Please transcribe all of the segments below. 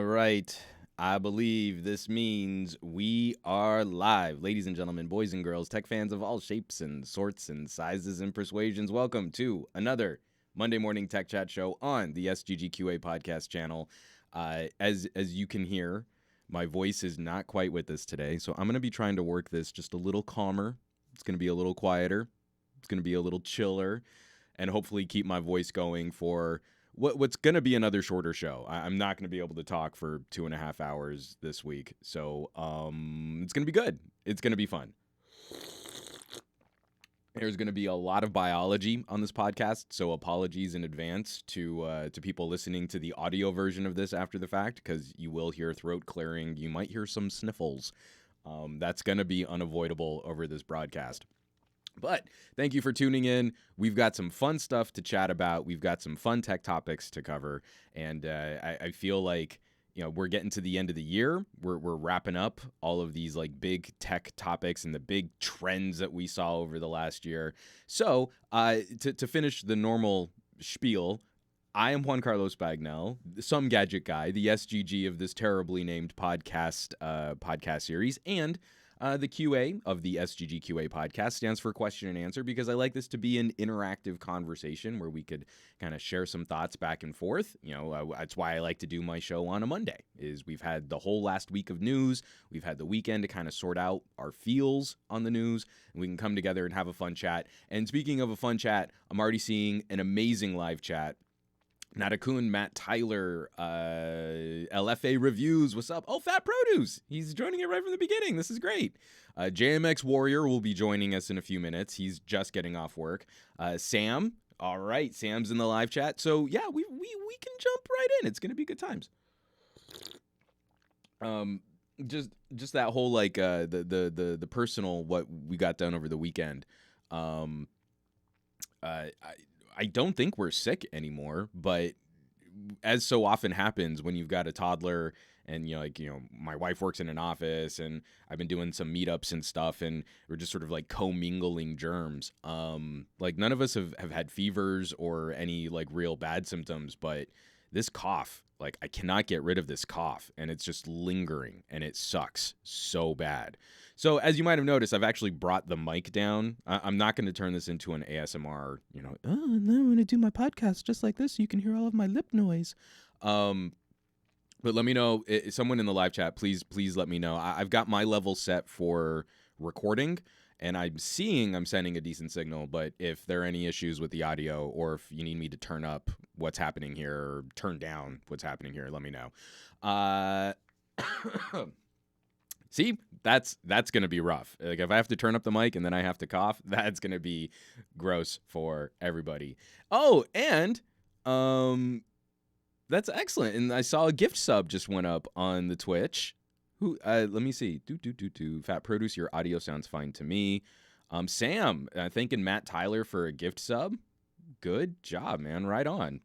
All right. I believe this means we are live. Ladies and gentlemen, boys and girls, tech fans of all shapes and sorts and sizes and persuasions, welcome to another Monday morning tech chat show on the SGGQA podcast channel. As you can hear, my voice is not quite with us today, so I'm going to be trying to work this just a little calmer. It's going to be a little quieter. It's going to be a little chiller, and hopefully keep my voice going for what's going to be another shorter show. I'm not going to be able to talk for 2.5 hours this week. So it's going to be good. It's going to be fun. There's going to be a lot of biology on this podcast, so apologies in advance to people listening to the audio version of this after the fact, because you will hear throat clearing. You might hear some sniffles. That's going to be unavoidable over this broadcast. But thank you for tuning in. We've got some fun stuff to chat about. We've got some fun tech topics to cover. And I feel like, we're getting to the end of the year. We're wrapping up all of these like big tech topics and the big trends that we saw over the last year. So to finish the normal spiel, I am Juan Carlos Bagnell, some gadget guy, the SGG of this terribly named podcast series, and the QA of the SGGQA podcast stands for question and answer, because I like this to be an interactive conversation where we could kind of share some thoughts back and forth. That's why I like to do my show on a Monday, is we've had the whole last week of news. We've had the weekend to kind of sort out our feels on the news, and we can come together and have a fun chat. And speaking of a fun chat, I'm already seeing an amazing live chat. Natakun, Matt Tyler, LFA Reviews, what's up? Oh, Fat Produce, he's joining it right from the beginning. This is great. JMX Warrior will be joining us in a few minutes. He's just getting off work. Sam, all right, Sam's in the live chat. So yeah, we can jump right in. It's gonna be good times. Just that whole like the personal what we got done over the weekend. I don't think we're sick anymore, but as so often happens when you've got a toddler and, my wife works in an office and I've been doing some meetups and stuff, and we're just sort of like commingling germs. Like none of us have had fevers or any like real bad symptoms, but this cough, like I cannot get rid of this cough, and it's just lingering and it sucks so bad. So as you might have noticed, I've actually brought the mic down. I'm not going to turn this into an ASMR, and then I'm going to do my podcast just like this so you can hear all of my lip noise. But let me know, someone in the live chat, please let me know. I've got my level set for recording, and I'm sending a decent signal, but if there are any issues with the audio, or if you need me to turn up what's happening here or turn down what's happening here, let me know. See, that's going to be rough. Like if I have to turn up the mic and then I have to cough, that's going to be gross for everybody. Oh, and that's excellent. And I saw a gift sub just went up on the Twitch. Who? Let me see. Fat Produce, your audio sounds fine to me. Sam, thanking Matt Tyler for a gift sub. Good job, man. Right on.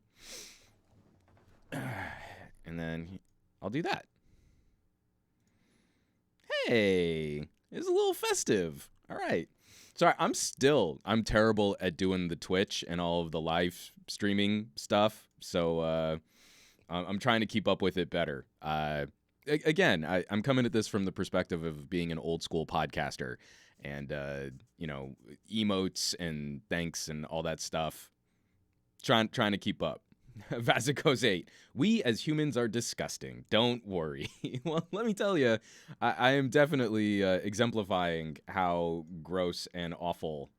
And then I'll do that. Hey, it's a little festive. All right. Sorry, I'm terrible at doing the Twitch and all of the live streaming stuff. So I'm trying to keep up with it better. Again, I'm coming at this from the perspective of being an old school podcaster, and emotes and thanks and all that stuff. Trying to keep up. Vasicos 8. We as humans are disgusting. Don't worry. Well, let me tell you, I am definitely exemplifying how gross and awful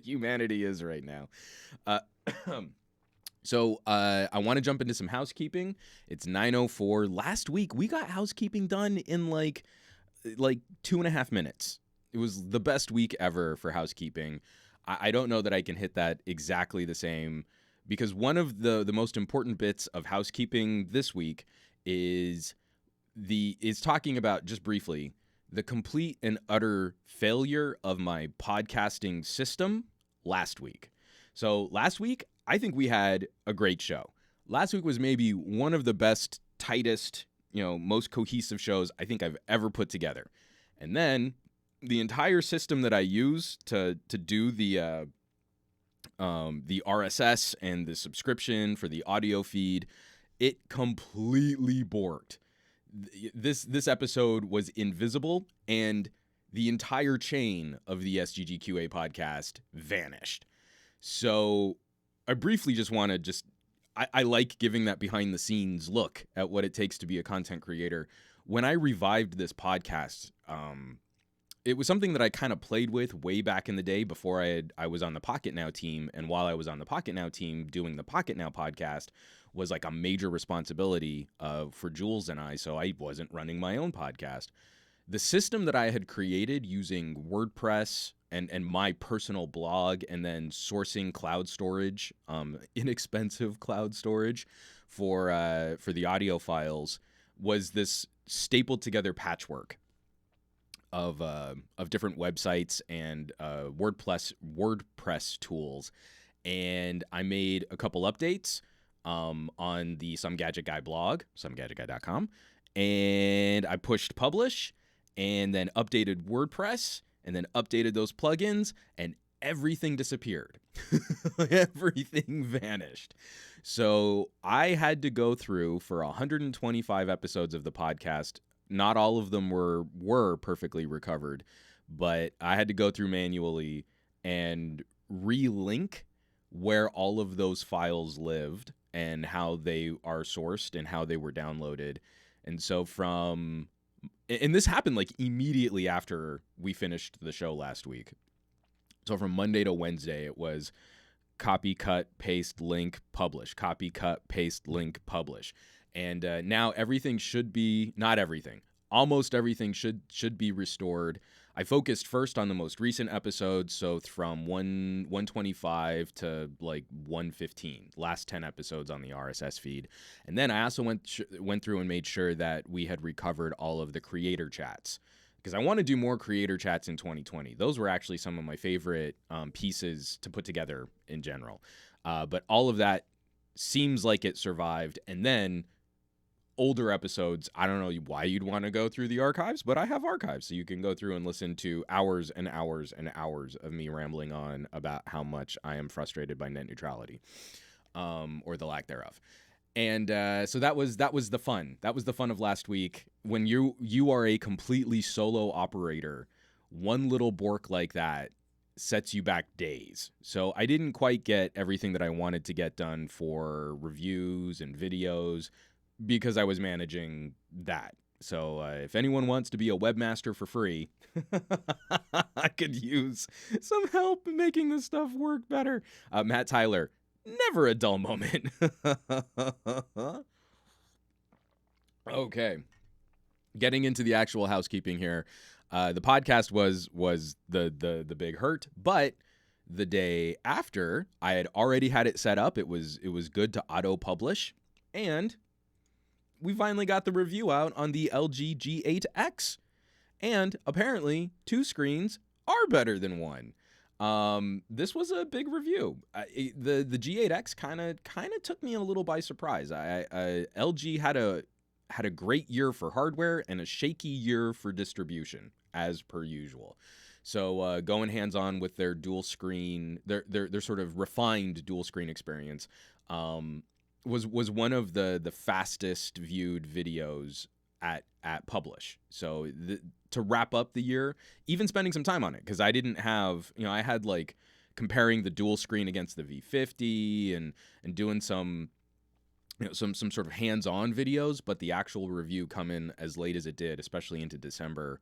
humanity is right now. So I want to jump into some housekeeping. It's 9:04. Last week, we got housekeeping done in like 2.5 minutes. It was the best week ever for housekeeping. I don't know that I can hit that exactly the same, because one of the most important bits of housekeeping this week is talking about, just briefly, the complete and utter failure of my podcasting system last week. So last week, I think we had a great show. Last week was maybe one of the best, tightest, most cohesive shows I think I've ever put together. And then the entire system that I use to do the RSS and the subscription for the audio feed it completely borked. This episode was invisible, and the entire chain of the SGGQA podcast vanished. So I briefly just want to I like giving that behind the scenes look at what it takes to be a content creator. When I revived this podcast, it was something that I kind of played with way back in the day before I was on the Pocket Now team. And while I was on the Pocket Now team, doing the Pocket Now podcast was like a major responsibility for Jules and I. So I wasn't running my own podcast. The system that I had created using WordPress and my personal blog, and then sourcing cloud storage, inexpensive cloud storage for the audio files, was this stapled together patchwork of different websites and WordPress tools. And I made a couple updates on the SomeGadgetGuy blog, SomeGadgetGuy.com, and I pushed publish, and then updated WordPress, and then updated those plugins, and everything disappeared. Everything vanished. So I had to go through for 125 episodes of the podcast. Not all of them were perfectly recovered, but I had to go through manually and relink where all of those files lived and how they are sourced and how they were downloaded. And so and this happened like immediately after we finished the show last week. So from Monday to Wednesday, it was copy, cut, paste, link, publish, copy, cut, paste, link, publish. And now everything should be, not everything, almost everything should be restored. I focused first on the most recent episodes, so from 125 to like 115, last 10 episodes on the RSS feed. And then I also went through and made sure that we had recovered all of the creator chats, because I want to do more creator chats in 2020. Those were actually some of my favorite pieces to put together in general. But all of that seems like it survived. And then older episodes, I don't know why you'd want to go through the archives, but I have archives, so you can go through and listen to hours and hours and hours of me rambling on about how much I am frustrated by net neutrality, or the lack thereof. And so that was the fun. That was the fun of last week. When you are a completely solo operator, one little bork like that sets you back days. So I didn't quite get everything that I wanted to get done for reviews and videos, because I was managing that. So if anyone wants to be a webmaster for free, I could use some help in making this stuff work better. Matt Tyler, never a dull moment. Okay. Getting into the actual housekeeping here. The podcast was the big hurt, but the day after, I had already had it set up. It was good to auto publish, and we finally got the review out on the LG G8X, and apparently 2 screens are better than 1. This was a big review. The G8X kind of took me a little by surprise. LG had a great year for hardware and a shaky year for distribution, as per usual. So going hands-on with their dual screen, their sort of refined dual screen experience, was one of the fastest viewed videos at publish. So to wrap up the year, even spending some time on it, because I didn't have, I had like comparing the dual screen against the V50 and doing some sort of hands-on videos, but the actual review come in as late as it did, especially into December,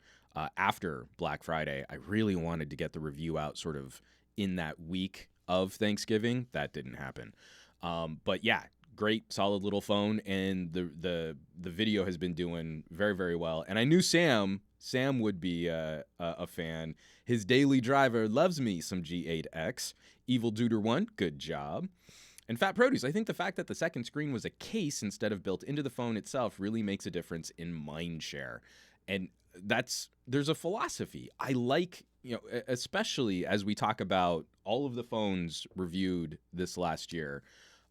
after Black Friday. I really wanted to get the review out sort of in that week of Thanksgiving. That didn't happen. But yeah, great, solid little phone, and the video has been doing very, very well. And I knew Sam would be a fan. His daily driver loves me some G8X. Evil Duder 1, good job. And Fat Produce, I think the fact that the second screen was a case instead of built into the phone itself really makes a difference in mind share. And there's a philosophy. I like, especially as we talk about all of the phones reviewed this last year,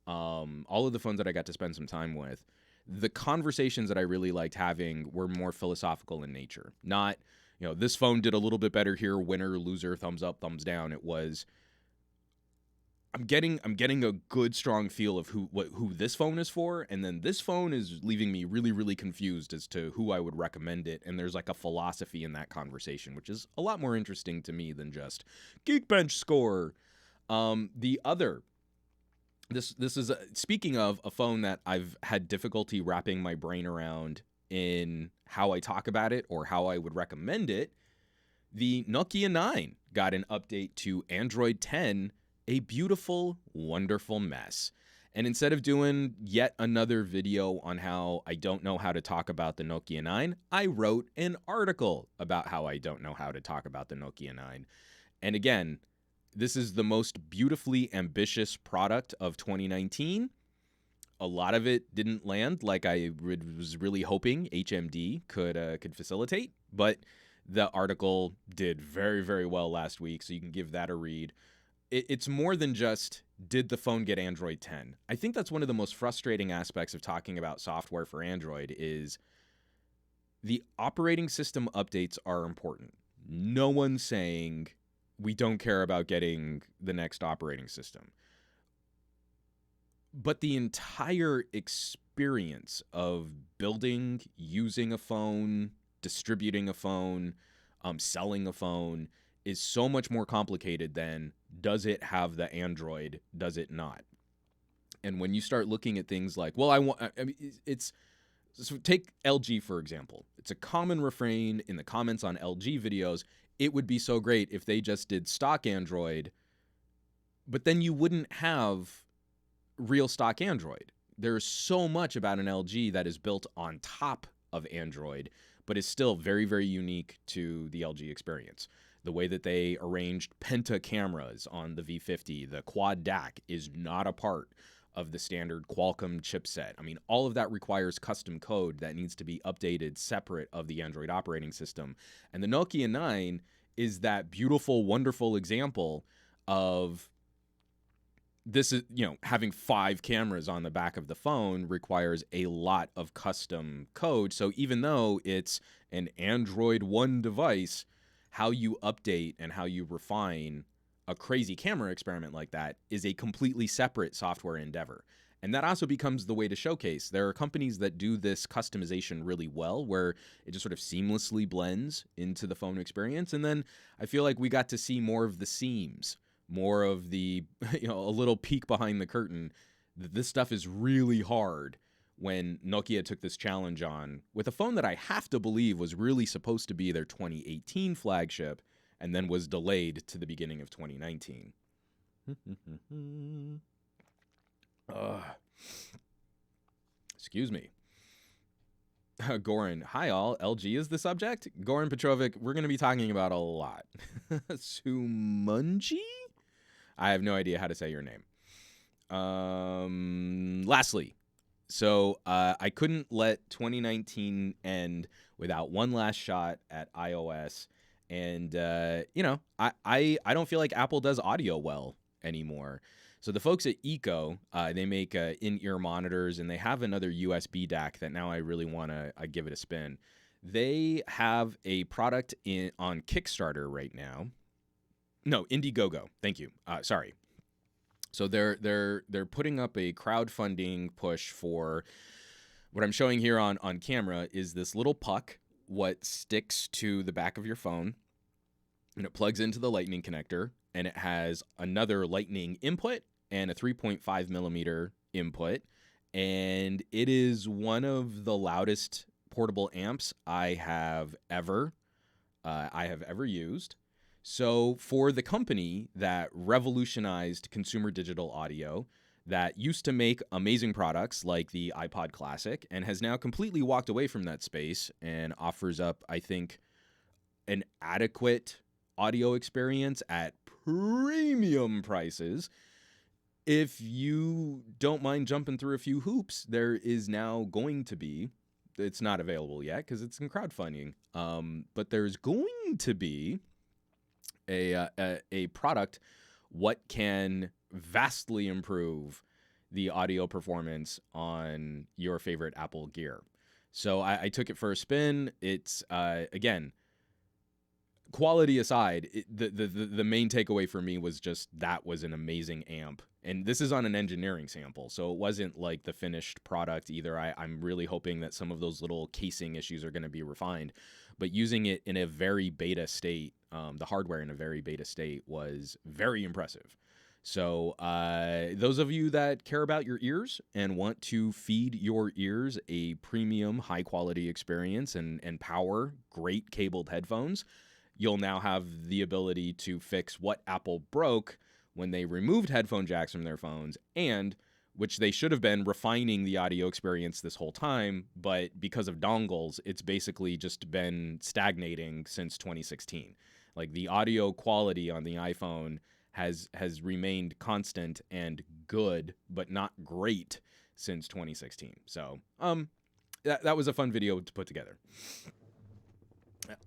all of the phones that I got to spend some time with, the conversations that I really liked having were more philosophical in nature. Not, this phone did a little bit better here, winner, loser, thumbs up, thumbs down. It was, I'm getting a good strong feel of who this phone is for, and then this phone is leaving me really really confused as to who I would recommend it. And there's like a philosophy in that conversation, which is a lot more interesting to me than just Geekbench score. The other this is speaking of a phone that I've had difficulty wrapping my brain around in how I talk about it or how I would recommend it. The Nokia 9 got an update to Android 10, a beautiful, wonderful mess. And instead of doing yet another video on how I don't know how to talk about the Nokia 9, I wrote an article about how I don't know how to talk about the Nokia 9. And again, this is the most beautifully ambitious product of 2019. A lot of it didn't land like I was really hoping HMD could facilitate, but the article did very, very well last week, so you can give that a read. It's more than just, did the phone get Android 10? I think that's one of the most frustrating aspects of talking about software for Android is the operating system updates are important. No one's saying we don't care about getting the next operating system. But the entire experience of building, using a phone, distributing a phone, selling a phone is so much more complicated than does it have the Android, does it not? And when you start looking at things like, well, I mean, so take LG, for example. It's a common refrain in the comments on LG videos. It would be so great if they just did stock Android, but then you wouldn't have real stock Android. There's so much about an LG that is built on top of Android, but is still very, very unique to the LG experience. The way that they arranged penta cameras on the V50, the quad DAC is not a part of the standard Qualcomm chipset. I mean, all of that requires custom code that needs to be updated separate of the Android operating system. And the Nokia 9 is that beautiful, wonderful example of this is, having 5 cameras on the back of the phone requires a lot of custom code. So even though it's an Android One device, how you update and how you refine a crazy camera experiment like that is a completely separate software endeavor. And that also becomes the way to showcase. There are companies that do this customization really well, where it just sort of seamlessly blends into the phone experience. And then I feel like we got to see more of the seams, more of the, a little peek behind the curtain. This stuff is really hard when Nokia took this challenge on with a phone that I have to believe was really supposed to be their 2018 flagship and then was delayed to the beginning of 2019. Excuse me. Goran, hi all, LG is the subject. Goran Petrovic, we're going to be talking about a lot. Sumunji? I have no idea how to say your name. Lastly, so I couldn't let 2019 end without one last shot at iOS. And, I don't feel like Apple does audio well anymore. So the folks at Eco, they make in-ear monitors, and they have another USB DAC that now I really want to give it a spin. They have a product on Kickstarter right now. No, Indiegogo. Thank you. Sorry. So they're putting up a crowdfunding push for what I'm showing here on camera is this little puck, what sticks to the back of your phone, and it plugs into the lightning connector, and it has another lightning input and a 3.5 millimeter input, and it is one of the loudest portable amps I have ever used. So for the company that revolutionized consumer digital audio, that used to make amazing products like the iPod Classic and has now completely walked away from that space and offers up, I think, an adequate audio experience at premium prices. If you don't mind jumping through a few hoops, there is now going to be, it's not available yet because it's in crowdfunding, but there's going to be a product what can vastly improve the audio performance on your favorite Apple gear. So I took it for a spin. It's, again, quality aside, the main takeaway for me was just that was an amazing amp. And this is on an engineering sample, so it wasn't like the finished product either. I'm really hoping that some of those little casing issues are going to be refined. But using it in a very beta state, the hardware in a very beta state, was very impressive. So those of you that care about your ears and want to feed your ears a premium, high-quality experience and power great cabled headphones, you'll now have the ability to fix what Apple broke when they removed headphone jacks from their phones, and which they should have been refining the audio experience this whole time, but because of dongles, it's basically just been stagnating since 2016. Like, the audio quality on the iPhone has remained constant and good, but not great since 2016. So, that was a fun video to put together.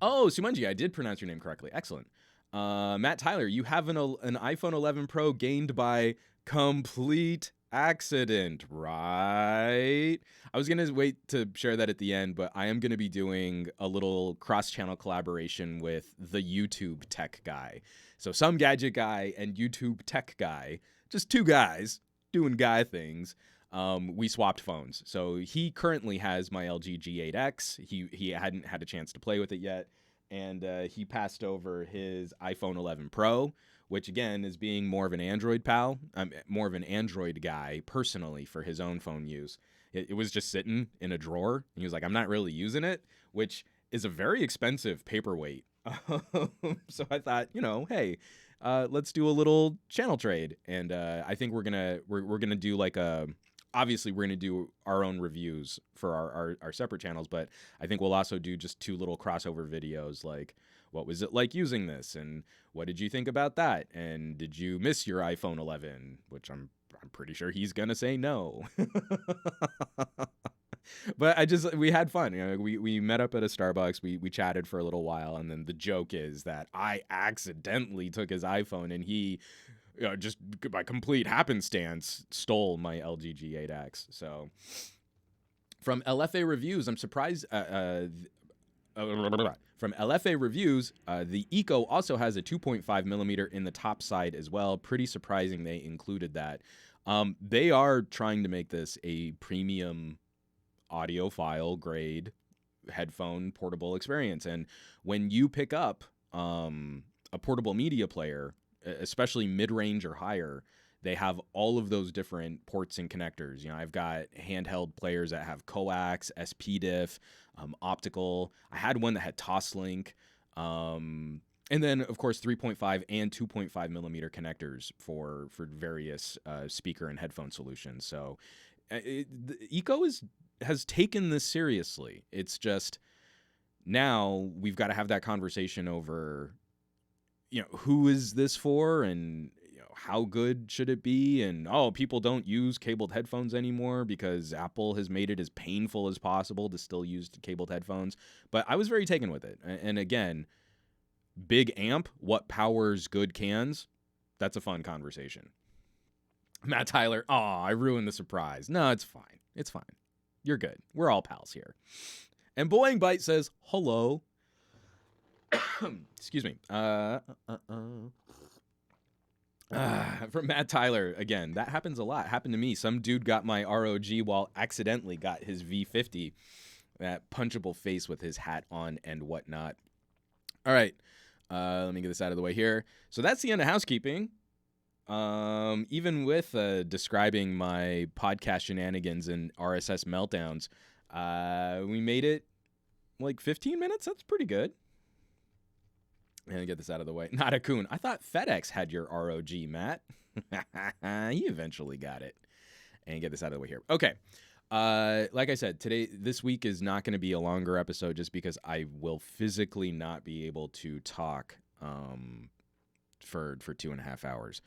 Oh, Sumanji, I did pronounce your name correctly. Excellent. Matt Tyler, you have an iPhone 11 Pro gained by complete accident, right? I was going to wait to share that at the end, but I am going to be doing a little cross-channel collaboration with the YouTube tech guy. So SomeGadgetGuy and YouTube tech guy, just two guys doing guy things. We swapped phones. So he currently has my LG G8X. He hadn't had a chance to play with it yet. And he passed over his iPhone 11 Pro, which, again, is being more of an Android pal. More of an Android guy, personally, for his own phone use. It was just sitting in a drawer. And he was like, I'm not really using it, which is a very expensive paperweight. So I thought, hey, let's do a little channel trade. And I think we're gonna do like a... Obviously, we're going to do our own reviews for our separate channels, but I think we'll also do just two little crossover videos, like, what was it like using this, and what did you think about that, and did you miss your iPhone 11, which I'm pretty sure he's going to say no. But we had fun. We met up at a Starbucks, we chatted for a little while, and then the joke is that I accidentally took his iPhone, and he... just by complete happenstance, stole my LG G8X. So, from LFA Reviews, I'm surprised. From LFA Reviews, the Eco also has a 2.5 millimeter in the top side as well. Pretty surprising they included that. They are trying to make this a premium audiophile grade headphone portable experience. And when you pick up a portable media player, especially mid-range or higher, they have all of those different ports and connectors. I've got handheld players that have coax, SPDIF, optical. I had one that had Toslink. And then, of course, 3.5 and 2.5 millimeter connectors for various speaker and headphone solutions. So the Eco has taken this seriously. It's just now we've got to have that conversation over... who is this for, and how good should it be? And people don't use cabled headphones anymore because Apple has made it as painful as possible to still use cabled headphones. But I was very taken with it. And again, big amp, what powers good cans? That's a fun conversation. Matt Tyler, I ruined the surprise. No, it's fine. It's fine. You're good. We're all pals here. And Boeing Bite says, hello. Excuse me. From Matt Tyler, again, that happens a lot. Happened to me. Some dude got my ROG while accidentally got his V50. That punchable face with his hat on and whatnot. All right. Let me get this out of the way here. So that's the end of housekeeping. Even with describing my podcast shenanigans and RSS meltdowns, we made it like 15 minutes. That's pretty good. And get this out of the way. Not a coon. I thought FedEx had your ROG, Matt. You eventually got it. And get this out of the way here. Okay. Like I said, this week is not going to be a longer episode just because I will physically not be able to talk for 2.5 hours.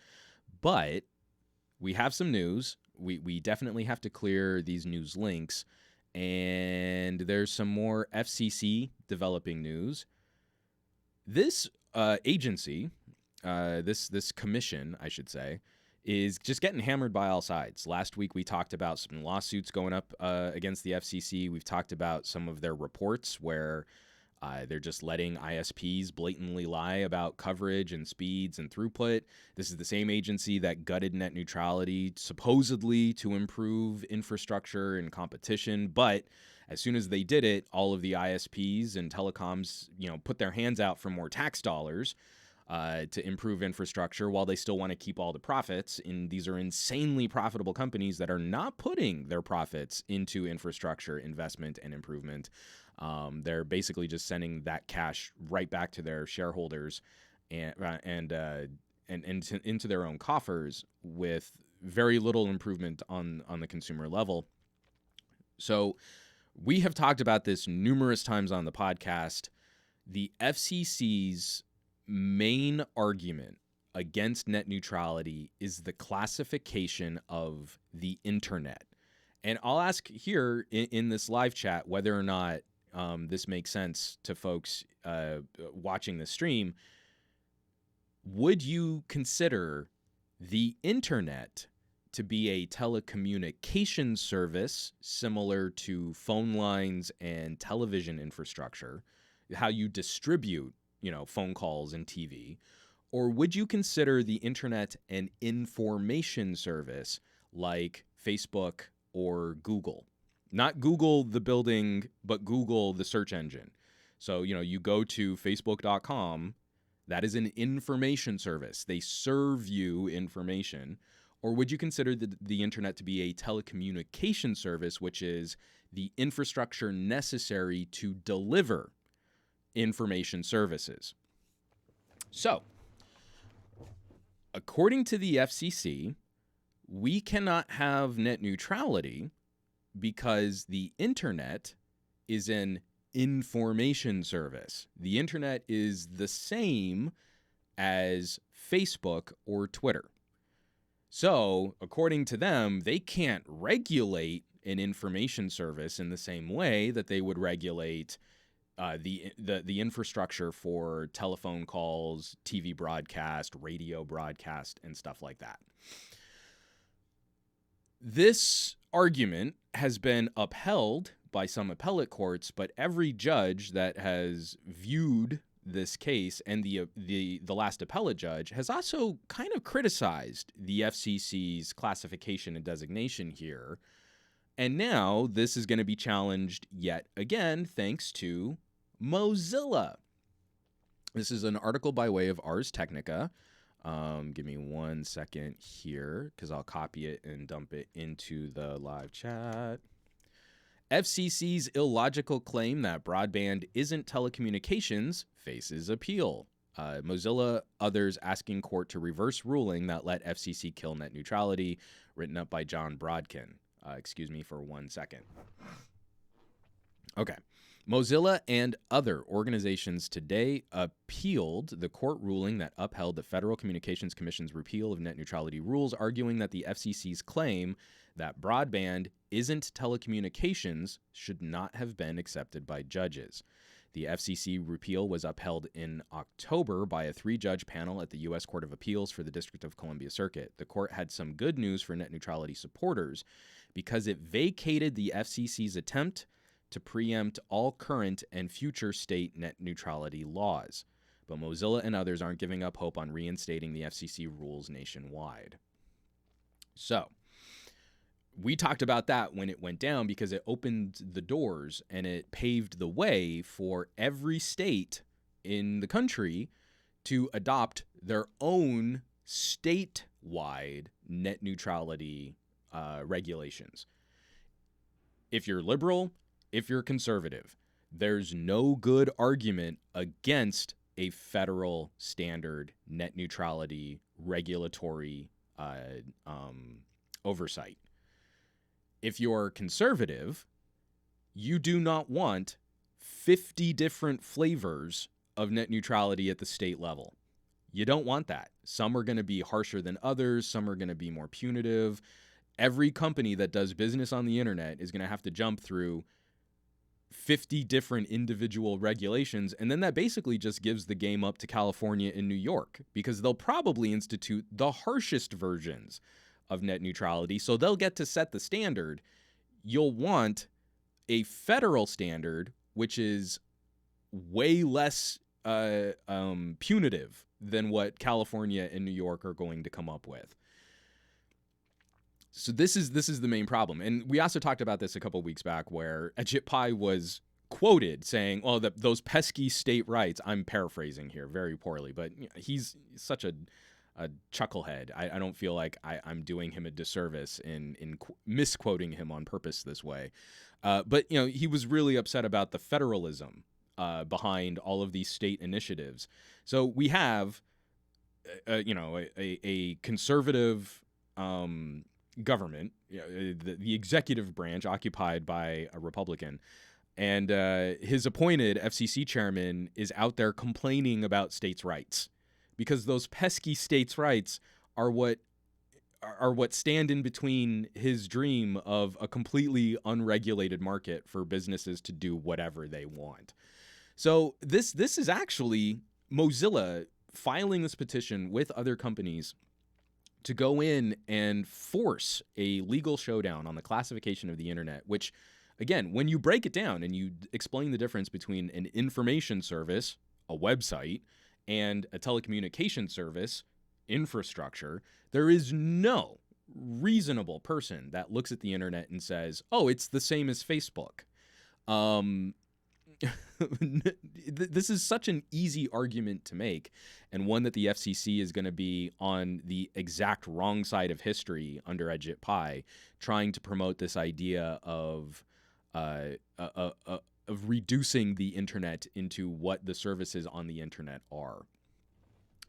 But we have some news. We definitely have to clear these news links. And there's some more FCC developing news. This agency, this commission, I should say, is just getting hammered by all sides. Last week, we talked about some lawsuits going up against the FCC. We've talked about some of their reports where They're just letting ISPs blatantly lie about coverage and speeds and throughput. This is the same agency that gutted net neutrality, supposedly to improve infrastructure and competition. But as soon as they did it, all of the ISPs and telecoms, put their hands out for more tax dollars to improve infrastructure while they still want to keep all the profits. And these are insanely profitable companies that are not putting their profits into infrastructure investment and improvement. They're basically just sending that cash right back to their shareholders and into their own coffers with very little improvement on the consumer level. So we have talked about this numerous times on the podcast. The FCC's main argument against net neutrality is the classification of the internet. And I'll ask here in this live chat whether or not this makes sense to folks watching the stream. Would you consider the internet to be a telecommunications service similar to phone lines and television infrastructure, how you distribute, phone calls and TV? Or would you consider the internet an information service like Facebook or Google? Not Google the building, but Google the search engine. So, you go to facebook.com, that is an information service. They serve you information. Or would you consider the internet to be a telecommunication service, which is the infrastructure necessary to deliver information services? So, according to the FCC, we cannot have net neutrality because the internet is an information service. The internet is the same as Facebook or Twitter. So, according to them, they can't regulate an information service in the same way that they would regulate the infrastructure for telephone calls, TV broadcast, radio broadcast, and stuff like that. This argument has been upheld by some appellate courts, but every judge that has viewed this case, and the last appellate judge, has also kind of criticized the FCC's classification and designation here. And now this is going to be challenged yet again thanks to Mozilla. This is an article by way of Ars Technica. Give me 1 second here because I'll copy it and dump it into the live chat. FCC's illogical claim that broadband isn't telecommunications faces appeal. Mozilla, others asking court to reverse ruling that let FCC kill net neutrality, written up by John Brodkin. Excuse me for 1 second. Okay. Mozilla and other organizations today appealed the court ruling that upheld the Federal Communications Commission's repeal of net neutrality rules, arguing that the FCC's claim that broadband isn't telecommunications should not have been accepted by judges. The FCC repeal was upheld in October by a 3-judge panel at the U.S. Court of Appeals for the District of Columbia Circuit. The court had some good news for net neutrality supporters because it vacated the FCC's attempt to preempt all current and future state net neutrality laws. But Mozilla and others aren't giving up hope on reinstating the FCC rules nationwide. So, we talked about that when it went down because it opened the doors and it paved the way for every state in the country to adopt their own statewide net neutrality regulations. If you're liberal, if you're conservative, there's no good argument against a federal standard net neutrality regulatory oversight. If you're conservative, you do not want 50 different flavors of net neutrality at the state level. You don't want that. Some are going to be harsher than others. Some are going to be more punitive. Every company that does business on the internet is going to have to jump through 50 different individual regulations, and then that basically just gives the game up to California and New York because they'll probably institute the harshest versions of net neutrality, so they'll get to set the standard. You'll want a federal standard, which is way less punitive than what California and New York are going to come up with. So this is the main problem. And we also talked about this a couple weeks back where PewDiePie was quoted saying, "Oh, those pesky state rights." I'm paraphrasing here very poorly, but he's such a chucklehead. I don't feel like I'm doing him a disservice in misquoting him on purpose this way. But he was really upset about the federalism behind all of these state initiatives. So we have, a conservative government, the executive branch occupied by a Republican, and his appointed FCC chairman is out there complaining about states' rights because those pesky states' rights are what stand in between his dream of a completely unregulated market for businesses to do whatever they want. So this is actually Mozilla filing this petition with other companies to go in and force a legal showdown on the classification of the internet, which, again, when you break it down and you explain the difference between an information service, a website, and a telecommunication service, infrastructure, there is no reasonable person that looks at the internet and says, "Oh, it's the same as Facebook." This is such an easy argument to make, and one that the FCC is going to be on the exact wrong side of history under PewDiePie, trying to promote this idea of reducing the internet into what the services on the internet are.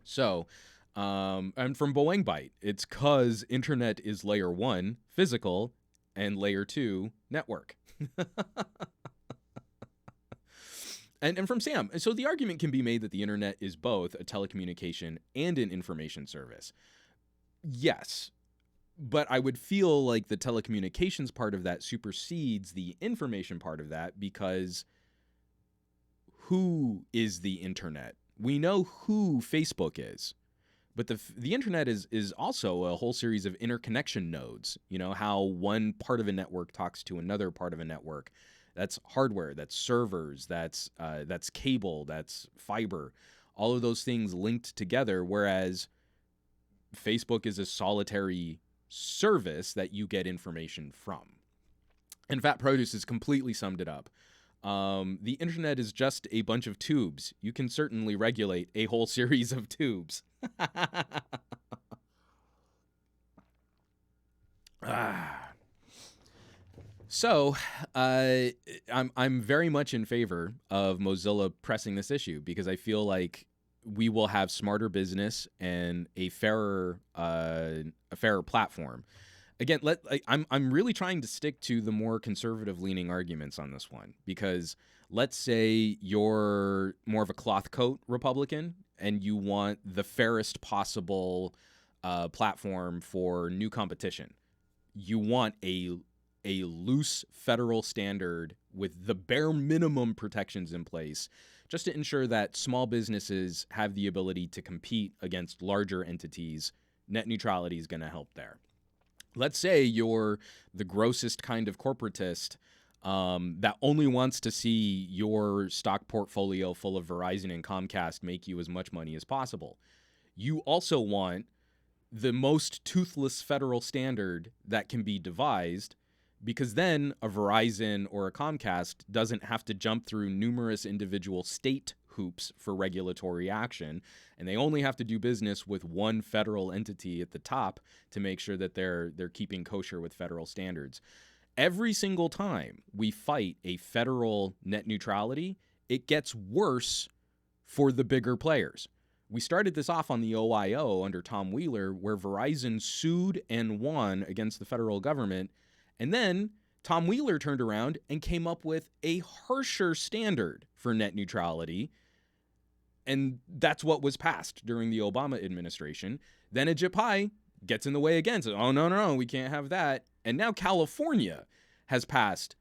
So, and from Boeing Byte, it's 'cause internet is layer 1, physical, and layer 2, network. And from Sam, so the argument can be made that the internet is both a telecommunication and an information service. Yes, but I would feel like the telecommunications part of that supersedes the information part of that, because who is the internet? We know who Facebook is, but the internet is also a whole series of interconnection nodes. You know, how one part of a network talks to another part of a network. That's hardware, that's servers, that's cable, that's fiber, all of those things linked together, whereas Facebook is a solitary service that you get information from. And Fat Produce has completely summed it up. The internet is just a bunch of tubes. You can certainly regulate a whole series of tubes. So, I'm very much in favor of Mozilla pressing this issue, because I feel like we will have smarter business and a fairer platform. Again, I'm really trying to stick to the more conservative leaning arguments on this one, because let's say you're more of a cloth coat Republican and you want the fairest possible platform for new competition. You want a loose federal standard with the bare minimum protections in place, just to ensure that small businesses have the ability to compete against larger entities. Net neutrality is going to help there. Let's say you're the grossest kind of corporatist that only wants to see your stock portfolio full of Verizon and Comcast make you as much money as possible. You also want the most toothless federal standard that can be devised, because then a Verizon or a Comcast doesn't have to jump through numerous individual state hoops for regulatory action, and they only have to do business with one federal entity at the top to make sure that they're keeping kosher with federal standards. Every single time we fight a federal net neutrality, it gets worse for the bigger players. We started this off on the OIO under Tom Wheeler, where Verizon sued and won against the federal government. And then Tom Wheeler turned around and came up with a harsher standard for net neutrality. And that's what was passed during the Obama administration. Then PewDiePie gets in the way again. So, oh, no, we can't have that. And now California has passed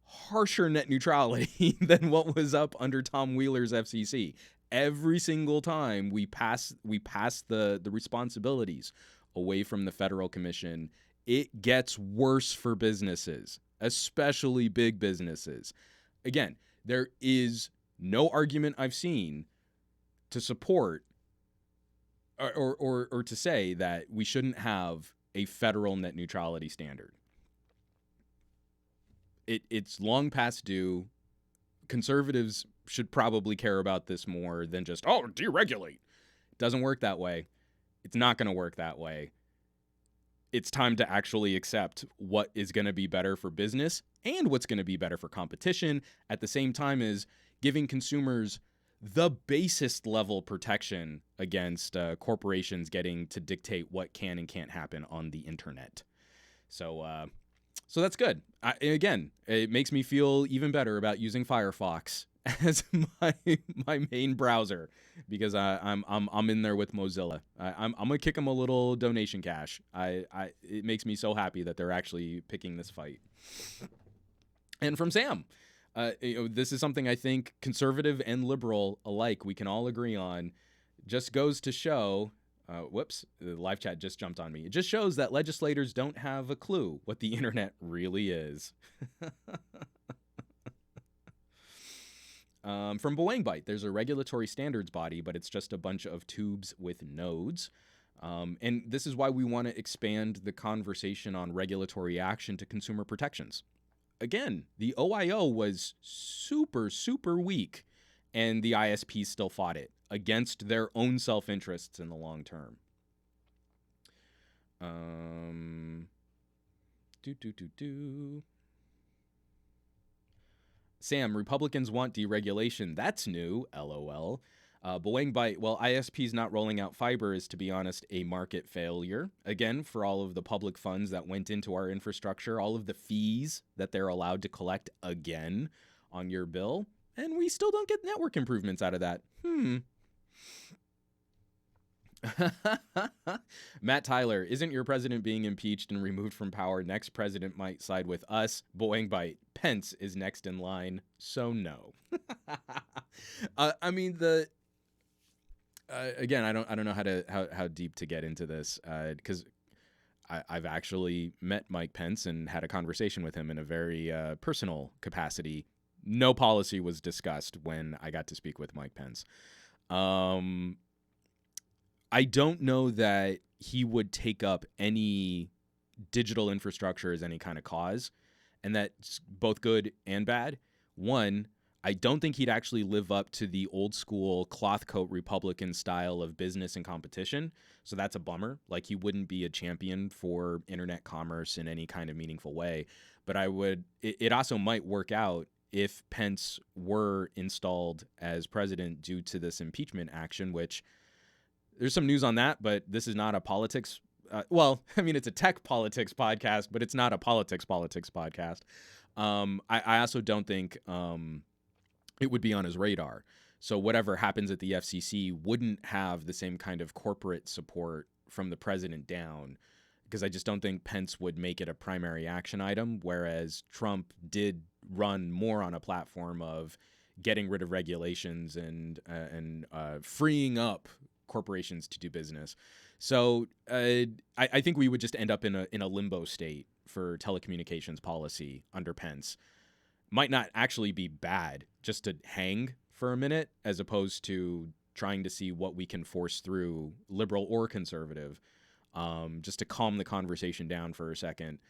harsher net neutrality than what was up under Tom Wheeler's FCC. Every single time we pass the responsibilities away from the federal commission, it gets worse for businesses, especially big businesses. Again, there is no argument I've seen to support or to say that we shouldn't have a federal net neutrality standard. It's long past due. Conservatives should probably care about this more than just, oh, deregulate. It doesn't work that way. It's not going to work that way. It's time to actually accept what is going to be better for business and what's going to be better for competition, at the same time as giving consumers the basest level protection against corporations getting to dictate what can and can't happen on the internet. So that's good. Again, it makes me feel even better about using Firefox as my main browser, because I'm in there with Mozilla. I'm gonna kick them a little donation cash. It makes me so happy that they're actually picking this fight. And from Sam, this is something I think conservative and liberal alike we can all agree on. Just goes to show. Whoops, the live chat just jumped on me. It just shows that legislators don't have a clue what the internet really is. From Boeing Byte, there's a regulatory standards body, but it's just a bunch of tubes with nodes. And this is why we want to expand the conversation on regulatory action to consumer protections. Again, the OIO was super, super weak, and the ISPs still fought it against their own self-interests in the long term. Sam, Republicans want deregulation. That's new, LOL. Boeing Byte, well, ISPs not rolling out fiber is, to be honest, a market failure. Again, for all of the public funds that went into our infrastructure, all of the fees that they're allowed to collect again on your bill, and we still don't get network improvements out of that. Matt Tyler, isn't your president being impeached and removed from power? Next president might side with us. Boeing Byte. Pence is next in line, so no. I mean, again, I don't know how deep to get into this, because I've actually met Mike Pence and had a conversation with him in a very personal capacity. No policy was discussed when I got to speak with Mike Pence. I don't know that he would take up any digital infrastructure as any kind of cause, and that's both good and bad. One, I don't think he'd actually live up to the old school cloth coat Republican style of business and competition, so that's a bummer. Like, he wouldn't be a champion for internet commerce in any kind of meaningful way. But it also might work out if Pence were installed as president due to this impeachment action, which there's some news on that, but this is not a politics. Well, I mean, it's a tech politics podcast, but it's not a politics podcast. I also don't think it would be on his radar. So whatever happens at the FCC wouldn't have the same kind of corporate support from the president down, because I just don't think Pence would make it a primary action item, whereas Trump did run more on a platform of getting rid of regulations and freeing up corporations to do business. So I think we would just end up in a limbo state for telecommunications policy under Pence. Might not actually be bad, just to hang for a minute, as opposed to trying to see what we can force through, liberal or conservative, just to calm the conversation down for a second,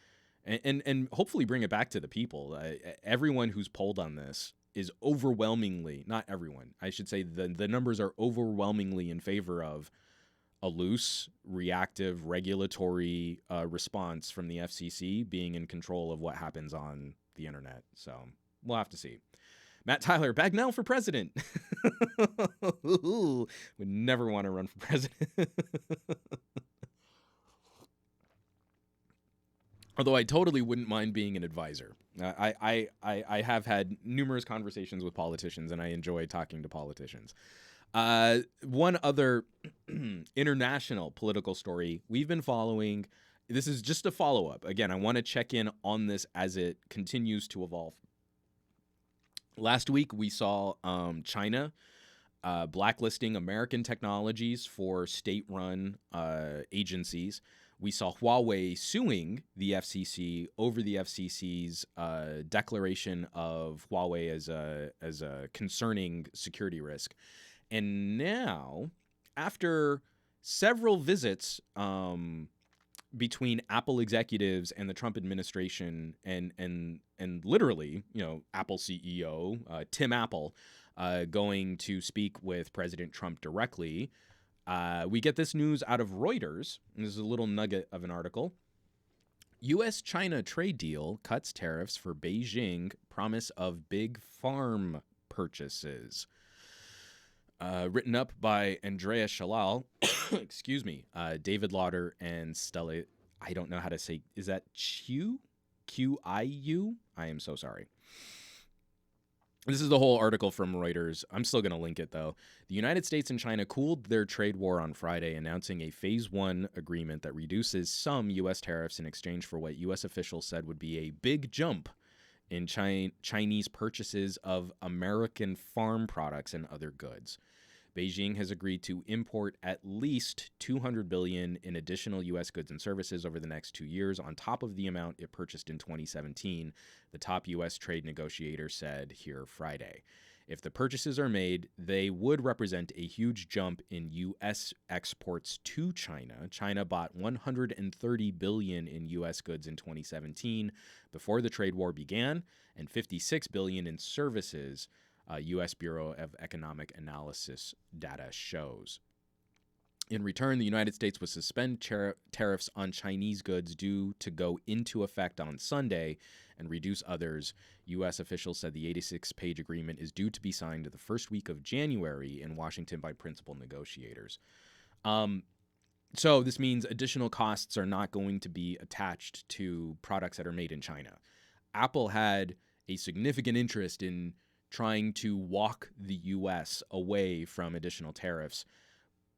and hopefully bring it back to the people. Everyone who's polled on this is overwhelmingly, not everyone, I should say the numbers are overwhelmingly in favor of a loose, reactive, regulatory response from the FCC being in control of what happens on the internet. So we'll have to see. Matt Tyler, Bagnell for president. Would never want to run for president. Although I totally wouldn't mind being an advisor. I have had numerous conversations with politicians, and I enjoy talking to politicians. One other international political story we've been following. This is just a follow-up. Again, I want to check in on this as it continues to evolve. Last week, we saw China blacklisting American technologies for state-run agencies, We saw Huawei suing the FCC over the FCC's declaration of Huawei as a concerning security risk. And now, after several visits between Apple executives and the Trump administration, and literally, Apple CEO Tim Apple going to speak with President Trump directly, we get this news out of Reuters. And this is a little nugget of an article. U.S.-China trade deal cuts tariffs for Beijing, promise of big farm purchases. Written up by Andrea Shalal, excuse me, David Lauder, and Stella. I don't know how to say. Is that Q? Q-I-U? I am so sorry. This is the whole article from Reuters. I'm still going to link it, though. The United States and China cooled their trade war on Friday, announcing a Phase 1 agreement that reduces some U.S. tariffs in exchange for what U.S. officials said would be a big jump in Chinese purchases of American farm products and other goods. Beijing has agreed to import at least $200 billion in additional U.S. goods and services over the next 2 years, on top of the amount it purchased in 2017, the top U.S. trade negotiator said here Friday. If the purchases are made, they would represent a huge jump in U.S. exports to China. China bought $130 billion in U.S. goods in 2017 before the trade war began, and $56 billion in services, U.S. Bureau of Economic Analysis data shows. In return, the United States would suspend tariffs on Chinese goods due to go into effect on Sunday and reduce others. U.S. officials said the 86-page agreement is due to be signed the first week of January in Washington by principal negotiators. So this means additional costs are not going to be attached to products that are made in China. Apple had a significant interest in trying to walk the U.S. away from additional tariffs.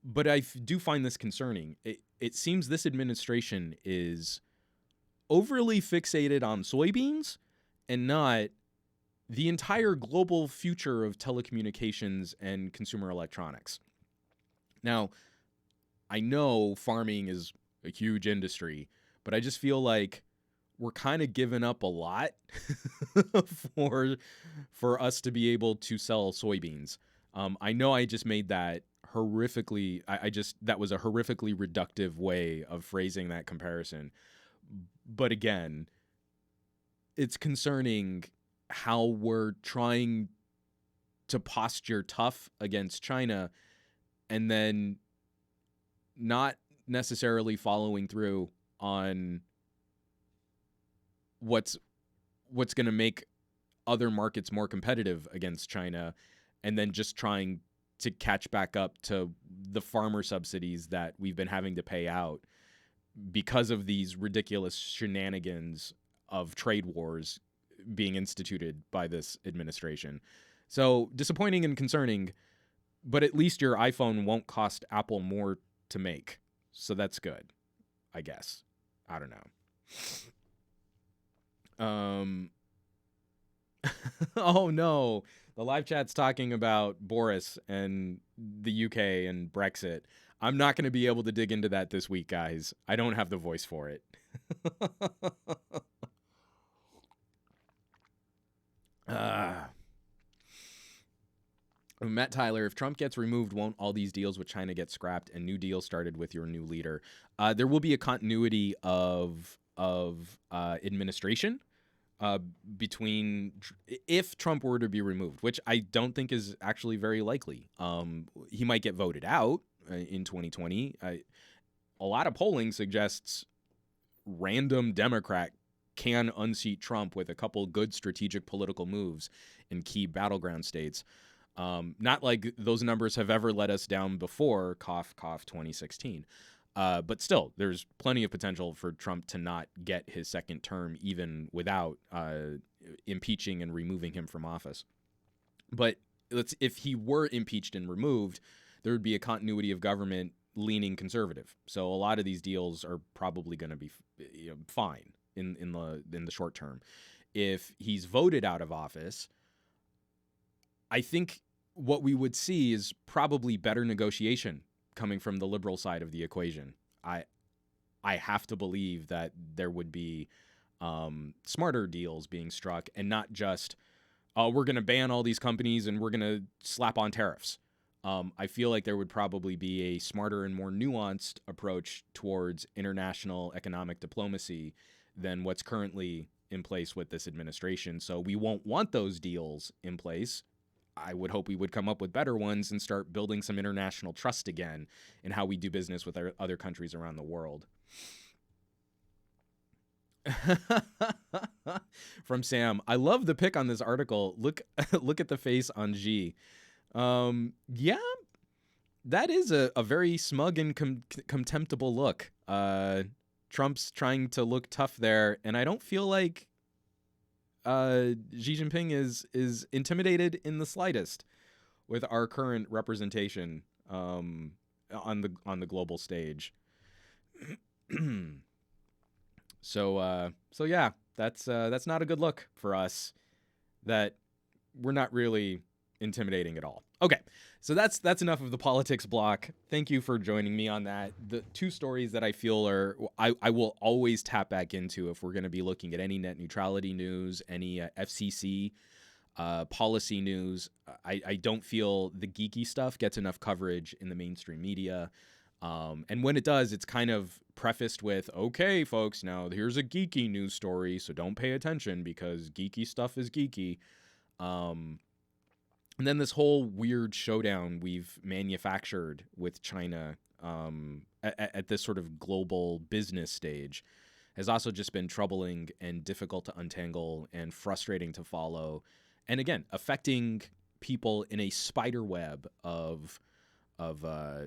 But I do find this concerning. It seems this administration is overly fixated on soybeans and not the entire global future of telecommunications and consumer electronics. Now, I know farming is a huge industry, but I just feel like we're kind of giving up a lot for us to be able to sell soybeans. I know I just made that horrifically. That was a horrifically reductive way of phrasing that comparison. But again, it's concerning how we're trying to posture tough against China and then not necessarily following through on what's going to make other markets more competitive against China, and then just trying to catch back up to the farmer subsidies that we've been having to pay out because of these ridiculous shenanigans of trade wars being instituted by this administration. So disappointing and concerning, but at least your iPhone won't cost Apple more to make. So that's good, I guess. I don't know. Oh no, the live chat's talking about Boris and the UK and Brexit. I'm not going to be able to dig into that this week, guys. I don't have the voice for it. Matt Tyler, if Trump gets removed, won't all these deals with China get scrapped and new deals started with your new leader? There will be a continuity of administration between if Trump were to be removed, which I don't think is actually very likely. He might get voted out in 2020. A lot of polling suggests random Democrat can unseat Trump with a couple good strategic political moves in key battleground states. Not like those numbers have ever let us down before, cough, cough, 2016. But still, there's plenty of potential for Trump to not get his second term, even without impeaching and removing him from office. But if he were impeached and removed, there would be a continuity of government leaning conservative. So a lot of these deals are probably going to be fine in the short term. If he's voted out of office, I think what we would see is probably better negotiation coming from the liberal side of the equation. I have to believe that there would be smarter deals being struck, and not just, we're going to ban all these companies and we're going to slap on tariffs. I feel like there would probably be a smarter and more nuanced approach towards international economic diplomacy than what's currently in place with this administration. So we won't want those deals in place. I would hope we would come up with better ones and start building some international trust again in how we do business with our other countries around the world. From Sam, I love the pic on this article. Look at the face on G. Yeah, that is a very smug and contemptible look. Trump's trying to look tough there, and I don't feel like Xi Jinping is intimidated in the slightest with our current representation on the global stage. So yeah, that's not a good look for us. That we're not really intimidating at all. Okay, so that's enough of the politics block. Thank you for joining me on that. The two stories that I feel I will always tap back into if we're going to be looking at any net neutrality news, any FCC policy news. I don't feel the geeky stuff gets enough coverage in the mainstream media. And when it does, it's kind of prefaced with, okay, folks, now here's a geeky news story, so don't pay attention because geeky stuff is geeky. And then this whole weird showdown we've manufactured with China at this sort of global business stage has also just been troubling and difficult to untangle and frustrating to follow. And again, affecting people in a spider web of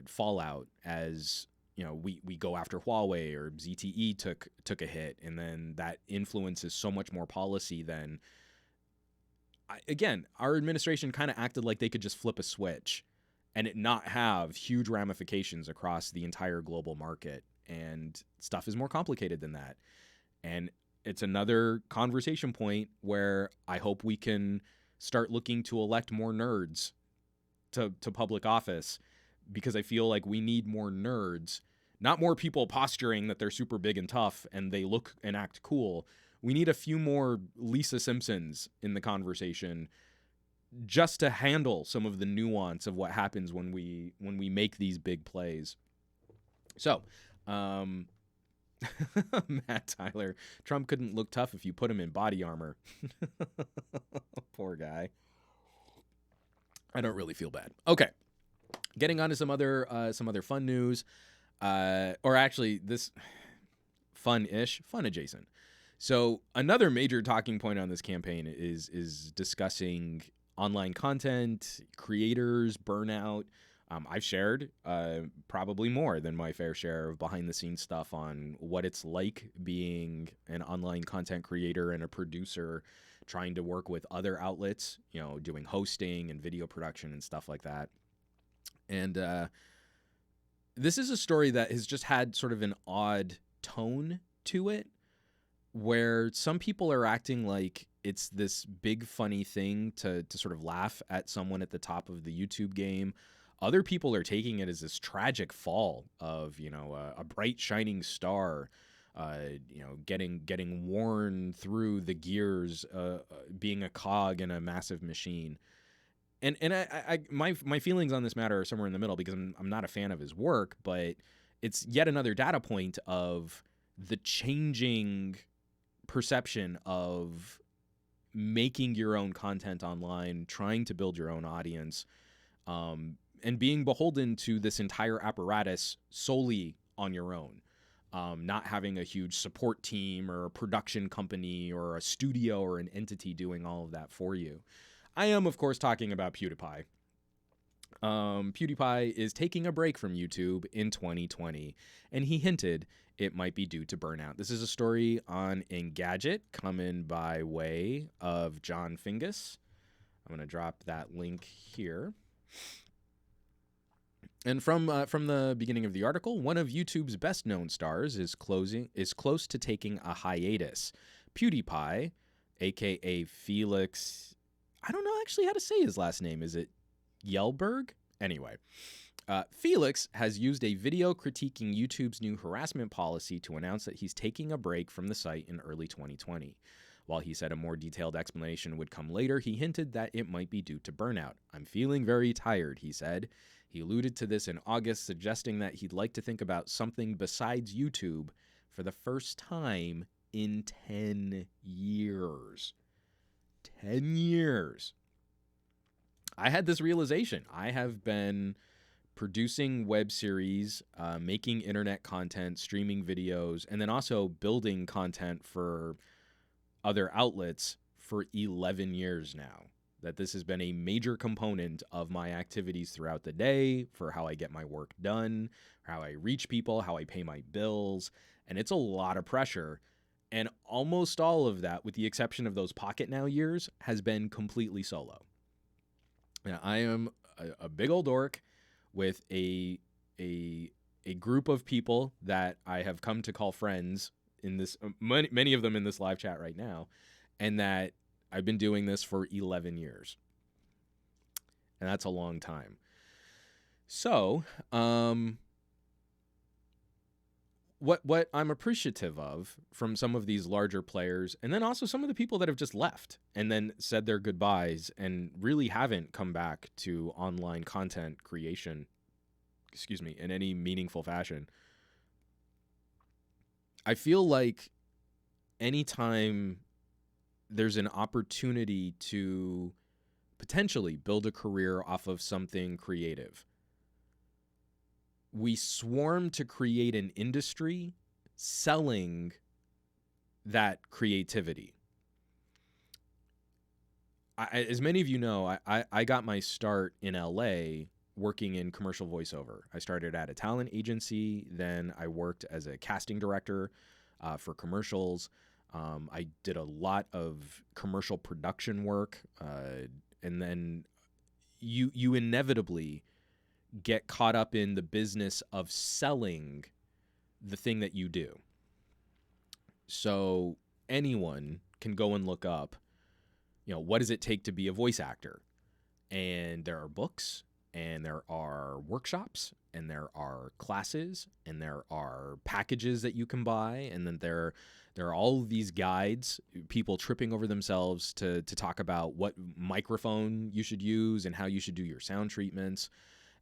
fallout as, you know, we go after Huawei or ZTE took a hit, and then that influences so much more policy than... Again, our administration kind of acted like they could just flip a switch and it not have huge ramifications across the entire global market. And stuff is more complicated than that. And it's another conversation point where I hope we can start looking to elect more nerds to public office, because I feel like we need more nerds, not more people posturing that they're super big and tough and they look and act cool. We need a few more Lisa Simpsons in the conversation just to handle some of the nuance of what happens when we make these big plays. So, Matt Tyler, Trump couldn't look tough if you put him in body armor. Poor guy. I don't really feel bad. Okay, getting on to some other fun news, or actually this fun adjacent. So another major talking point on this campaign is discussing online content, creators, burnout. I've shared probably more than my fair share of behind-the-scenes stuff on what it's like being an online content creator and a producer trying to work with other outlets, you know, doing hosting and video production and stuff like that. And this is a story that has just had sort of an odd tone to it, where some people are acting like it's this big funny thing to sort of laugh at someone at the top of the YouTube game. Other people are taking it as this tragic fall of, you know, a bright shining star, you know, getting worn through the gears, being a cog in a massive machine. And my feelings on this matter are somewhere in the middle, because I'm not a fan of his work, but it's yet another data point of the changing perception of making your own content online, trying to build your own audience, and being beholden to this entire apparatus solely on your own, not having a huge support team or a production company or a studio or an entity doing all of that for you. I am, of course, talking about PewDiePie. PewDiePie is taking a break from YouTube in 2020, and he hinted it might be due to burnout. This is a story on Engadget coming by way of John Fingus. I'm going to drop that link here. And from the beginning of the article, one of YouTube's best-known stars is close to taking a hiatus. PewDiePie, a.k.a. Felix... I don't know actually how to say his last name. Is it Yelberg? Anyway, Felix has used a video critiquing YouTube's new harassment policy to announce that he's taking a break from the site in early 2020. While he said a more detailed explanation would come later, he hinted that it might be due to burnout. "I'm feeling very tired," he said. He alluded to this in August, suggesting that he'd like to think about something besides YouTube for the first time in 10 years. 10 years. I had this realization. I have been producing web series, making internet content, streaming videos, and then also building content for other outlets for 11 years now. That this has been a major component of my activities throughout the day, for how I get my work done, how I reach people, how I pay my bills, and it's a lot of pressure. And almost all of that, with the exception of those Pocket Now years, has been completely solo. Now, I am a big old dork with a group of people that I have come to call friends in this, many of them in this live chat right now, and that I've been doing this for 11 years. And that's a long time. So, what I'm appreciative of from some of these larger players, and then also some of the people that have just left and then said their goodbyes and really haven't come back to online content creation, in any meaningful fashion. I feel like anytime there's an opportunity to potentially build a career off of something creative, we swarm to create an industry selling that creativity. As many of you know, I got my start in LA working in commercial voiceover. I started at a talent agency, then I worked as a casting director for commercials. I did a lot of commercial production work, and then you inevitably get caught up in the business of selling the thing that you do. So anyone can go and look up, what does it take to be a voice actor? And there are books, and there are workshops, and there are classes, and there are packages that you can buy, and then there are all of these guides, people tripping over themselves to talk about what microphone you should use and how you should do your sound treatments.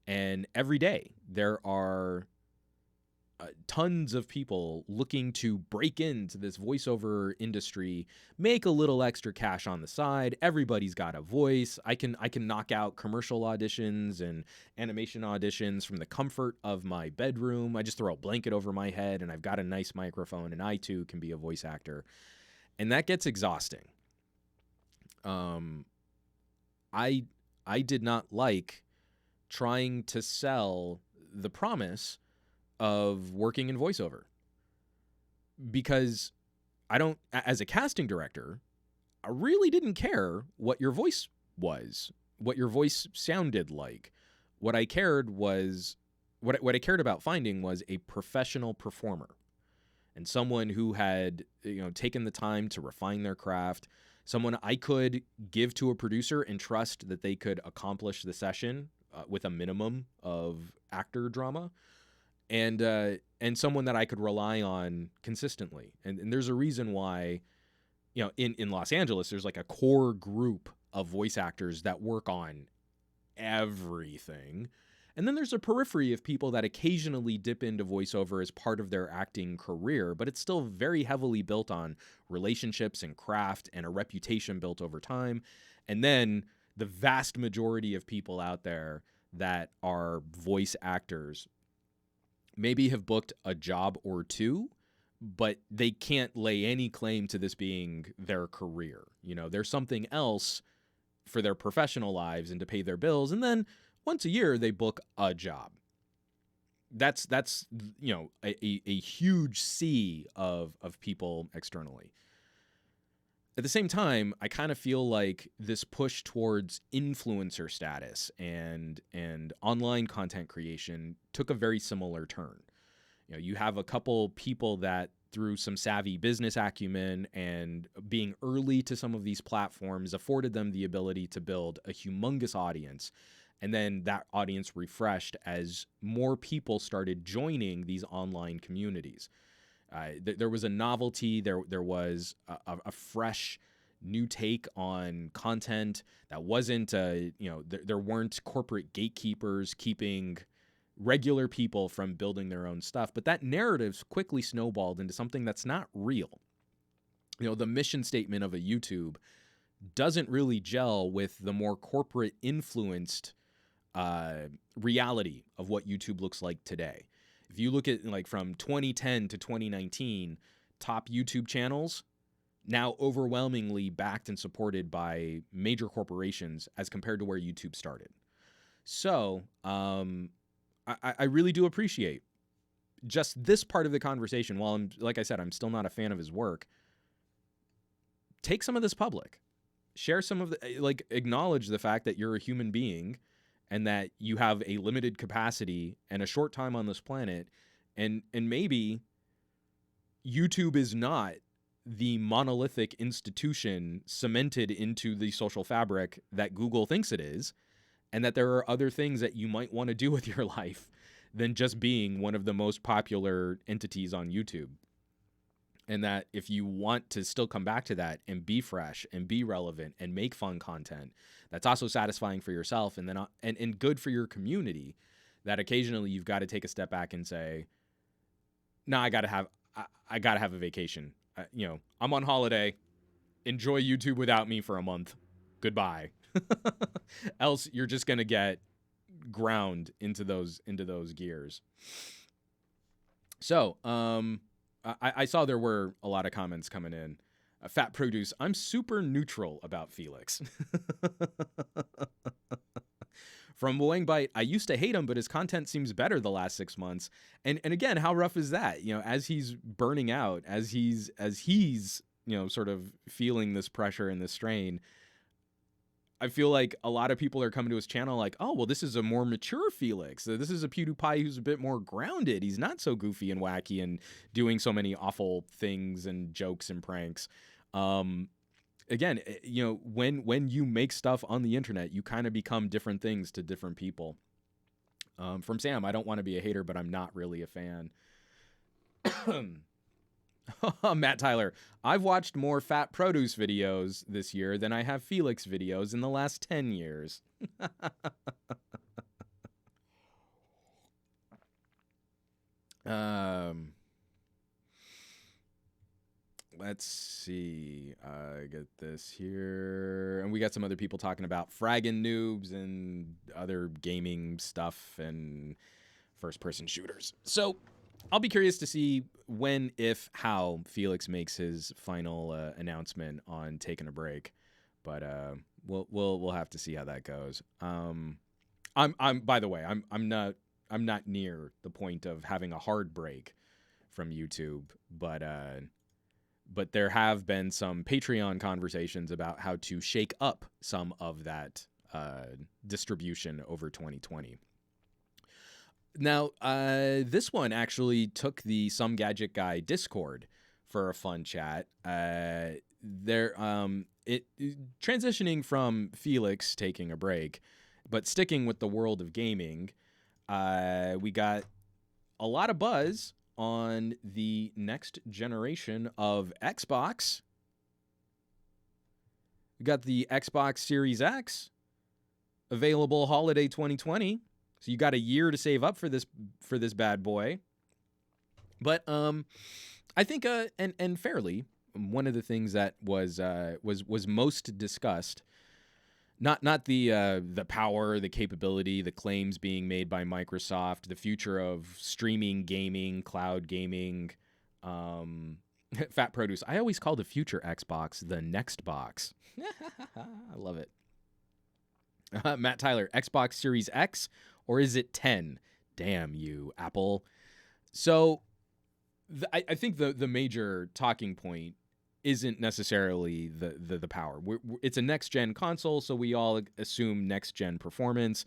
And every day there are tons of people looking to break into this voiceover industry, make a little extra cash on the side. Everybody's got a voice. I can knock out commercial auditions and animation auditions from the comfort of my bedroom. I just throw a blanket over my head and I've got a nice microphone, and I too can be a voice actor. And that gets exhausting. I did not like trying to sell the promise of working in voiceover, because as a casting director, I really didn't care what your voice was, what your voice sounded like. What I cared about finding was a professional performer, and someone who had, taken the time to refine their craft, someone I could give to a producer and trust that they could accomplish the session with a minimum of actor drama, and someone that I could rely on consistently. And there's a reason why, in Los Angeles, there's like a core group of voice actors that work on everything. And then there's a periphery of people that occasionally dip into voiceover as part of their acting career, but it's still very heavily built on relationships and craft and a reputation built over time. And then the vast majority of people out there that are voice actors maybe have booked a job or two, but they can't lay any claim to this being their career. There's something else for their professional lives and to pay their bills. And then once a year, they book a job. That's a huge sea of people externally. At the same time, I kind of feel like this push towards influencer status and online content creation took a very similar turn. You have a couple people that, through some savvy business acumen and being early to some of these platforms, afforded them the ability to build a humongous audience And then that audience refreshed as more people started joining these online communities. There was a novelty. There was a fresh new take on content that wasn't, there weren't corporate gatekeepers keeping regular people from building their own stuff. But that narrative quickly snowballed into something that's not real. The mission statement of a YouTube doesn't really gel with the more corporate influenced reality of what YouTube looks like today. If you look at like from 2010 to 2019, top YouTube channels now overwhelmingly backed and supported by major corporations as compared to where YouTube started. So I really do appreciate just this part of the conversation. While like I said, I'm still not a fan of his work. Take some of this public. Share some of the, acknowledge the fact that you're a human being and that you have a limited capacity and a short time on this planet. And maybe YouTube is not the monolithic institution cemented into the social fabric that Google thinks it is, and that there are other things that you might want to do with your life than just being one of the most popular entities on YouTube. And that if you want to still come back to that and be fresh and be relevant and make fun content that's also satisfying for yourself and then and good for your community, that occasionally you've got to take a step back and say, "No, I got to have a vacation. I'm on holiday. Enjoy YouTube without me for a month. Goodbye." Else you're just going to get ground into those gears. So, I saw there were a lot of comments coming in. Fat Produce, I'm super neutral about Felix. From Boeing Bite, I used to hate him, but his content seems better the last 6 months. And again, how rough is that? As he's burning out, as he's sort of feeling this pressure and this strain, I feel like a lot of people are coming to his channel like, oh, well, this is a more mature Felix. This is a PewDiePie who's a bit more grounded. He's not so goofy and wacky and doing so many awful things and jokes and pranks. Again, when you make stuff on the internet, you kind of become different things to different people. From Sam, I don't want to be a hater, but I'm not really a fan. Matt Tyler, I've watched more Fat Produce videos this year than I have Felix videos in the last 10 years. Let's see. I get this here. And we got some other people talking about fragging noobs and other gaming stuff and first-person shooters. So I'll be curious to see when, if, how Felix makes his final announcement on taking a break. But we'll have to see how that goes. By the way, I'm not near the point of having a hard break from YouTube, but there have been some Patreon conversations about how to shake up some of that distribution over 2020. Now, this one actually took the SomeGadgetGuy Discord for a fun chat. Transitioning from Felix taking a break, but sticking with the world of gaming, we got a lot of buzz on the next generation of Xbox. We got the Xbox Series X available holiday 2020. So you got a year to save up for this bad boy. But I think and fairly, one of the things that was most discussed, not the power, the capability, the claims being made by Microsoft, the future of streaming gaming, cloud gaming. Fat Produce, I always call the future Xbox the next box. I love it. Matt Tyler, Xbox Series X, or is it 10? Damn you, Apple. So I think the major talking point isn't necessarily the power. It's a next-gen console, so we all assume next-gen performance.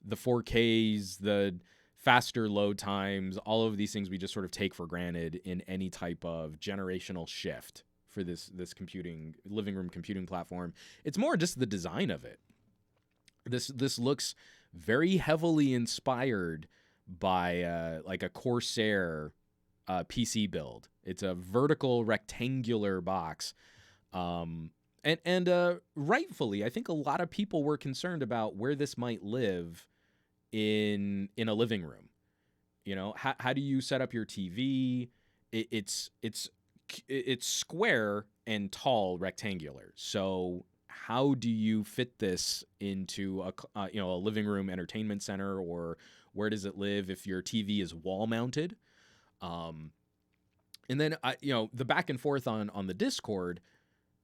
The 4Ks, the faster load times, all of these things we just sort of take for granted in any type of generational shift for this computing, living room computing platform. It's more just the design of it. This looks very heavily inspired by like a Corsair PC build. It's a vertical rectangular box. And rightfully, I think a lot of people were concerned about where this might live in a living room. You know, how do you set up your TV? It's square and tall, rectangular. So how do you fit this into a living room entertainment center, or where does it live if your TV is wall mounted? And then the back and forth on the Discord.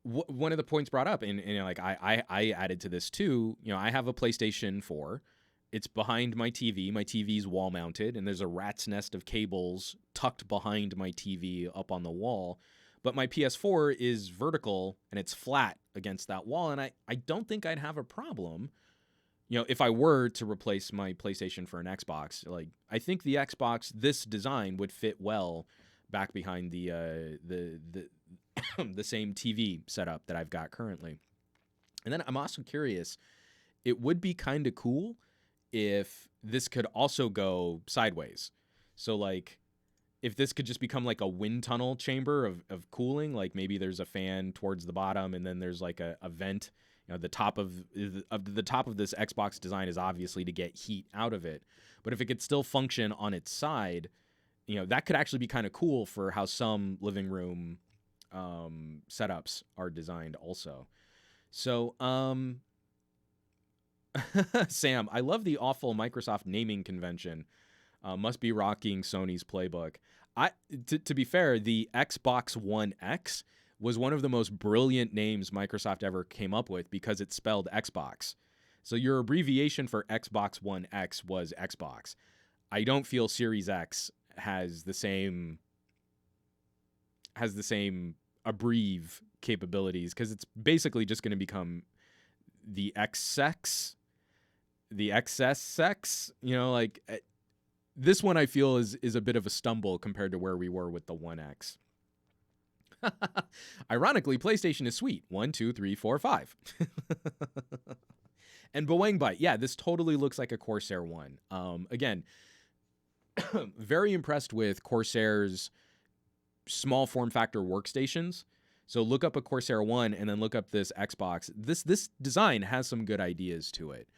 One of the points brought up, and like I added to this too. You know, I have a PlayStation 4. It's behind my TV. My TV's wall mounted, and there's a rat's nest of cables tucked behind my TV up on the wall. But my PS4 is vertical and it's flat against that wall, and I don't think I'd have a problem. You know, if I were to replace my PlayStation for an Xbox, like I think the Xbox, this design would fit well back behind the the same TV setup that I've got currently. And then I'm also curious, it would be kind of cool if this could also go sideways. So like if this could just become like a wind tunnel chamber of cooling, like maybe there's a fan towards the bottom and then there's like a vent. You know, the top of this Xbox design is obviously to get heat out of it. But if it could still function on its side, you know, that could actually be kind of cool for how some living room setups are designed also. So, Sam, I love the awful Microsoft naming convention. Must be rocking Sony's playbook. To be fair, the Xbox One X was one of the most brilliant names Microsoft ever came up with because it spelled Xbox. So your abbreviation for Xbox One X was Xbox. I don't feel Series X has the same abbrev capabilities, because it's basically just going to become the XX, the XSX. You know, like this one I feel is a bit of a stumble compared to where we were with the One X. Ironically, PlayStation is sweet. 1, 2, 3, 4, 5. And Boeing Bite, yeah, this totally looks like a Corsair one. Again, very impressed with Corsair's small form factor workstations. So look up a Corsair One and then look up this Xbox. This design has some good ideas to it.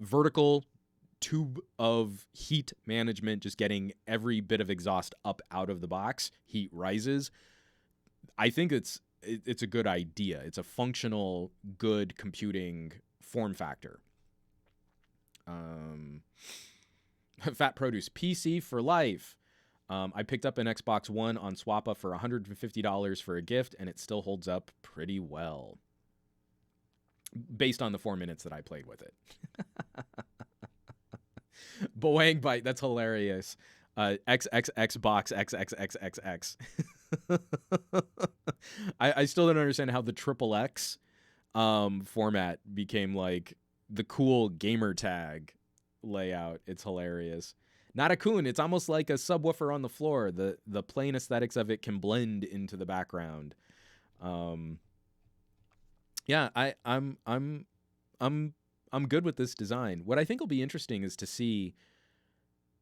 Vertical tube of heat management, just getting every bit of exhaust up out of the box. Heat rises. I think it's a good idea. It's a functional, good computing form factor. Fat Produce, PC for life. I picked up an Xbox One on SwapUp for $150 for a gift, and it still holds up pretty well, based on the 4 minutes that I played with it. Boang Bite, that's hilarious. XXX box XXXXX. I still don't understand how the triple X format became like the cool gamer tag layout. It's hilarious. Not a coon. It's almost like a subwoofer on the floor. The plain aesthetics of it can blend into the background. Yeah, I'm good with this design. What I think will be interesting is to see,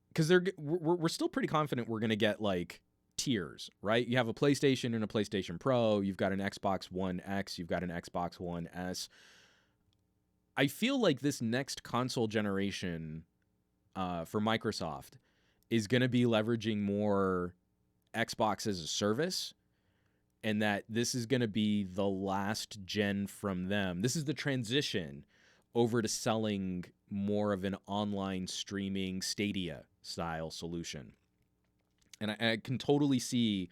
because we're still pretty confident we're gonna get like tiers, right? You have a PlayStation and a PlayStation Pro. You've got an Xbox One X. You've got an Xbox One S. I feel like this next console generation for Microsoft is going to be leveraging more Xbox as a service, and that this is going to be the last gen from them. This is the transition over to selling more of an online streaming Stadia style solution. And I can totally see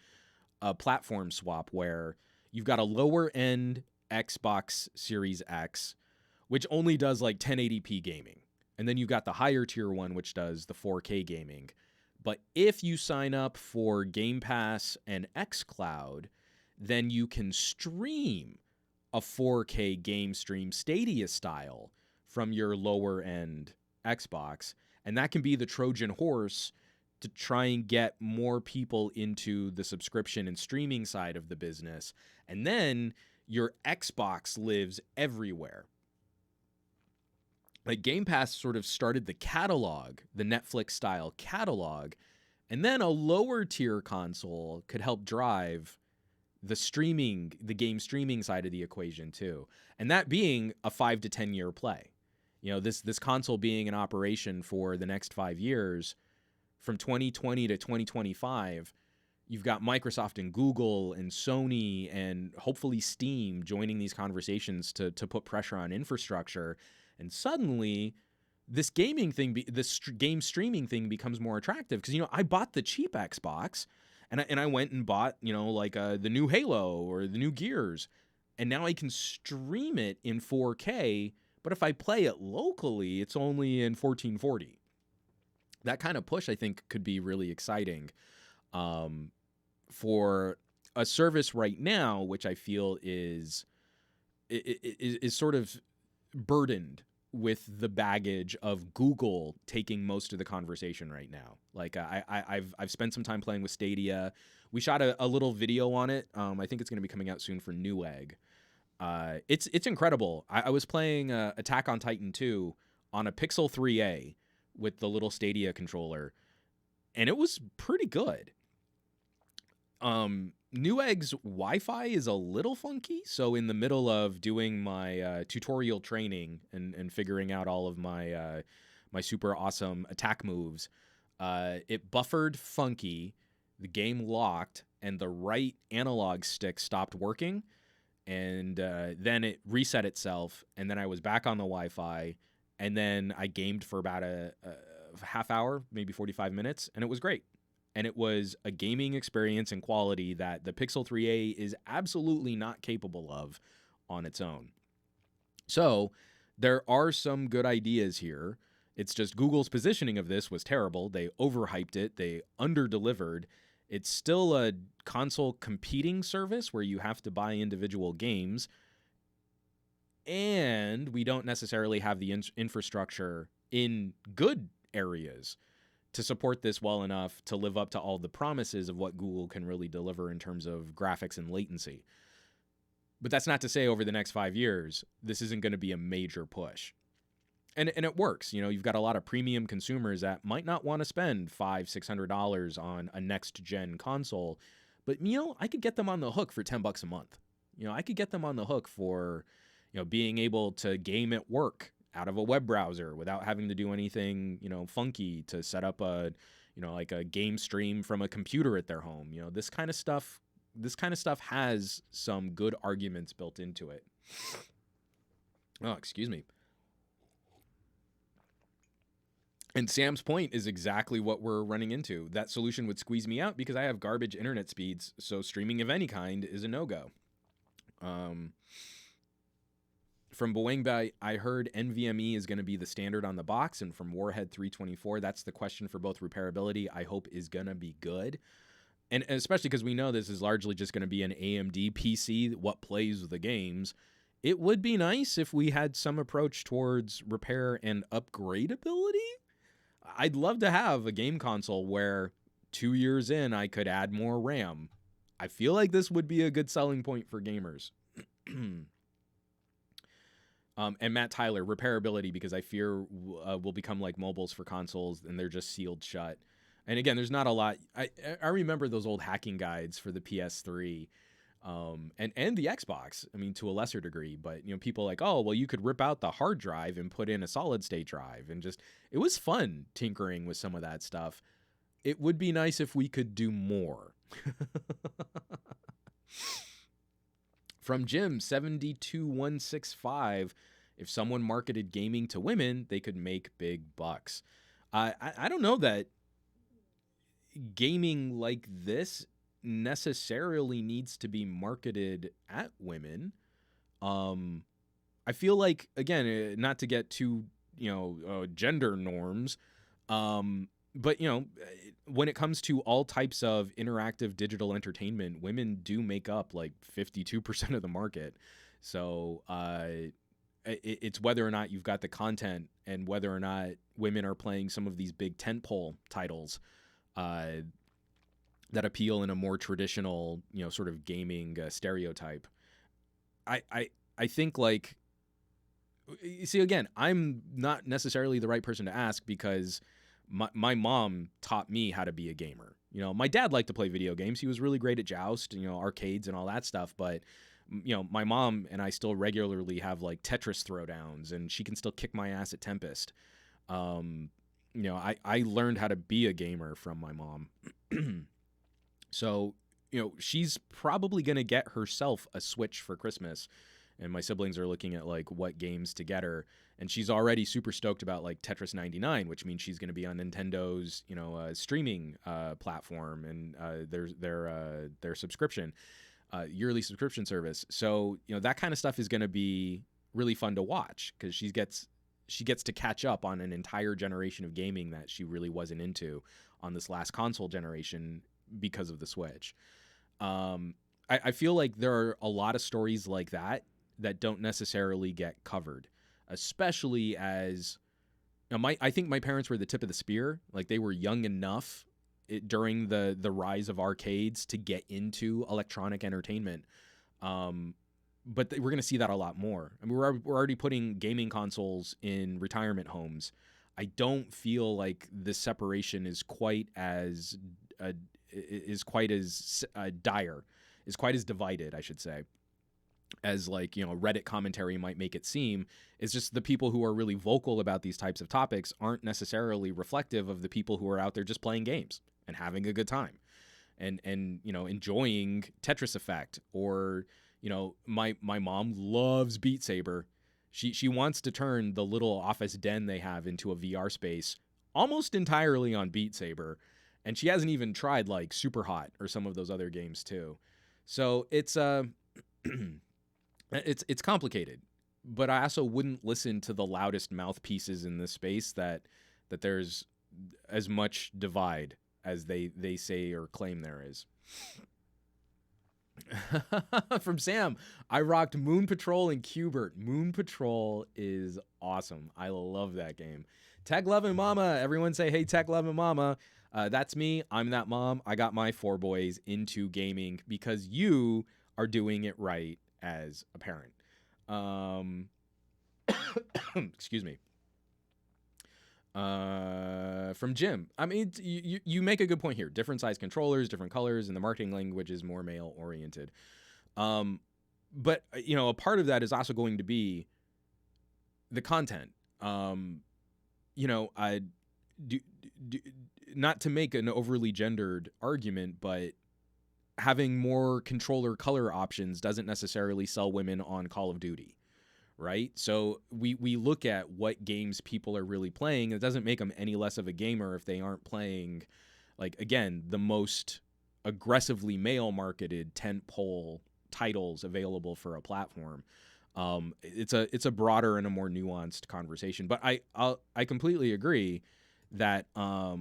a platform swap where you've got a lower end Xbox Series X, which only does like 1080p gaming. And then you've got the higher tier one, which does the 4K gaming. But if you sign up for Game Pass and xCloud, then you can stream a 4K game stream Stadia style from your lower end Xbox. And that can be the Trojan horse to try and get more people into the subscription and streaming side of the business. And then your Xbox lives everywhere. Like Game Pass sort of started the catalog, the Netflix style catalog, and then a lower tier console could help drive the game streaming side of the equation too. And that being a 5 to 10 year play. This console being in operation for the next 5 years, from 2020 to 2025, you've got Microsoft and Google and Sony and hopefully Steam joining these conversations to put pressure on infrastructure. And suddenly this gaming thing, game streaming thing becomes more attractive. Because, I bought the cheap Xbox and I went and bought, the new Halo or the new Gears. And now I can stream it in 4K. But if I play it locally, it's only in 1440. That kind of push, I think, could be really exciting for a service right now, which I feel is sort of burdened with the baggage of Google taking most of the conversation right now. Like I've spent some time playing with Stadia. We shot a little video on it. I think it's going to be coming out soon for Newegg. It's incredible. I was playing Attack on Titan 2 on a Pixel 3a with the little Stadia controller, and it was pretty good. Newegg's Wi-Fi is a little funky, so in the middle of doing my tutorial training and figuring out all of my my super awesome attack moves, it buffered funky, the game locked, and the right analog stick stopped working, and then it reset itself, and then I was back on the Wi-Fi, and then I gamed for about a half hour, maybe 45 minutes, and it was great. And it was a gaming experience and quality that the Pixel 3a is absolutely not capable of on its own. So there are some good ideas here. It's just Google's positioning of this was terrible. They overhyped it. They underdelivered. It's still a console competing service where you have to buy individual games. And we don't necessarily have the infrastructure in good areas to support this well enough to live up to all the promises of what Google can really deliver in terms of graphics and latency. But that's not to say over the next 5 years, this isn't going to be a major push. And it works. You've got a lot of premium consumers that might not want to spend $500-$600 on a next-gen console. But, I could get them on the hook for $10 a month. I could get them on the hook for, being able to game at work out of a web browser without having to do anything, funky to set up a game stream from a computer at their home. This kind of stuff has some good arguments built into it. Oh, excuse me. And Sam's point is exactly what we're running into. That solution would squeeze me out because I have garbage internet speeds, so streaming of any kind is a no-go. From Bowengbei, I heard NVMe is going to be the standard on the box, and from Warhead 324, that's the question for both repairability, I hope is going to be good. And especially because we know this is largely just going to be an AMD PC, what plays the games. It would be nice if we had some approach towards repair and upgradability. I'd love to have a game console where 2 years in, I could add more RAM. I feel like this would be a good selling point for gamers. And Matt Tyler, repairability, because I fear will become like mobiles for consoles and they're just sealed shut. And again, there's not a lot. I remember those old hacking guides for the PS3 and the Xbox, I mean, to a lesser degree. But, people like, oh, well, you could rip out the hard drive and put in a solid state drive. And just, it was fun tinkering with some of that stuff. It would be nice if we could do more. From Jim, 72165, if someone marketed gaming to women, they could make big bucks. I don't know that gaming like this necessarily needs to be marketed at women. I feel like, again, not to get too, gender norms, but, when it comes to all types of interactive digital entertainment, women do make up like 52% of the market. So it's whether or not you've got the content and whether or not women are playing some of these big tentpole titles that appeal in a more traditional, sort of gaming stereotype. I think like You see, again, I'm not necessarily the right person to ask because my mom taught me how to be a gamer. You know, my dad liked to play video games. He was really great at Joust, you know, arcades and all that stuff. But, you know, my mom and I still regularly have like Tetris throwdowns, and she can still kick my ass at Tempest. You know, I learned how to be a gamer from my mom. So, you know, she's probably going to get herself a Switch for Christmas. And my siblings are looking at like what games to get her. And she's already super stoked about like Tetris 99, which means she's going to be on Nintendo's, you know, streaming platform and their subscription, yearly subscription service. So, you know, that kind of stuff is going to be really fun to watch because she gets to catch up on an entire generation of gaming that she really wasn't into on this last console generation because of the Switch. I feel like there are a lot of stories like that don't necessarily get covered, especially as, you know, I think my parents were the tip of the spear. Like they were young enough during the rise of arcades to get into electronic entertainment. But we're going to see that a lot more. I mean, we're already putting gaming consoles in retirement homes. I don't feel like the separation is quite as dire, is quite as divided, I should say, as like, you know, Reddit commentary might make it seem. It's just the people who are really vocal about these types of topics aren't necessarily reflective of the people who are out there just playing games and having a good time and you know, enjoying Tetris Effect. Or, you know, my mom loves Beat Saber. She wants to turn the little office den they have into a VR space almost entirely on Beat Saber. And she hasn't even tried like Super Hot or some of those other games too. So it's it's complicated, but I also wouldn't listen to the loudest mouthpieces in this space that there's as much divide as they say or claim there is. From Sam, I rocked Moon Patrol and Qbert. Moon Patrol is awesome. I love that game. Tech Lovin' Mama. Everyone say, hey, Tech Lovin' Mama. That's me. I'm that mom. I got my 4 boys into gaming because you are doing it right as a parent. Excuse me. From Jim. I mean, you make a good point here. Different size controllers, different colors, and the marketing language is more male oriented. But you know, a part of that is also going to be the content. You know, I do not to make an overly gendered argument, but having more controller color options doesn't necessarily sell women on Call of Duty, right? So we look at what games people are really playing. It doesn't make them any less of a gamer if they aren't playing, like, again, the most aggressively male marketed tentpole titles available for a platform. It's a broader and a more nuanced conversation, but I completely agree that a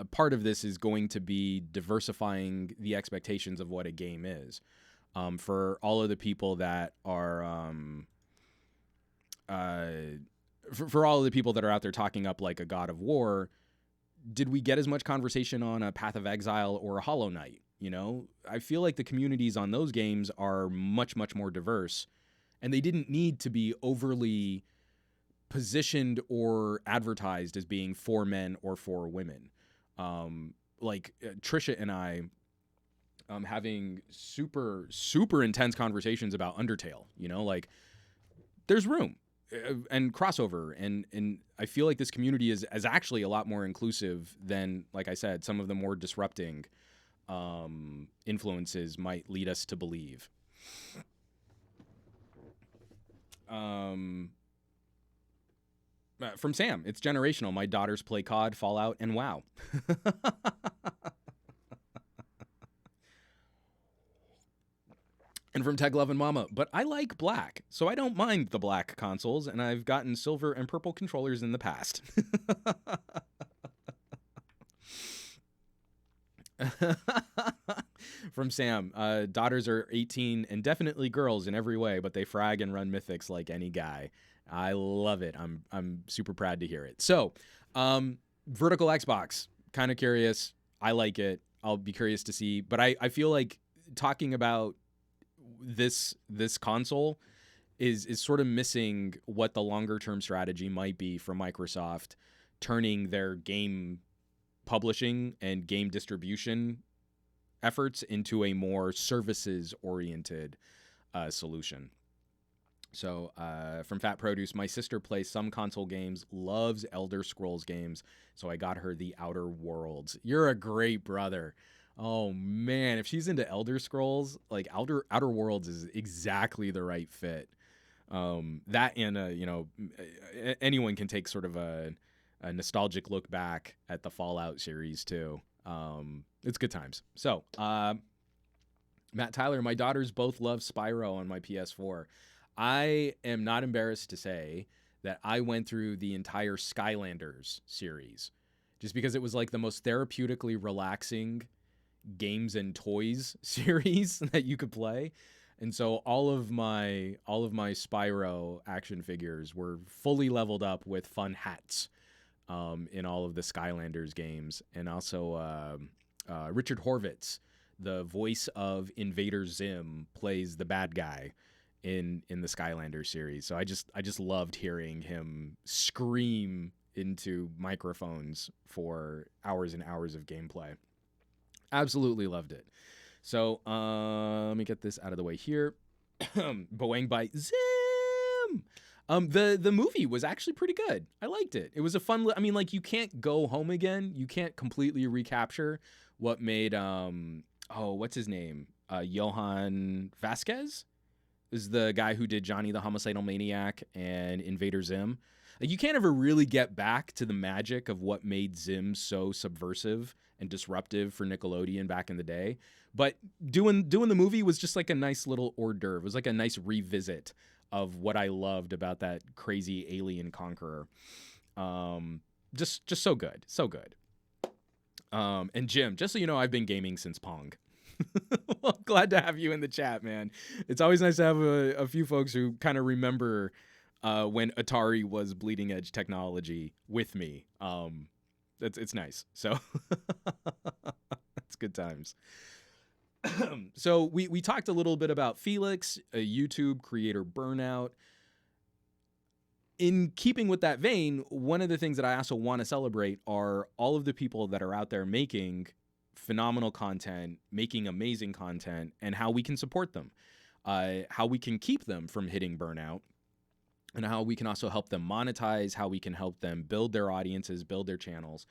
part of this is going to be diversifying the expectations of what a game is. For all of the people that are for all of the people that are out there talking up like a God of War, did we get as much conversation on a Path of Exile or a Hollow Knight? You know, I feel like the communities on those games are much, much more diverse, and they didn't need to be overly positioned or advertised as being for men or for women. Trisha and I having super, super intense conversations about Undertale, you know, like there's room and crossover. And I feel like this community is actually a lot more inclusive than, like I said, some of the more disrupting influences might lead us to believe. From Sam, it's generational. My daughters play COD, Fallout, and WoW. And from Tech Lovin' Mama, but I like black, so I don't mind the black consoles, and I've gotten silver and purple controllers in the past. From Sam, daughters are 18 and definitely girls in every way, but they frag and run mythics like any guy. I love it. I'm super proud to hear it. So, vertical Xbox, kind of curious. I like it. I'll be curious to see, but I feel like talking about this console is sort of missing what the longer term strategy might be for Microsoft, turning their game publishing and game distribution efforts into a more services oriented solution. So from Fat Produce, my sister plays some console games, loves Elder Scrolls games, so I got her the Outer Worlds. You're a great brother. Oh man, if she's into Elder Scrolls, like Outer Worlds is exactly the right fit. That and anyone can take sort of a nostalgic look back at the Fallout series too. It's good times. So Matt Tyler, my daughters both love Spyro on my PS4. I am not embarrassed to say that I went through the entire Skylanders series just because it was like the most therapeutically relaxing games and toys series that you could play. And so all of my Spyro action figures were fully leveled up with fun hats in all of the Skylanders games. And also Richard Horvitz, the voice of Invader Zim, plays the bad guy in the Skylanders series. So I just loved hearing him scream into microphones for hours and hours of gameplay. Absolutely loved it. So let me get this out of the way here. Boing by Zim. The movie was actually pretty good. I liked it. It was a fun. I mean, like, you can't go home again. You can't completely recapture what made what's his name? Johan Vasquez is the guy who did Johnny the Homicidal Maniac and Invader Zim. Like, you can't ever really get back to the magic of what made Zim so subversive and disruptive for Nickelodeon back in the day. But doing the movie was just like a nice little hors d'oeuvre. It was like a nice revisit of what I loved about that crazy alien conqueror. Just so good. So good. And Jim, just so you know, I've been gaming since Pong. Well, glad to have you in the chat, man. It's always nice to have a few folks who kind of remember when Atari was bleeding edge technology with me. It's nice. So it's good times. So we talked a little bit about Felix, a YouTube creator burnout. In keeping with that vein, one of the things that I also want to celebrate are all of the people that are out there making phenomenal content, making amazing content, and how we can support them, how we can keep them from hitting burnout, and how we can also help them monetize, how we can help them build their audiences, build their channels.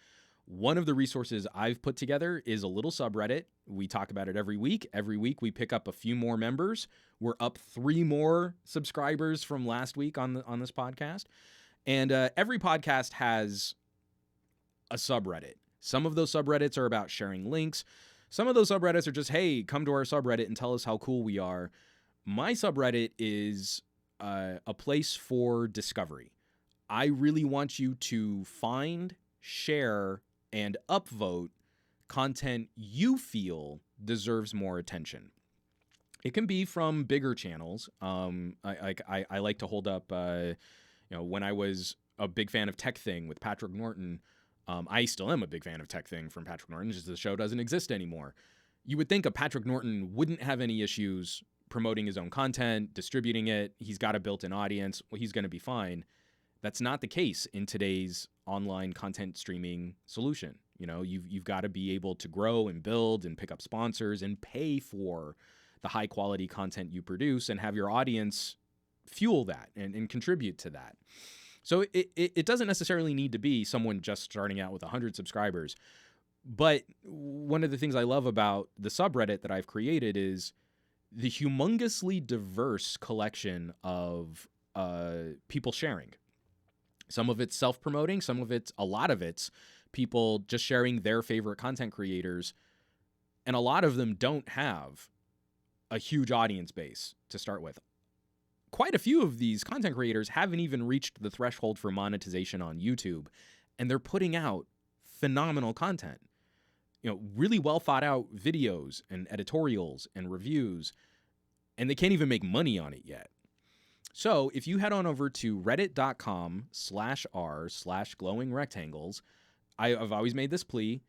One of the resources I've put together is a little subreddit. We talk about it every week. Every week we pick up a few more members. We're up 3 more subscribers from last week on this podcast. And every podcast has a subreddit. Some of those subreddits are about sharing links. Some of those subreddits are just, hey, come to our subreddit and tell us how cool we are. My subreddit is a place for discovery. I really want you to find, share, and upvote content you feel deserves more attention. It can be from bigger channels. I like to hold up, when I was a big fan of Tech Thing with Patrick Norton, I still am a big fan of Tech Thing from Patrick Norton, just the show doesn't exist anymore. You would think a Patrick Norton wouldn't have any issues promoting his own content, distributing it. He's got a built-in audience. Well, he's going to be fine. That's not the case in today's online content streaming solution. You know, you've got to be able to grow and build and pick up sponsors and pay for the high quality content you produce and have your audience fuel that and contribute to that. So it doesn't necessarily need to be someone just starting out with 100 subscribers. But one of the things I love about the subreddit that I've created is the humongously diverse collection of people sharing. Some of it's self-promoting, a lot of it's people just sharing their favorite content creators, and a lot of them don't have a huge audience base to start with. Quite a few of these content creators haven't even reached the threshold for monetization on YouTube, and they're putting out phenomenal content. You know, really well thought out videos and editorials and reviews, and they can't even make money on it yet. So if you head on over to reddit.com/r/glowingrectangles, I've always made this plea,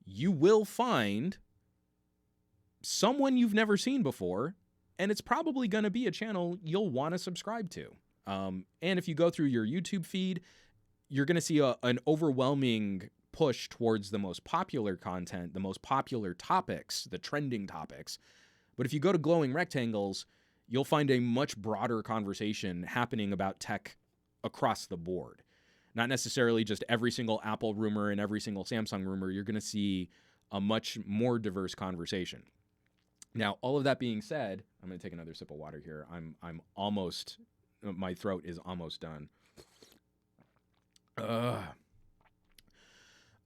you will find someone you've never seen before and it's probably going to be a channel you'll want to subscribe to. And if you go through your YouTube feed, you're going to see an overwhelming push towards the most popular content, the most popular topics, the trending topics. But if you go to Glowing Rectangles, you'll find a much broader conversation happening about tech across the board. Not necessarily just every single Apple rumor and every single Samsung rumor. You're going to see a much more diverse conversation. Now, all of that being said, I'm going to take another sip of water here. I'm almost, my throat is almost done.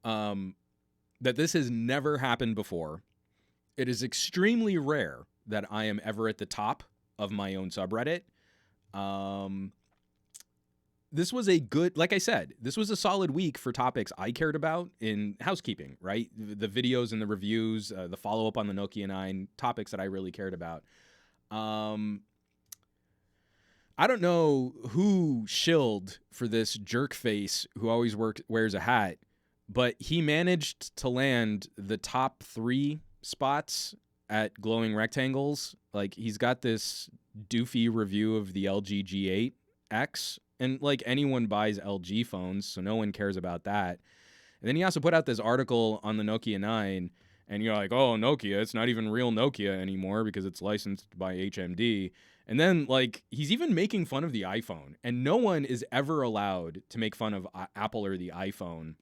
That this has never happened before. It is extremely rare that I am ever at the top of my own subreddit. This was a good, like I said, this was a solid week for topics I cared about in housekeeping, right? The videos and the reviews, the follow-up on the Nokia 9, topics that I really cared about. I don't know who shilled for this jerk face who always wears a hat, but he managed to land the top 3 spots at Glowing Rectangles. Like, he's got this doofy review of the LG G8X, and like, anyone buys LG phones, so no one cares about that. And then he also put out this article on the Nokia 9, and you're like, oh, Nokia, it's not even real Nokia anymore because it's licensed by HMD. And then, like, he's even making fun of the iPhone, and no one is ever allowed to make fun of Apple or the iPhone,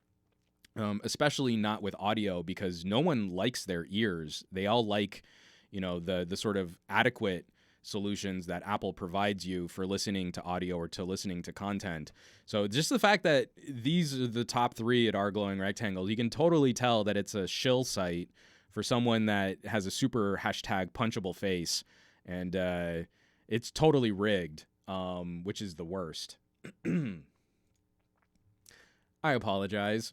especially not with audio, because no one likes their ears. They all like, you know, the sort of adequate solutions that Apple provides you for listening to audio or to listening to content. So just the fact that these are the top 3 at our Glowing Rectangles, you can totally tell that it's a shill site for someone that has a super hashtag punchable face, and it's totally rigged, which is the worst. I apologize,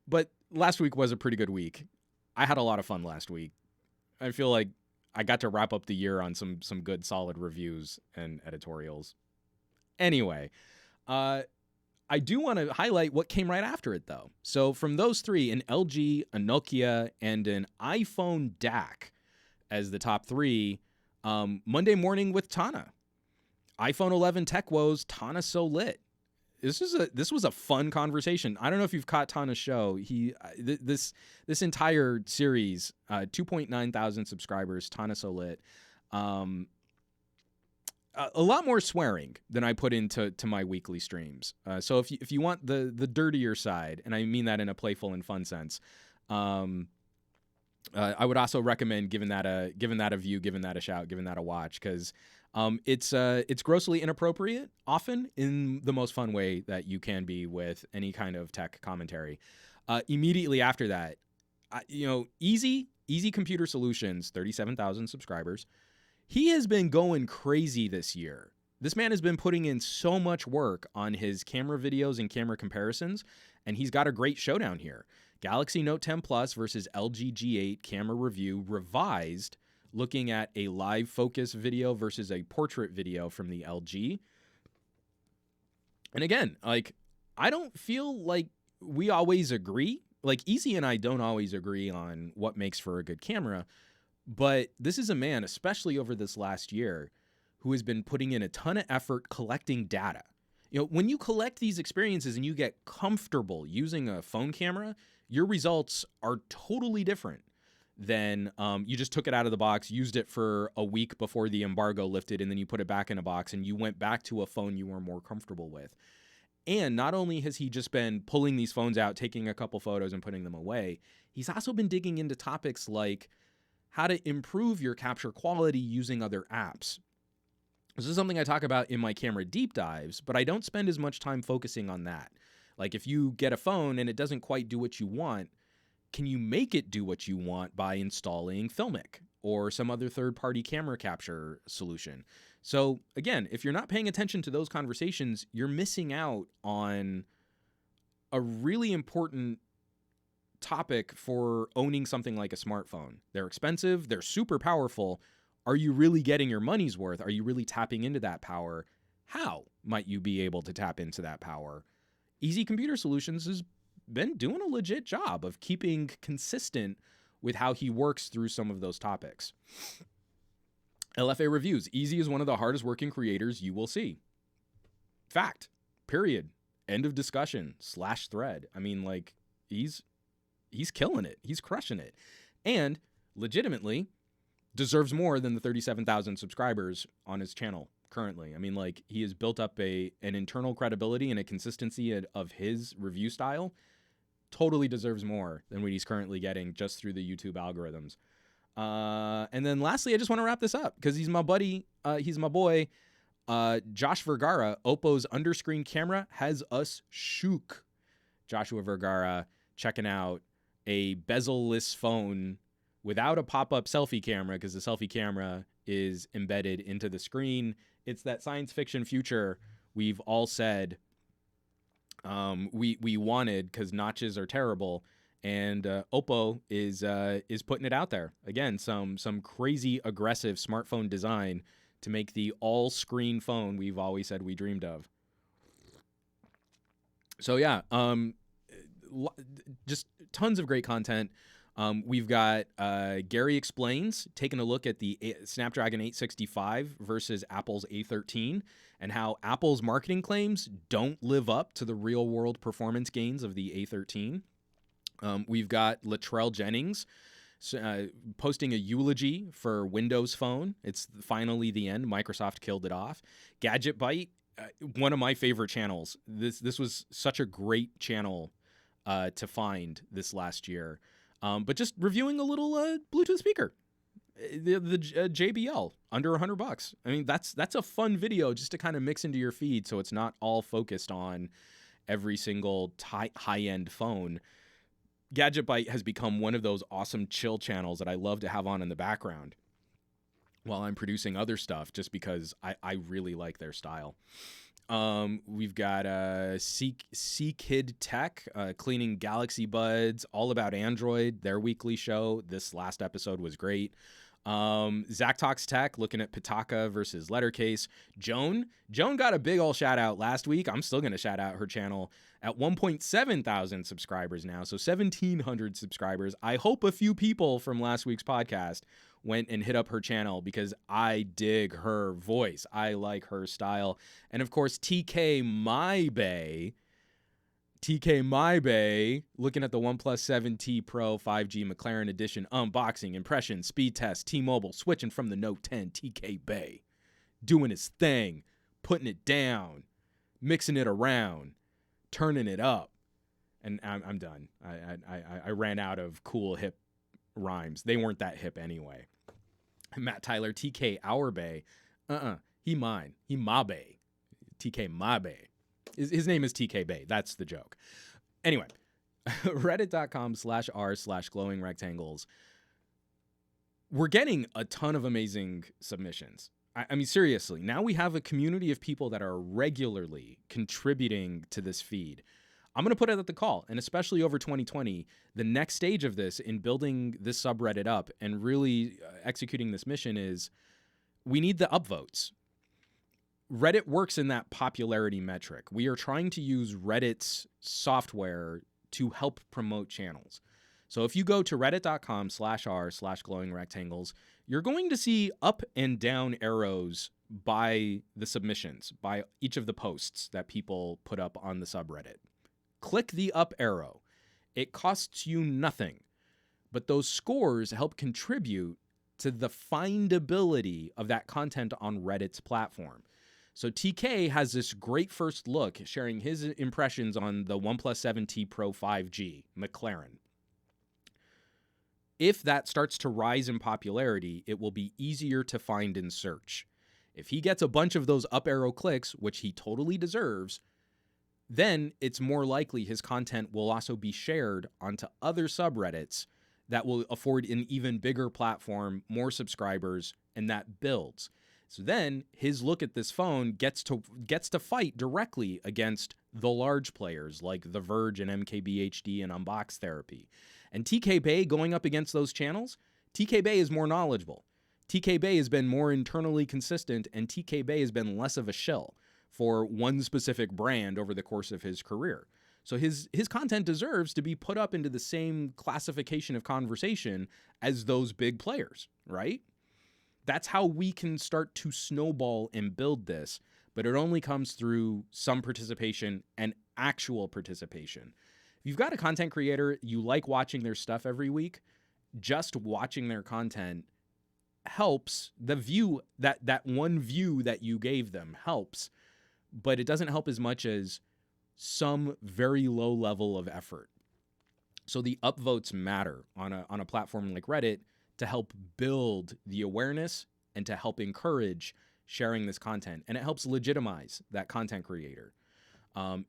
but last week was a pretty good week. I had a lot of fun last week. I feel like I got to wrap up the year on some good, solid reviews and editorials. Anyway, I do want to highlight what came right after it, though. So from those 3, an LG, a Nokia, and an iPhone DAC as the top 3, Monday Morning with Tana. iPhone 11 tech woes, Tana so lit. This was a fun conversation. I don't know if you've caught Tana's show. This entire series, 2.9 thousand subscribers, Tana so lit. A lot more swearing than I put into my weekly streams. So if you want the dirtier side, and I mean that in a playful and fun sense, I would also recommend giving that a view, giving that a shout, giving that a watch, because it's grossly inappropriate, often in the most fun way that you can be with any kind of tech commentary. Immediately after that, Easy Computer Solutions, 37,000 subscribers. He has been going crazy this year. This man has been putting in so much work on his camera videos and camera comparisons, and he's got a great showdown here. Galaxy Note 10 Plus versus LG G8 camera review revised, looking at a live focus video versus a portrait video from the LG. And again, like, I don't feel like we always agree. Like, Easy and I don't always agree on what makes for a good camera, but this is a man, especially over this last year, who has been putting in a ton of effort collecting data. When you collect these experiences and you get comfortable using a phone camera, your results are totally different than you just took it out of the box, used it for a week before the embargo lifted, and then you put it back in a box and you went back to a phone you were more comfortable with. And not only has he just been pulling these phones out, taking a couple photos and putting them away, he's also been digging into topics like how to improve your capture quality using other apps. This is something I talk about in my camera deep dives, but I don't spend as much time focusing on that. Like, if you get a phone and it doesn't quite do what you want, can you make it do what you want by installing Filmic or some other third-party camera capture solution? So again, if you're not paying attention to those conversations, you're missing out on a really important topic for owning something like a smartphone. They're expensive, they're super powerful. Are you really getting your money's worth? Are you really tapping into that power? How might you be able to tap into that power? Easy Computer Solutions has been doing a legit job of keeping consistent with how he works through some of those topics. LFA reviews. Easy is one of the hardest working creators you will see. Fact. Period. End of discussion. /thread. I mean, like, he's killing it. He's crushing it. And legitimately deserves more than the 37,000 subscribers on his channel currently. I mean, like, he has built up an internal credibility and a consistency of his review style. Totally deserves more than what he's currently getting just through the YouTube algorithms. And then lastly, I just want to wrap this up because he's my buddy. He's my boy. Josh Vergara, Oppo's underscreen camera has us shook. Joshua Vergara checking out a bezel-less phone without a pop-up selfie camera because the selfie camera is embedded into the screen. It's that science fiction future we've all said we wanted because notches are terrible, and Oppo is putting it out there again. Some crazy aggressive smartphone design to make the all-screen phone we've always said we dreamed of. So yeah, just tons of great content. We've got Gary Explains taking a look at the Snapdragon 865 versus Apple's A13 and how Apple's marketing claims don't live up to the real-world performance gains of the A13. We've got Latrell Jennings posting a eulogy for Windows Phone. It's finally the end. Microsoft killed it off. Gadget Byte, one of my favorite channels. This was such a great channel to find this last year. But just reviewing a little Bluetooth speaker, the JBL, under $100. I mean, that's a fun video just to kind of mix into your feed, so it's not all focused on every single high-end phone. Gadget Byte has become one of those awesome chill channels that I love to have on in the background while I'm producing other stuff, just because I really like their style. We've got C-Kid Tech, cleaning Galaxy Buds, all about Android, their weekly show. This last episode was great. Zach Talks Tech, looking at Pitaka versus Lettercase. Joan got a big ol' shout out last week. I'm still going to shout out her channel at 1.7 thousand subscribers now, so 1,700 subscribers. I hope a few people from last week's podcast went and hit up her channel because I dig her voice. I like her style. And of course, TK MyBay, looking at the OnePlus 7T Pro 5G McLaren Edition unboxing, impression, speed test, T-Mobile, switching from the Note 10, TK Bay, doing his thing, putting it down, mixing it around, turning it up. And I'm done. I ran out of cool, hip rhymes. They weren't that hip anyway. Matt Tyler, TK Our Bay. He mine. He my bay. TK my bay. His name is TK Bay. That's the joke. Anyway, reddit.com/r/glowing rectangles. We're getting a ton of amazing submissions. I mean, seriously, now we have a community of people that are regularly contributing to this feed. I'm going to put it at the call, and especially over 2020, the next stage of this in building this subreddit up and really executing this mission is we need the upvotes. Reddit works in that popularity metric. We are trying to use Reddit's software to help promote channels. So if you go to reddit.com/r/glowing rectangles, you're going to see up and down arrows by the submissions, by each of the posts that people put up on the subreddit. Click the up arrow. It costs you nothing, but those scores help contribute to the findability of that content on Reddit's platform. So TK has this great first look, sharing his impressions on the OnePlus 7T Pro 5G McLaren. If that starts to rise in popularity, it will be easier to find in search. If he gets a bunch of those up arrow clicks, which he totally deserves, then it's more likely his content will also be shared onto other subreddits that will afford an even bigger platform, more subscribers, and that builds. So then his look at this phone gets to fight directly against the large players like The Verge and MKBHD and Unbox Therapy. And TK Bay going up against those channels, TK Bay is more knowledgeable. TK Bay has been more internally consistent, and TK Bay has been less of a shill for one specific brand over the course of his career. So his content deserves to be put up into the same classification of conversation as those big players, right? That's how we can start to snowball and build this, but it only comes through some participation and actual participation. If you've got a content creator, you like watching their stuff every week, just watching their content helps. The view, that one view that you gave them helps, but it doesn't help as much as some very low level of effort. So the upvotes matter on a platform like Reddit to help build the awareness and to help encourage sharing this content. And it helps legitimize that content creator.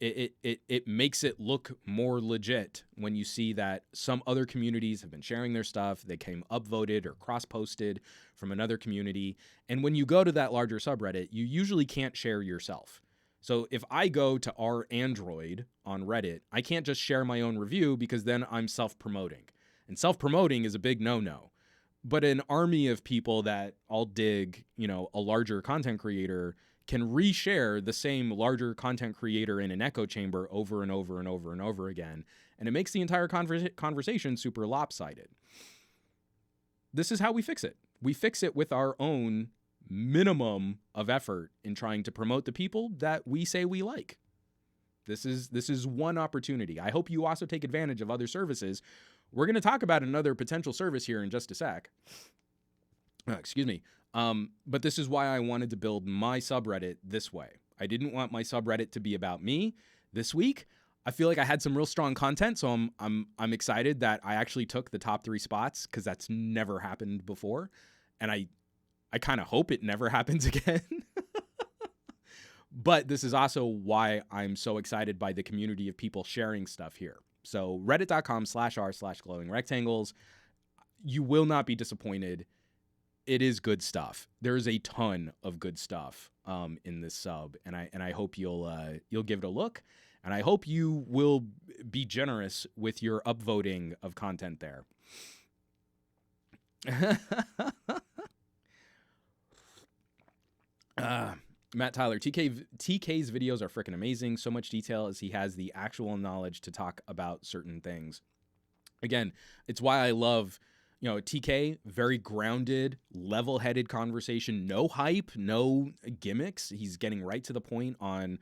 It makes it look more legit when you see that some other communities have been sharing their stuff. They came upvoted or cross-posted from another community. And when you go to that larger subreddit, you usually can't share yourself. So if I go to our Android on Reddit, I can't just share my own review because then I'm self-promoting. And self-promoting is a big no-no. But an army of people that all dig, a larger content creator can reshare the same larger content creator in an echo chamber over and over and over and over again. And it makes the entire conversation super lopsided. This is how we fix it. We fix it with our own minimum of effort in trying to promote the people that we say we like. This is one opportunity. I hope you also take advantage of other services. We're going to talk about another potential service here in just a sec. Excuse me. But this is why I wanted to build my subreddit this way. I didn't want my subreddit to be about me. This week, I feel like I had some real strong content, so I'm excited that I actually took the top 3 spots, because that's never happened before, and I kind of hope it never happens again. But this is also why I'm so excited by the community of people sharing stuff here. So reddit.com/r/glowingrectangles. You will not be disappointed. It is good stuff. There's a ton of good stuff in this sub, and I hope you'll give it a look, and I hope you will be generous with your upvoting of content there. Matt Tyler, TK's videos are freaking amazing. So much detail as he has the actual knowledge to talk about certain things. Again, it's why I love, TK, very grounded, level-headed conversation, no hype, no gimmicks. He's getting right to the point on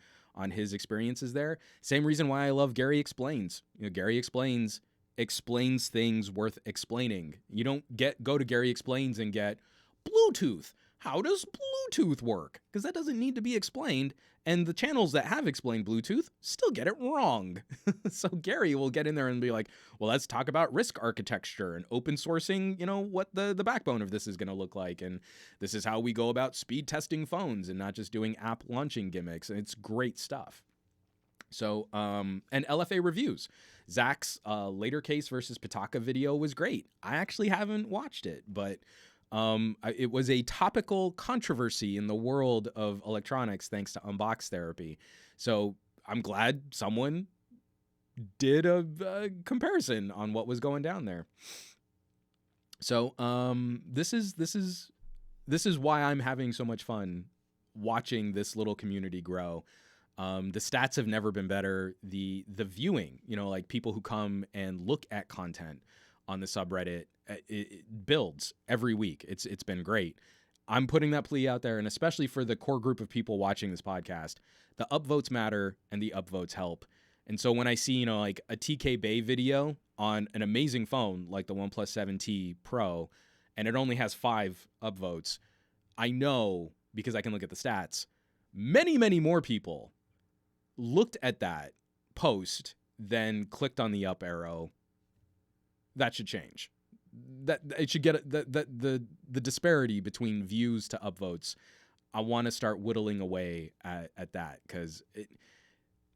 his experiences there. Same reason why I love Gary Explains. Gary explains things worth explaining. You don't go to Gary Explains and get Bluetooth. How does Bluetooth work? Because that doesn't need to be explained. And the channels that have explained Bluetooth still get it wrong. So Gary will get in there and be like, well, let's talk about RISC architecture and open sourcing, what the backbone of this is going to look like. And this is how we go about speed testing phones and not just doing app launching gimmicks. And it's great stuff. So, and LFA reviews. Zach's Later Case versus Pitaka video was great. I actually haven't watched it, but it was a topical controversy in the world of electronics thanks to Unbox Therapy. So I'm glad someone did a comparison on what was going down there. So this is why I'm having so much fun watching this little community grow. The stats have never been better. The viewing, like people who come and look at content on the subreddit, it builds every week. It's been great. I'm putting that plea out there, and especially for the core group of people watching this podcast, the upvotes matter and the upvotes help. And so when I see, like a TK Bay video on an amazing phone like the OnePlus 7T Pro, and it only has 5 upvotes, I know, because I can look at the stats, many, many more people looked at that post than clicked on the up arrow. That should change. That it should get the disparity between views to upvotes. I want to start whittling away at that, because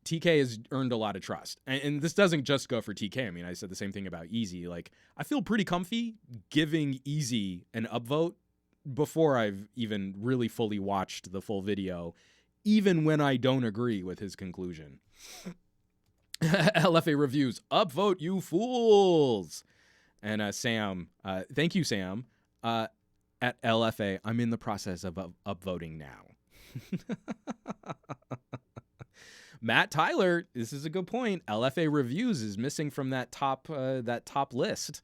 TK has earned a lot of trust, and this doesn't just go for TK. I mean, I said the same thing about Easy. Like, I feel pretty comfy giving Easy an upvote before I've even really fully watched the full video, even when I don't agree with his conclusion. LFA reviews, upvote you fools. And Sam, thank you, Sam. At LFA, I'm in the process of upvoting now. Matt Tyler, this is a good point. LFA reviews is missing from that top list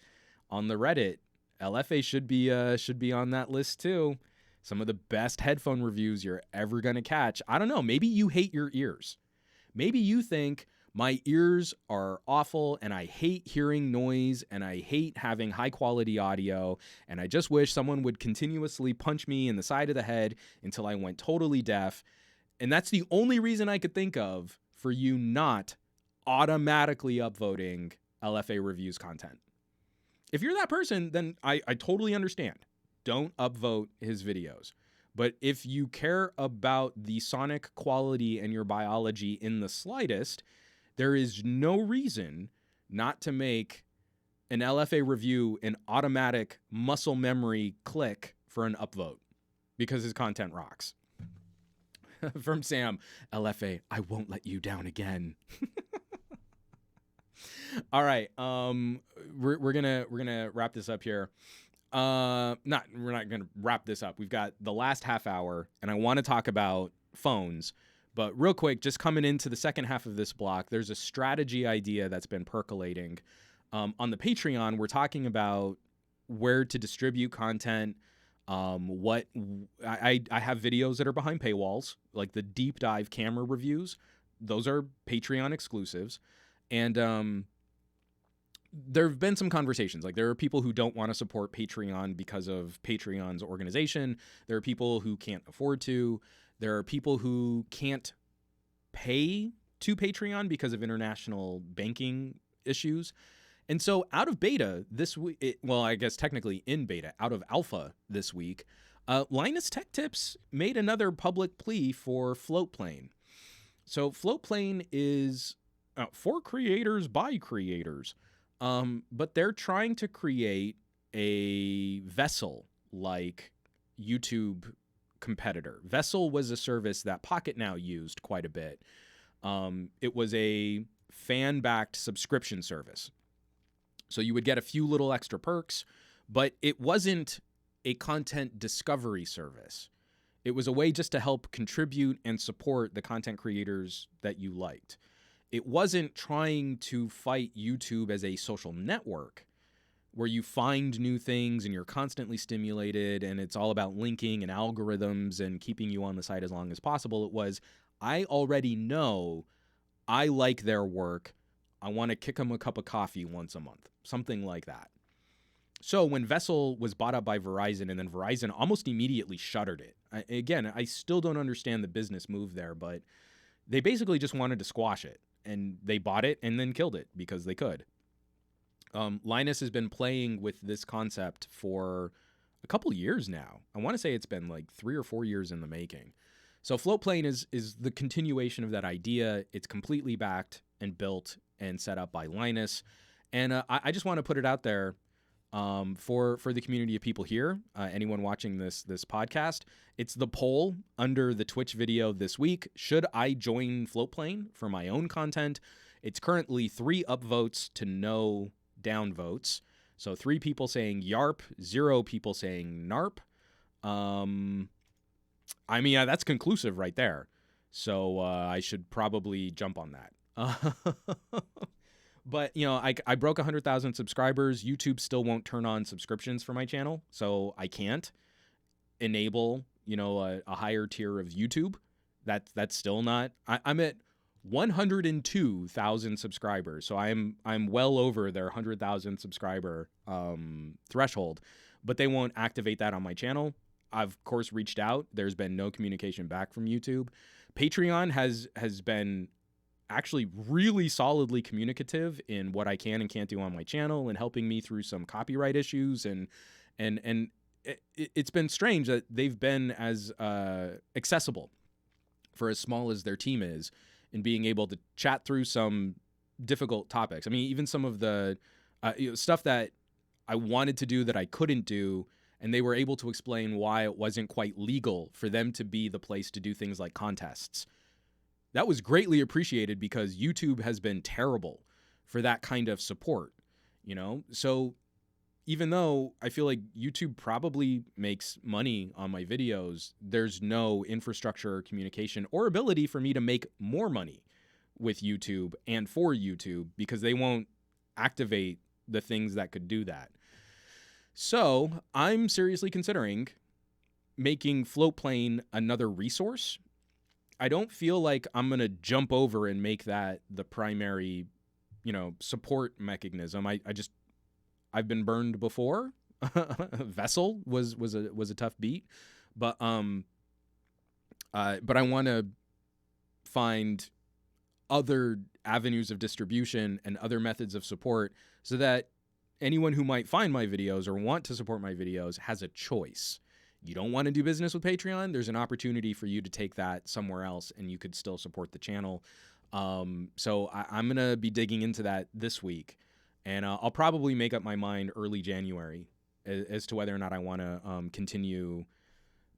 on the Reddit. LFA should be on that list too. Some of the best headphone reviews you're ever going to catch. I don't know. Maybe you hate your ears. Maybe you think my ears are awful and I hate hearing noise and I hate having high quality audio and I just wish someone would continuously punch me in the side of the head until I went totally deaf. And that's the only reason I could think of for you not automatically upvoting LFA reviews content. If you're that person, then I totally understand. Don't upvote his videos. But if you care about the sonic quality and your biology in the slightest, there is no reason not to make an LFA review an automatic muscle memory click for an upvote because his content rocks. From Sam, LFA, I won't let you down again. All right, we're gonna wrap this up here. We're not gonna wrap this up. We've got the last half hour, and I want to talk about phones. But real quick, just coming into the second half of this block, there's a strategy idea that's been percolating. On the Patreon, we're talking about where to distribute content. I have videos that are behind paywalls, like the deep dive camera reviews. Those are Patreon exclusives. And there have been some conversations. Like, there are people who don't want to support Patreon because of Patreon's organization. There are people who can't afford to. There are people who can't pay to Patreon because of international banking issues. And so out of beta this week, well, I guess technically in beta, out of alpha this week, Linus Tech Tips made another public plea for Floatplane. So Floatplane is for creators by creators, but they're trying to create a Vessel-like YouTube competitor. Vessel was a service that Pocket Now used quite a bit. It was a fan-backed subscription service. So you would get a few little extra perks, but it wasn't a content discovery service. It was a way just to help contribute and support the content creators that you liked. It wasn't trying to fight YouTube as a social network where you find new things and you're constantly stimulated and it's all about linking and algorithms and keeping you on the site as long as possible. It was, I already know I like their work. I want to kick them a cup of coffee once a month, something like that. So when Vessel was bought up by Verizon and then Verizon almost immediately shuttered it. I still don't understand the business move there, but they basically just wanted to squash it and they bought it and then killed it because they could. Linus has been playing with this concept for a couple years now. I want to say it's been like 3 or 4 years in the making. So Floatplane is the continuation of that idea. It's completely backed and built and set up by Linus. And I just want to put it out there for the community of people here, anyone watching this podcast. It's the poll under the Twitch video this week. Should I join Floatplane for my own content? It's currently 3 upvotes to no downvotes. So 3 people saying YARP, 0 people saying NARP. I mean, that's conclusive right there. So I should probably jump on that. But, you know, I broke 100,000 subscribers. YouTube still won't turn on subscriptions for my channel. So I can't enable, you know, a higher tier of YouTube. That's still not. I'm at 102,000 subscribers. So I'm well over their 100,000 subscriber threshold. But they won't activate that on my channel. I've, of course, reached out. There's been no communication back from YouTube. Patreon has been actually really solidly communicative in what I can and can't do on my channel and helping me through some copyright issues. And it's been strange that they've been as accessible for as small as their team is in being able to chat through some difficult topics. I mean, even some of the stuff that I wanted to do that I couldn't do, and they were able to explain why it wasn't quite legal for them to be the place to do things like contests. That was greatly appreciated because YouTube has been terrible for that kind of support, you know? So even though I feel like YouTube probably makes money on my videos, there's no infrastructure, communication, or ability for me to make more money with YouTube and for YouTube because they won't activate the things that could do that. So I'm seriously considering making Floatplane another resource. I don't feel like I'm going to jump over and make that the primary, support mechanism. I've been burned before. Vessel was a tough beat, but I want to find other avenues of distribution and other methods of support so that anyone who might find my videos or want to support my videos has a choice. You don't want to do business with Patreon, there's an opportunity for you to take that somewhere else and you could still support the channel. So I'm going to be digging into that this week, and I'll probably make up my mind early January as to whether or not I want to continue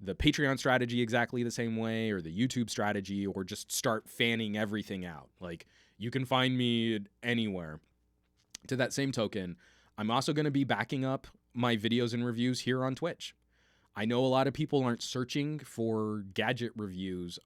the Patreon strategy exactly the same way, or the YouTube strategy, or just start fanning everything out. Like, you can find me anywhere. To that same token, I'm also going to be backing up my videos and reviews here on Twitch. I know a lot of people aren't searching for gadget reviews,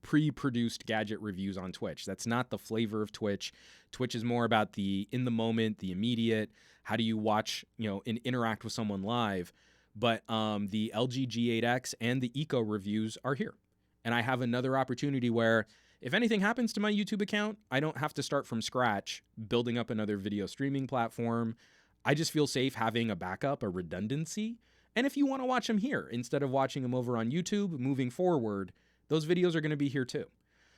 pre-produced gadget reviews on Twitch. That's not the flavor of Twitch. Twitch is more about the in the moment, the immediate. How do you watch, and interact with someone live? But the LG G8X and the Eco reviews are here. And I have another opportunity where if anything happens to my YouTube account, I don't have to start from scratch building up another video streaming platform. I just feel safe having a backup, a redundancy. And if you want to watch them here instead of watching them over on YouTube moving forward, those videos are going to be here too.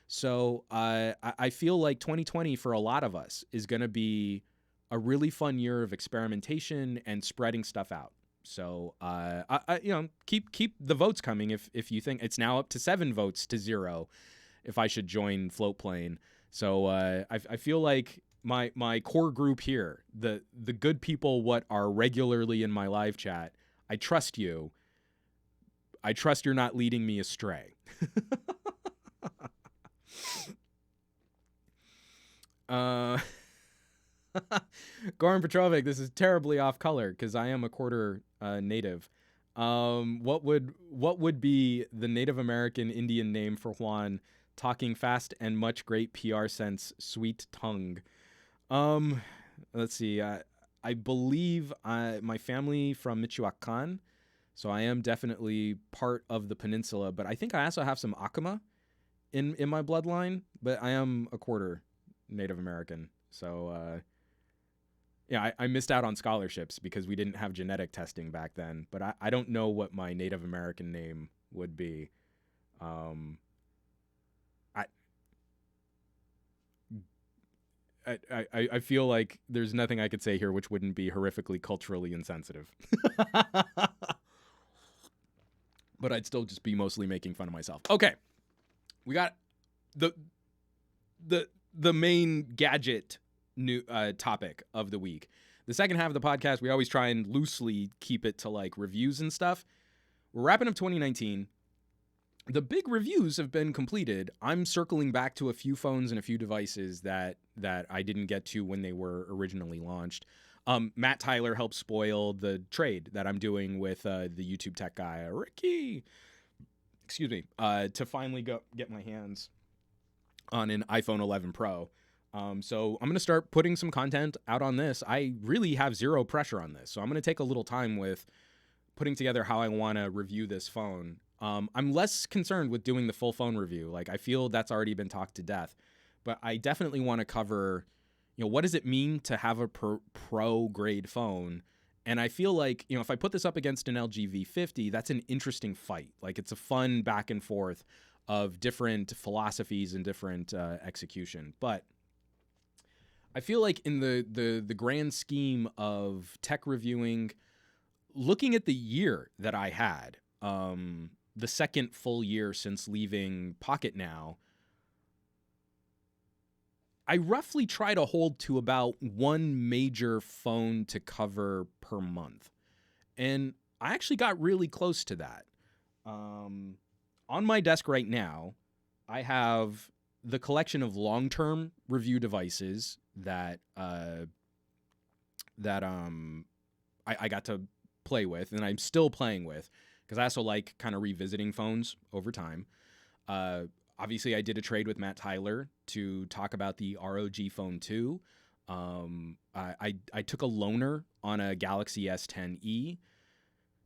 So I feel like 2020 for a lot of us is going to be a really fun year of experimentation and spreading stuff out. So keep the votes coming if you think it's now up to 7 votes to 0 if I should join Floatplane. So I feel like my core group here, the good people what are regularly in my live chat, I trust you. I trust you're not leading me astray. Goran Petrovic, this is terribly off color because I am a quarter native. What would be the Native American Indian name for Juan? Talking fast and much great PR sense, sweet tongue. Let's see. I believe my family from Michoacan, so I am definitely part of the peninsula. But I think I also have some Acoma in my bloodline. But I am a quarter Native American, so yeah, I missed out on scholarships because we didn't have genetic testing back then. But I don't know what my Native American name would be. I feel like there's nothing I could say here which wouldn't be horrifically culturally insensitive. But I'd still just be mostly making fun of myself. Okay. We got the main gadget new topic of the week. The second half of the podcast, we always try and loosely keep it to like reviews and stuff. We're wrapping up 2019. The big reviews have been completed. I'm circling back to a few phones and a few devices that I didn't get to when they were originally launched. Matt Tyler helped spoil the trade that I'm doing with the YouTube tech guy, Ricky. Excuse me. To finally get my hands on an iPhone 11 Pro. So I'm going to start putting some content out on this. I really have zero pressure on this. So I'm going to take a little time with putting together how I want to review this phone. I'm less concerned with doing the full phone review. Like, I feel that's already been talked to death, but I definitely want to cover, what does it mean to have a pro grade phone? And I feel like, if I put this up against an LG V50, that's an interesting fight. Like, it's a fun back and forth of different philosophies and different execution. But I feel like in the grand scheme of tech reviewing, looking at the year that I had, the second full year since leaving Pocket Now, I roughly try to hold to about one major phone to cover per month. And I actually got really close to that. On my desk right now, I have the collection of long-term review devices that I got to play with, and I'm still playing with, because I also like kind of revisiting phones over time. Obviously, I did a trade with Matt Tyler to talk about the ROG Phone 2. I took a loaner on a Galaxy S10e.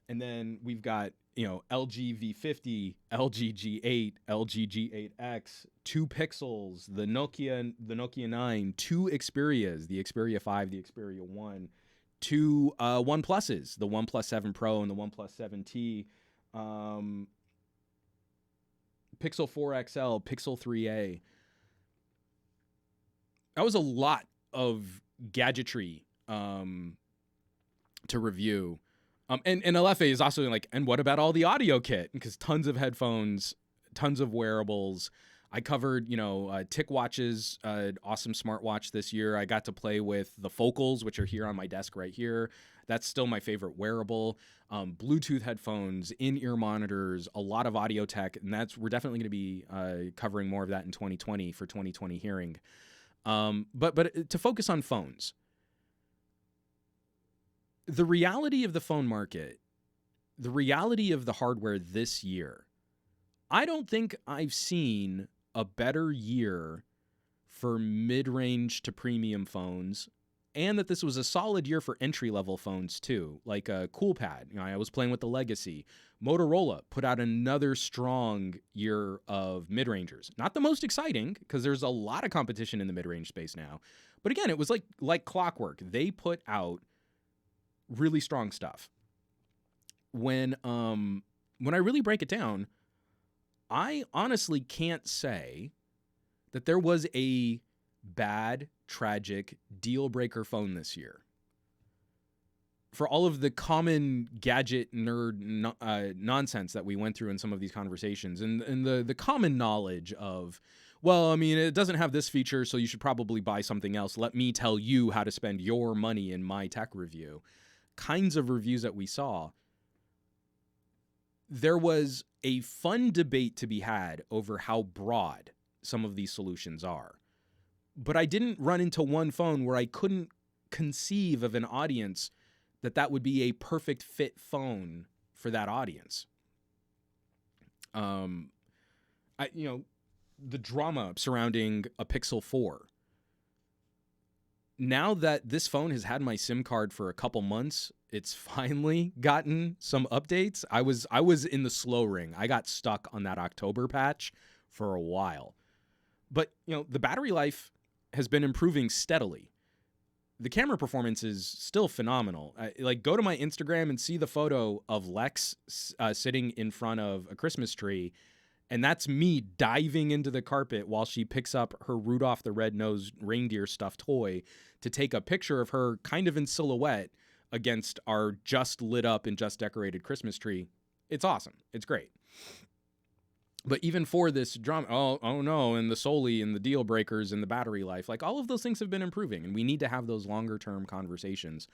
And then we've got LG V50, LG G8, LG G8X, 2 Pixels, the Nokia 9, 2 Xperias, the Xperia 5, the Xperia 1, 2 OnePluses, the OnePlus 7 Pro and the OnePlus 7T, Pixel 4 XL, Pixel 3a. That was a lot of gadgetry to review. And LFA is also like, and what about all the audio kit? Because tons of headphones, tons of wearables. I covered, TicWatch's awesome smartwatch this year. I got to play with the Focals, which are here on my desk right here. That's still my favorite wearable. Bluetooth headphones, in-ear monitors, a lot of audio tech, and we're definitely going to be covering more of that in 2020 for 2020 hearing. But to focus on phones, the reality of the phone market, the reality of the hardware this year, I don't think I've seen a better year for mid-range to premium phones, and that this was a solid year for entry-level phones too, like a CoolPad. I was playing with the Legacy. Motorola put out another strong year of mid-rangers. Not the most exciting, because there's a lot of competition in the mid-range space now. But again, it was like clockwork. They put out really strong stuff. When I really break it down, I honestly can't say that there was a bad, tragic, deal-breaker phone this year. For all of the common gadget nerd nonsense that we went through in some of these conversations, and the common knowledge of, well, I mean, it doesn't have this feature, so you should probably buy something else. Let me tell you how to spend your money in my tech review. Kinds of reviews that we saw, there was a fun debate to be had over how broad some of these solutions are. But I didn't run into one phone where I couldn't conceive of an audience that would be a perfect fit phone for that audience. The drama surrounding a Pixel 4. Now that this phone has had my SIM card for a couple months, it's finally gotten some updates. I was in the slow ring. I got stuck on that October patch for a while. But, the battery life has been improving steadily. The camera performance is still phenomenal. Go to my Instagram and see the photo of Lex sitting in front of a Christmas tree. And that's me diving into the carpet while she picks up her Rudolph the Red-Nosed Reindeer stuffed toy to take a picture of her kind of in silhouette against our just lit up and just decorated Christmas tree. It's awesome. It's great. But even for this drama, oh no, and the Soli and the deal breakers and the battery life, all of those things have been improving, and we need to have those longer term conversations.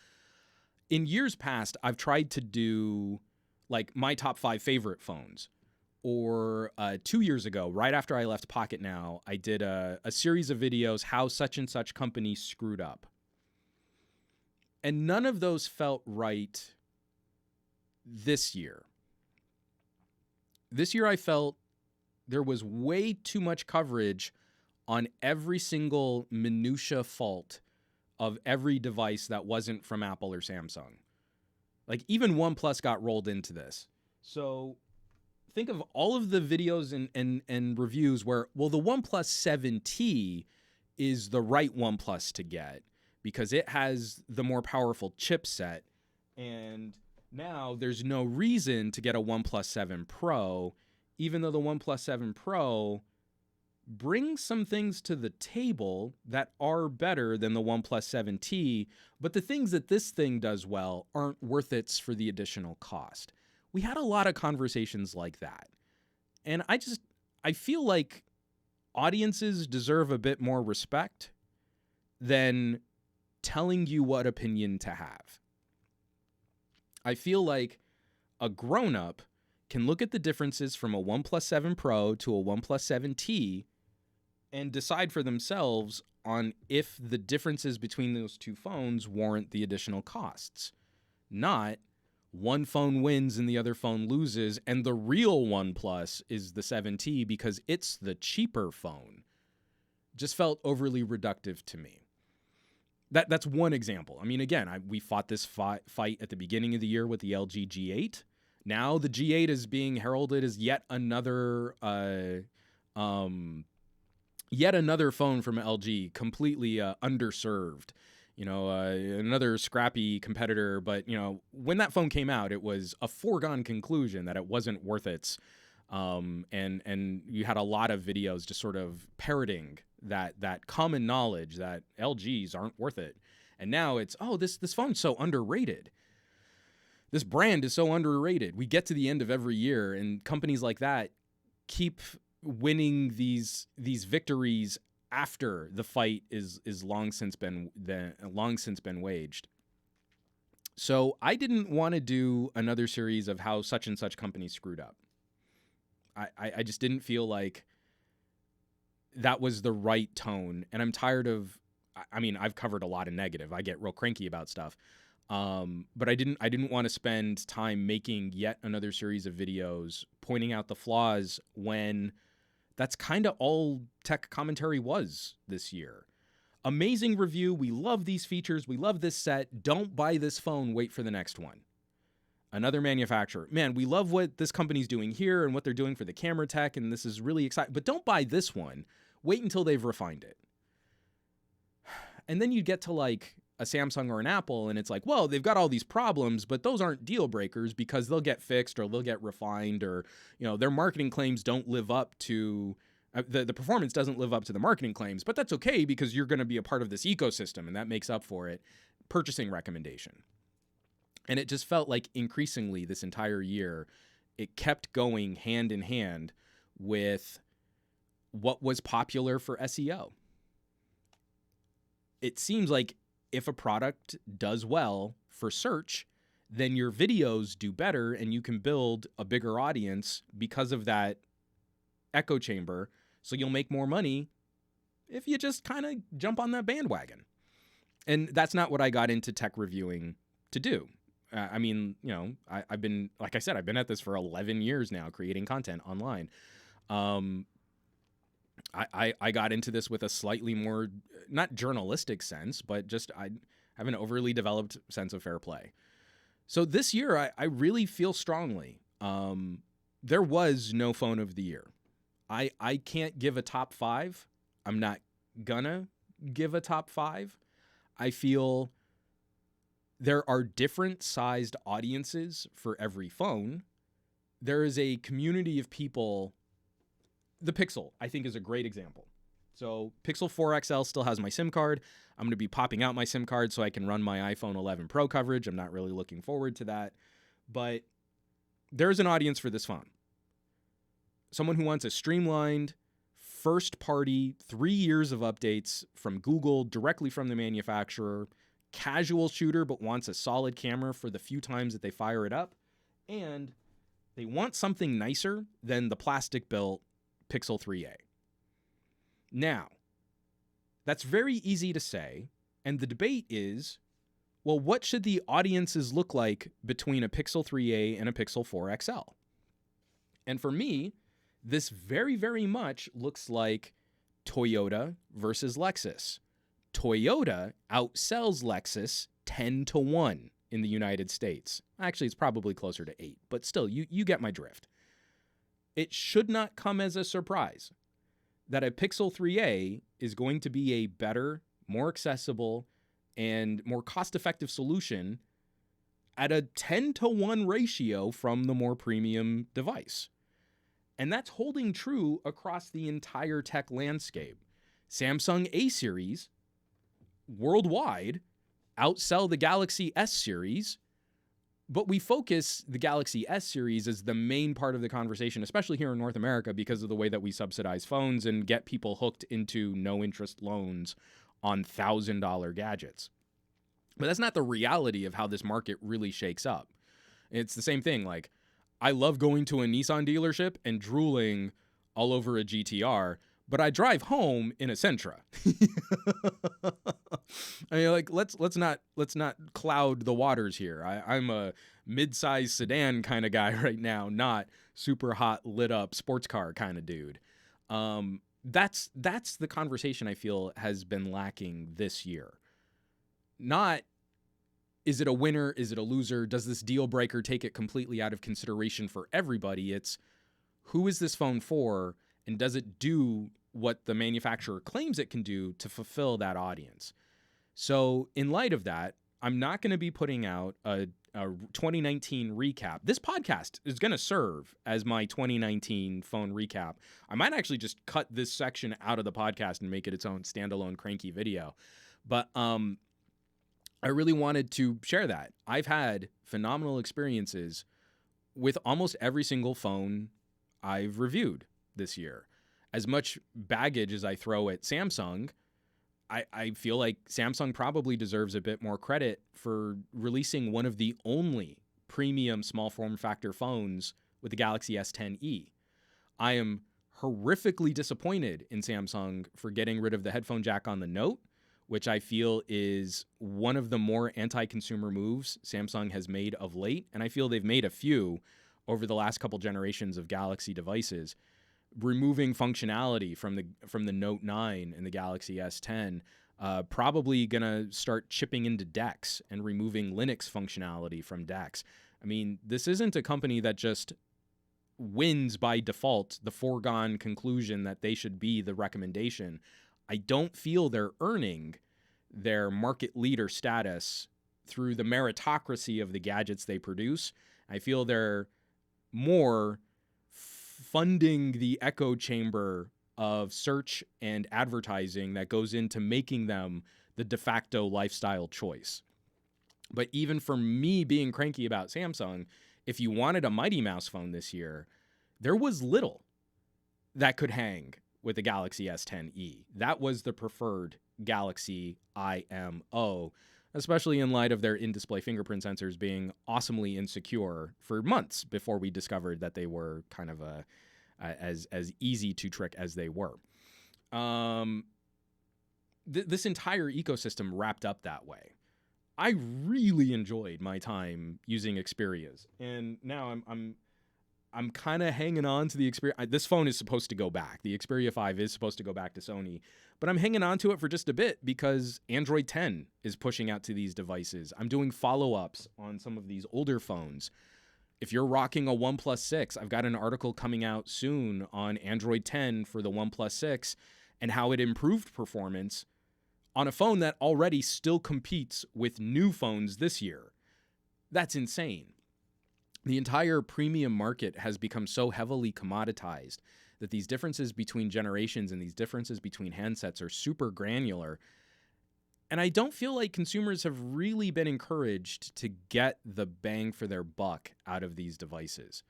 In years past, I've tried to do my top 5 favorite phones. Or 2 years ago, right after I left Pocket Now, I did a series of videos, how such and such company screwed up. And none of those felt right this year. This year I felt there was way too much coverage on every single minutia fault of every device that wasn't from Apple or Samsung. Even OnePlus got rolled into this. So think of all of the videos and reviews where, well, the OnePlus 7T is the right OnePlus to get because it has the more powerful chipset, and now there's no reason to get a OnePlus 7 Pro, even though the OnePlus 7 Pro brings some things to the table that are better than the OnePlus 7T, but the things that this thing does well aren't worth it for the additional cost. We had a lot of conversations like that. And I feel like audiences deserve a bit more respect than telling you what opinion to have. I feel like a grown-up can look at the differences from a OnePlus 7 Pro to a OnePlus 7T and decide for themselves on if the differences between those two phones warrant the additional costs. Not one phone wins and the other phone loses, and the real OnePlus is the 7T because it's the cheaper phone. Just felt overly reductive to me. That's one example. I mean, again, we fought this fight at the beginning of the year with the LG G8. Now the G8 is being heralded as yet another phone from LG, completely underserved. Another scrappy competitor. But when that phone came out, it was a foregone conclusion that it wasn't worth it. And you had a lot of videos just sort of parroting that common knowledge that LGs aren't worth it. And now it's, this phone's so underrated. This brand is so underrated. We get to the end of every year, and companies like that keep winning these victories after the fight is long since been waged. So I didn't want to do another series of how such and such company screwed up. I just didn't feel like that was the right tone, and I'm tired of. I've covered a lot of negative. I get real cranky about stuff. But I didn't want to spend time making yet another series of videos pointing out the flaws when that's kind of all tech commentary was this year. Amazing review. We love these features. We love this set. Don't buy this phone. Wait for the next one. Another manufacturer. Man, we love what this company's doing here and what they're doing for the camera tech, and this is really exciting. But don't buy this one. Wait until they've refined it. And then you get to like a Samsung or an Apple, and it's like, well, they've got all these problems, but those aren't deal breakers because they'll get fixed or they'll get refined, or their marketing claims don't live up to the performance doesn't live up to the marketing claims, but that's okay because you're going to be a part of this ecosystem, and that makes up for it. Purchasing recommendation. And it just felt like increasingly this entire year, it kept going hand in hand with what was popular for SEO. It seems like if a product does well for search, then your videos do better and you can build a bigger audience because of that echo chamber. So you'll make more money if you just kind of jump on that bandwagon. And that's not what I got into tech reviewing to do. I've been, like I said, I've been at this for 11 years now, creating content online. I got into this with a slightly more, not journalistic sense, but just I have an overly developed sense of fair play. So this year, I really feel strongly. There was no phone of the year. I can't give a top 5. I'm not gonna give a top 5. I feel there are different sized audiences for every phone. There is a community of people. The Pixel, I think, is a great example. So Pixel 4 XL still has my SIM card. I'm going to be popping out my SIM card so I can run my iPhone 11 Pro coverage. I'm not really looking forward to that. But there's an audience for this phone. Someone who wants a streamlined, first-party, 3 years of updates from Google, directly from the manufacturer, casual shooter but wants a solid camera for the few times that they fire it up, and they want something nicer than the plastic-built Pixel 3a. Now, that's very easy to say, and the debate is, well, what should the audiences look like between a Pixel 3a and a Pixel 4 XL? And for me, this very, very much looks like Toyota versus Lexus. Toyota outsells Lexus 10-1 in the United States. Actually, it's probably closer to 8, but still, you get my drift. It should not come as a surprise that a Pixel 3a is going to be a better, more accessible, and more cost-effective solution at a 10-1 ratio from the more premium device. And that's holding true across the entire tech landscape. Samsung A series worldwide outsell the Galaxy S series, but we focus the Galaxy S series as the main part of the conversation, especially here in North America, because of the way that we subsidize phones and get people hooked into no-interest loans on $1,000 gadgets. But that's not the reality of how this market really shakes up. It's the same thing. Like, I love going to a Nissan dealership and drooling all over a GTR, but I drive home in a Sentra. I mean, like, let's not cloud the waters here. I'm a mid-size sedan kind of guy right now, not super hot lit up sports car kind of dude. That's the conversation I feel has been lacking this year. Not is it a winner? Is it a loser? Does this deal breaker take it completely out of consideration for everybody? It's who is this phone for, and does it do what the manufacturer claims it can do to fulfill that audience? So in light of that, I'm not going to be putting out a 2019 recap. This podcast is going to serve as my 2019 phone recap. I might actually just cut this section out of the podcast and make it its own standalone cranky video. But I really wanted to share that. I've had phenomenal experiences with almost every single phone I've reviewed this year. As much baggage as I throw at Samsung, I feel like Samsung probably deserves a bit more credit for releasing one of the only premium small form factor phones with the Galaxy S10e. I am horrifically disappointed in Samsung for getting rid of the headphone jack on the Note, which I feel is one of the more anti-consumer moves Samsung has made of late. And I feel they've made a few over the last couple generations of Galaxy devices. Removing functionality from the Note 9 and the Galaxy S10, probably gonna start chipping into DeX and removing Linux functionality from DeX. I mean, this isn't a company that just wins by default, the foregone conclusion that they should be the recommendation. I don't feel they're earning their market leader status through the meritocracy of the gadgets they produce. I feel they're more funding the echo chamber of search and advertising that goes into making them the de facto lifestyle choice. But even for me being cranky about Samsung, if you wanted a Mighty Mouse phone this year, there was little that could hang with the Galaxy S10e. That was the preferred Galaxy IMO, especially in light of their in-display fingerprint sensors being awesomely insecure for months before we discovered that they were kind of as easy to trick as they were. This entire ecosystem wrapped up that way. I really enjoyed my time using Xperias, and now I'm kind of hanging on to the Xperia. This phone is supposed to go back. The Xperia 5 is supposed to go back to Sony, but I'm hanging on to it for just a bit because Android 10 is pushing out to these devices. I'm doing follow-ups on some of these older phones. If you're rocking a OnePlus 6, I've got an article coming out soon on Android 10 for the OnePlus 6 and how it improved performance on a phone that already still competes with new phones this year. That's insane. The entire premium market has become so heavily commoditized that these differences between generations and these differences between handsets are super granular. And I don't feel like consumers have really been encouraged to get the bang for their buck out of these devices.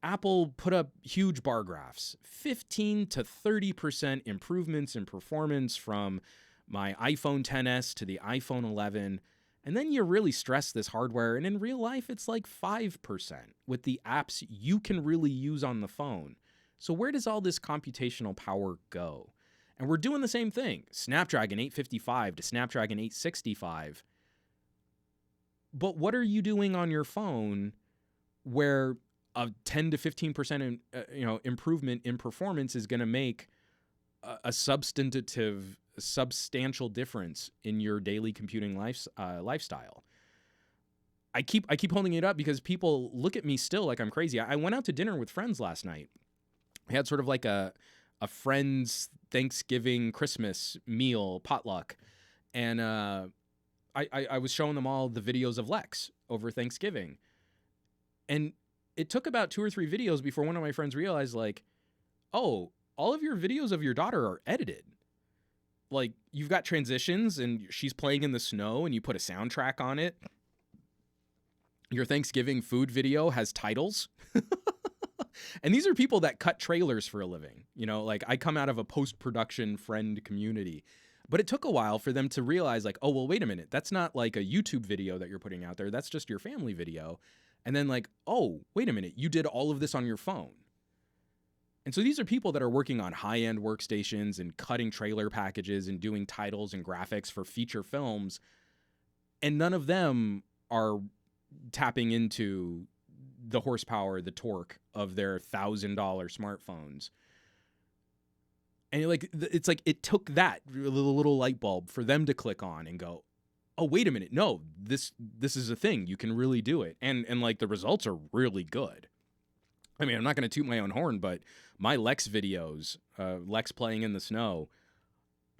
Apple put up huge bar graphs, 15 to 30% improvements in performance from my iPhone XS to the iPhone 11. And then you really stress this hardware, and in real life, it's like 5% with the apps you can really use on the phone. So where does all this computational power go? And we're doing the same thing, Snapdragon 855 to Snapdragon 865. But what are you doing on your phone where a 10 to 15% improvement in performance is going to make a substantial difference in your daily computing lifestyle? I keep holding it up because people look at me still like I'm crazy. I went out to dinner with friends last night. We had sort of like a friend's Thanksgiving, Christmas meal potluck, and I was showing them all the videos of Lex over Thanksgiving, and it took about 2 or 3 videos before one of my friends realized, like, oh, all of your videos of your daughter are edited. Like, you've got transitions and she's playing in the snow and you put a soundtrack on it. Your Thanksgiving food video has titles. And these are people that cut trailers for a living. You know, like, I come out of a post-production friend community. But it took a while for them to realize, like, oh, well, wait a minute. That's not like a YouTube video that you're putting out there. That's just your family video. And then, like, oh, wait a minute. You did all of this on your phone. And so these are people that are working on high-end workstations and cutting trailer packages and doing titles and graphics for feature films. And none of them are tapping into the horsepower, the torque of their $1,000 smartphones. And it's like it took that little light bulb for them to click on and go, oh, wait a minute, no, this is a thing. You can really do it. And like the results are really good. I mean, I'm not going to toot my own horn, but my Lex videos, Lex playing in the snow,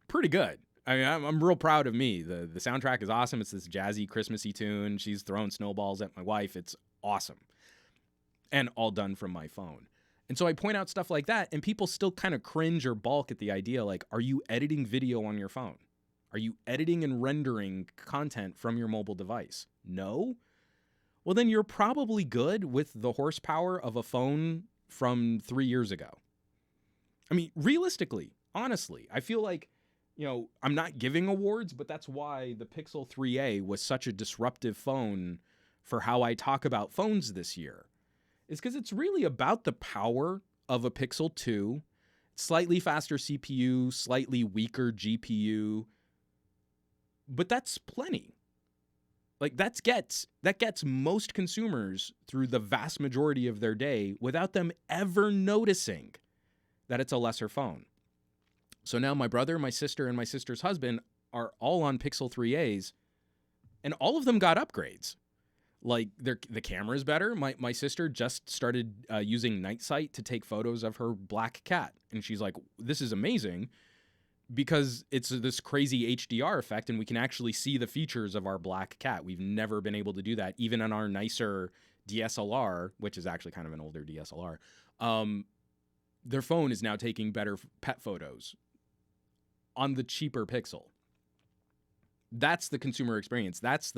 pretty good. I mean, I'm real proud of me. The soundtrack is awesome. It's this jazzy, Christmassy tune. She's throwing snowballs at my wife. It's awesome. And all done from my phone. And so I point out stuff like that, and people still kind of cringe or balk at the idea, like, are you editing video on your phone? Are you editing and rendering content from your mobile device? No? Well, then you're probably good with the horsepower of a phone from 3 years ago. I mean, realistically, honestly, I feel like, I'm not giving awards, but that's why the Pixel 3a was such a disruptive phone for how I talk about phones this year. Is because it's really about the power of a Pixel 2, slightly faster CPU, slightly weaker GPU, but that's plenty. Like that gets most consumers through the vast majority of their day without them ever noticing that it's a lesser phone. So now my brother, my sister, and my sister's husband are all on Pixel 3As, and all of them got upgrades. Like the camera is better. My sister just started using night sight to take photos of her black cat, and she's like, "This is amazing because it's this crazy HDR effect, and we can actually see the features of our black cat. We've never been able to do that, even on our nicer DSLR, which is actually kind of an older DSLR. Their phone is now taking better pet photos on the cheaper Pixel. That's the consumer experience. That's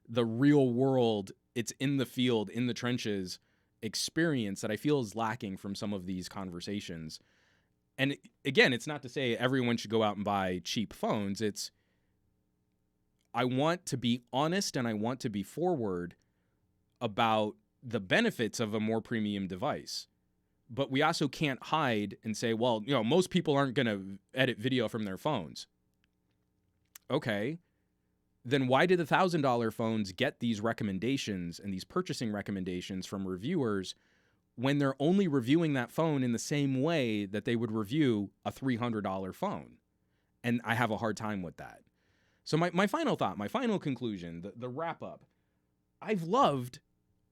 the real world, it's in the field, in the trenches experience that I feel is lacking from some of these conversations. And again, it's not to say everyone should go out and buy cheap phones. I want to be honest and I want to be forward about the benefits of a more premium device. But we also can't hide and say, well, most people aren't going to edit video from their phones. Okay. Then why did the $1,000 phones get these recommendations and these purchasing recommendations from reviewers when they're only reviewing that phone in the same way that they would review a $300 phone? And I have a hard time with that. So my final thought, my final conclusion, the wrap up, I've loved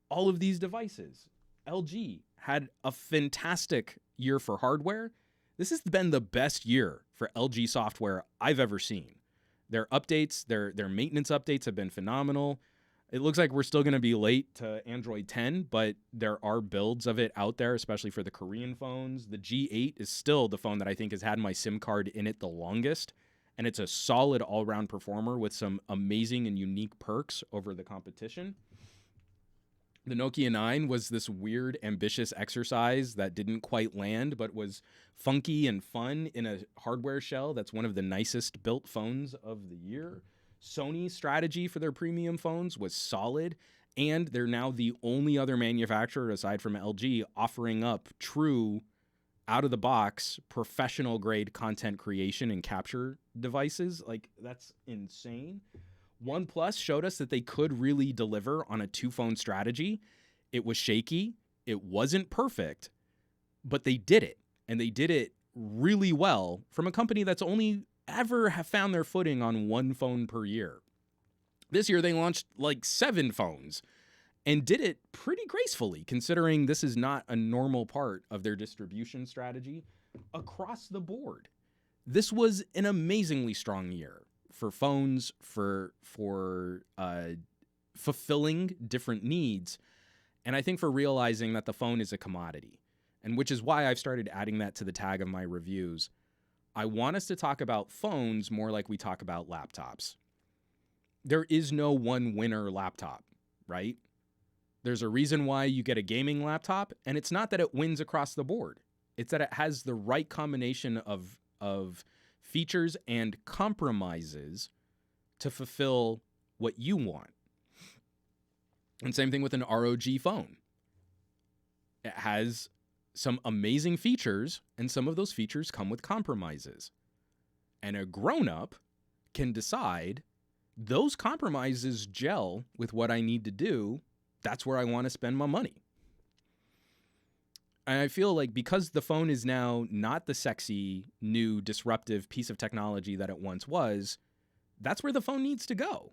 all of these devices. LG had a fantastic year for hardware. This has been the best year for LG software I've ever seen. Their updates, their maintenance updates have been phenomenal. It looks like we're still going to be late to Android 10, but there are builds of it out there, especially for the Korean phones. The G8 is still the phone that I think has had my SIM card in it the longest, and it's a solid all-round performer with some amazing and unique perks over the competition. The Nokia 9 was this weird, ambitious exercise that didn't quite land, but was funky and fun in a hardware shell that's one of the nicest built phones of the year. Sony's strategy for their premium phones was solid, and they're now the only other manufacturer, aside from LG, offering up true, out-of-the-box, professional-grade content creation and capture devices. Like, that's insane. OnePlus showed us that they could really deliver on a two-phone strategy. It was shaky. It wasn't perfect, but they did it, and they did it really well from a company that's only ever have found their footing on one phone per year. This year, they launched like 7 phones and did it pretty gracefully, considering this is not a normal part of their distribution strategy across the board. This was an amazingly strong year for phones, for fulfilling different needs, and I think for realizing that the phone is a commodity, and which is why I've started adding that to the tag of my reviews. I want us to talk about phones more like we talk about laptops. There is no one winner laptop, right? There's a reason why you get a gaming laptop, and it's not that it wins across the board. It's that it has the right combination of features and compromises to fulfill what you want. And same thing with an ROG phone. It has some amazing features, and some of those features come with compromises. And a grown-up can decide those compromises gel with what I need to do. That's where I want to spend my money. And I feel like because the phone is now not the sexy, new, disruptive piece of technology that it once was, that's where the phone needs to go.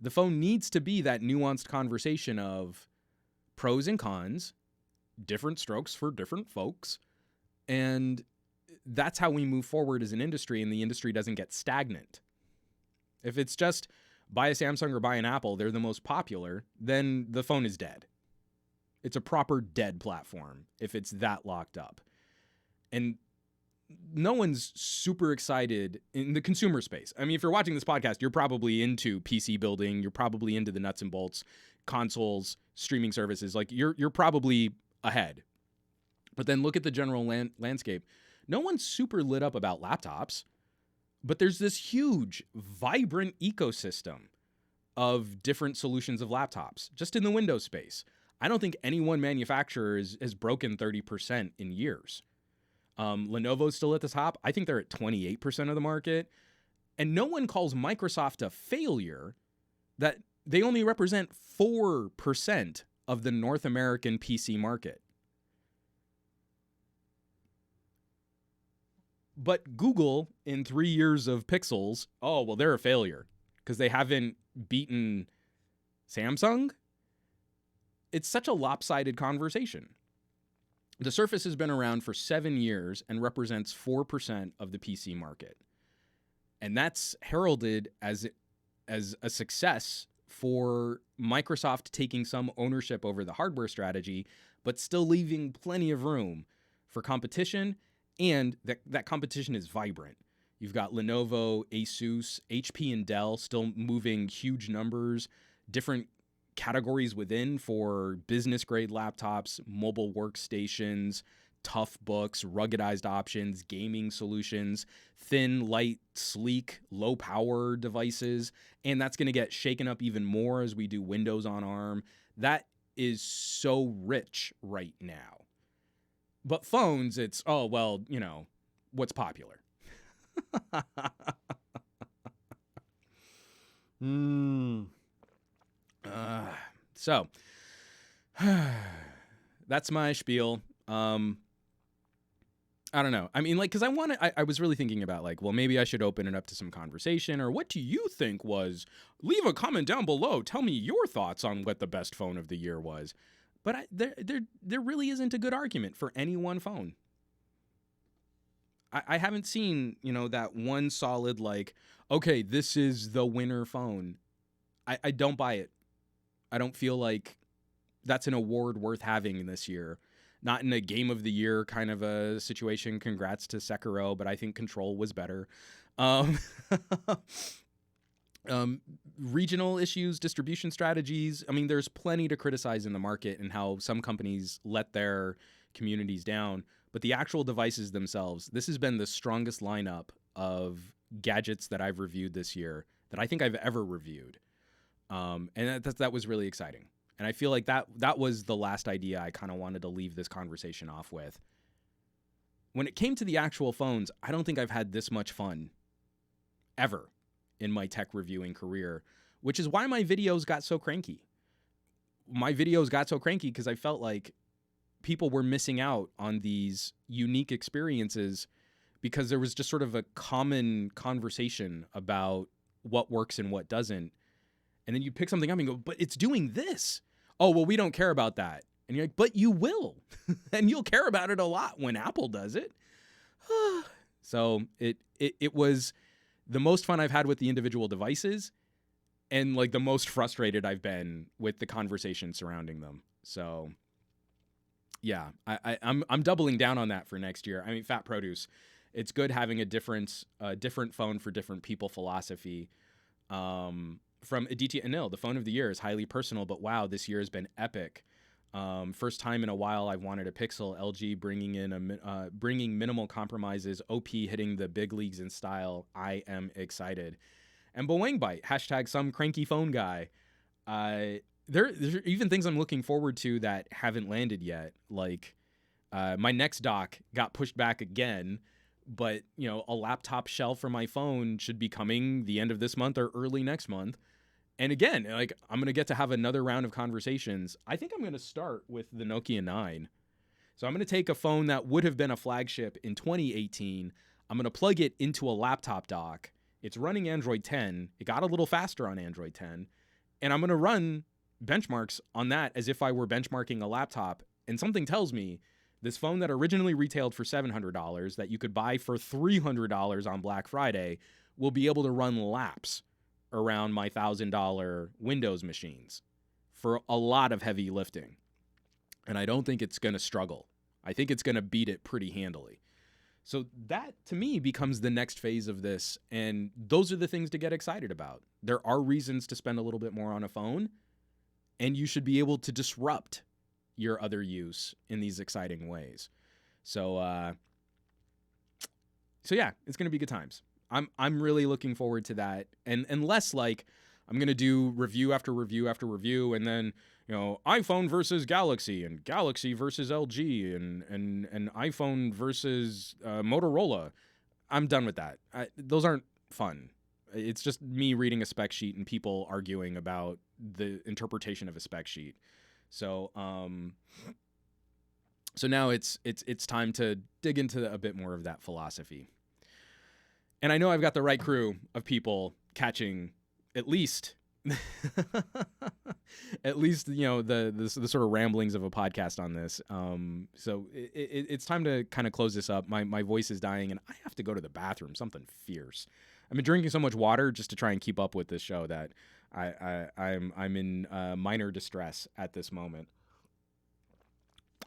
The phone needs to be that nuanced conversation of pros and cons, different strokes for different folks. And that's how we move forward as an industry, and the industry doesn't get stagnant. If it's just buy a Samsung or buy an Apple, they're the most popular, then the phone is dead. It's a proper dead platform if it's that locked up. And no one's super excited in the consumer space. I mean, if you're watching this podcast, you're probably into PC building. You're probably into the nuts and bolts, consoles, streaming services. Like you're probably ahead. But then look at the general landscape. No one's super lit up about laptops, but there's this huge, vibrant ecosystem of different solutions of laptops just in the Windows space. I don't think any one manufacturer has broken 30% in years. Lenovo's still at the top. I think they're at 28% of the market. And no one calls Microsoft a failure that they only represent 4% of the North American PC market. But Google, in 3 years of Pixels, oh, well, they're a failure because they haven't beaten Samsung. It's such a lopsided conversation. The Surface has been around for 7 years and represents 4% of the PC market. And that's heralded as a success for Microsoft taking some ownership over the hardware strategy, but still leaving plenty of room for competition, and that competition is vibrant. You've got Lenovo, Asus, HP, and Dell still moving huge numbers, different categories within for business-grade laptops, mobile workstations, tough books, ruggedized options, gaming solutions, thin, light, sleek, low-power devices, and that's going to get shaken up even more as we do Windows on ARM. That is so rich right now. But phones, it's, oh, well, you know, what's popular? So that's my spiel. I don't know. I mean, like, because I was really thinking about, like, well, maybe I should open it up to some conversation, or what do you think was? Leave a comment down below. Tell me your thoughts on what the best phone of the year was. But there really isn't a good argument for any one phone. I haven't seen, you know, that one solid, like, okay, this is the winner phone. I don't buy it. I don't feel like that's an award worth having this year. Not in a game of the year kind of a situation. Congrats to Sekiro, but I think Control was better. Regional issues, distribution strategies. I mean, there's plenty to criticize in the market and how some companies let their communities down. But the actual devices themselves, this has been the strongest lineup of gadgets that I've reviewed this year that I think I've ever reviewed. And that was really exciting. And I feel like that was the last idea I kind of wanted to leave this conversation off with. When it came to the actual phones, I don't think I've had this much fun ever in my tech reviewing career, which is why my videos got so cranky. My videos got so cranky because I felt like people were missing out on these unique experiences because there was just sort of a common conversation about what works and what doesn't. And then you pick something up and go, but it's doing this. Oh, well, we don't care about that. And you're like, but you will. And you'll care about it a lot when Apple does it. So it was the most fun I've had with the individual devices, and like the most frustrated I've been with the conversation surrounding them. So yeah, I'm doubling down on that for next year. I mean, Fat Produce, it's good having a different phone for different people philosophy. From Aditya Anil, the phone of the year is highly personal, but wow, this year has been epic. First time in a while I've wanted a Pixel. LG bringing minimal compromises. OP hitting the big leagues in style. I am excited. And Boeing Bite, hashtag some cranky phone guy. There are even things I'm looking forward to that haven't landed yet. Like my next dock got pushed back again. But, you know, a laptop shell for my phone should be coming the end of this month or early next month. And again, like, I'm going to get to have another round of conversations. I think I'm going to start with the Nokia 9. So I'm going to take a phone that would have been a flagship in 2018. I'm going to plug it into a laptop dock It's running Android 10. It got a little faster on Android 10. And I'm going to run benchmarks on that as if I were benchmarking a laptop. And something tells me this phone that originally retailed for $700 that you could buy for $300 on Black Friday will be able to run laps around my $1,000 Windows machines for a lot of heavy lifting. And I don't think it's going to struggle. I think it's going to beat it pretty handily. So that, to me, becomes the next phase of this. And those are the things to get excited about. There are reasons to spend a little bit more on a phone, and you should be able to disrupt your other use in these exciting ways. So yeah, it's going to be good times. I'm really looking forward to that. And less like I'm going to do review after review after review, and then, you know, iPhone versus Galaxy and Galaxy versus LG and iPhone versus Motorola. I'm done with that. Those aren't fun. It's just me reading a spec sheet and people arguing about the interpretation of a spec sheet. So now it's time to dig into a bit more of that philosophy. And I know I've got the right crew of people catching at least you know, the sort of ramblings of a podcast on this. So it's time to kind of close this up. My voice is dying and I have to go to the bathroom. Something fierce. I've been drinking so much water just to try and keep up with this show that I'm in minor distress at this moment.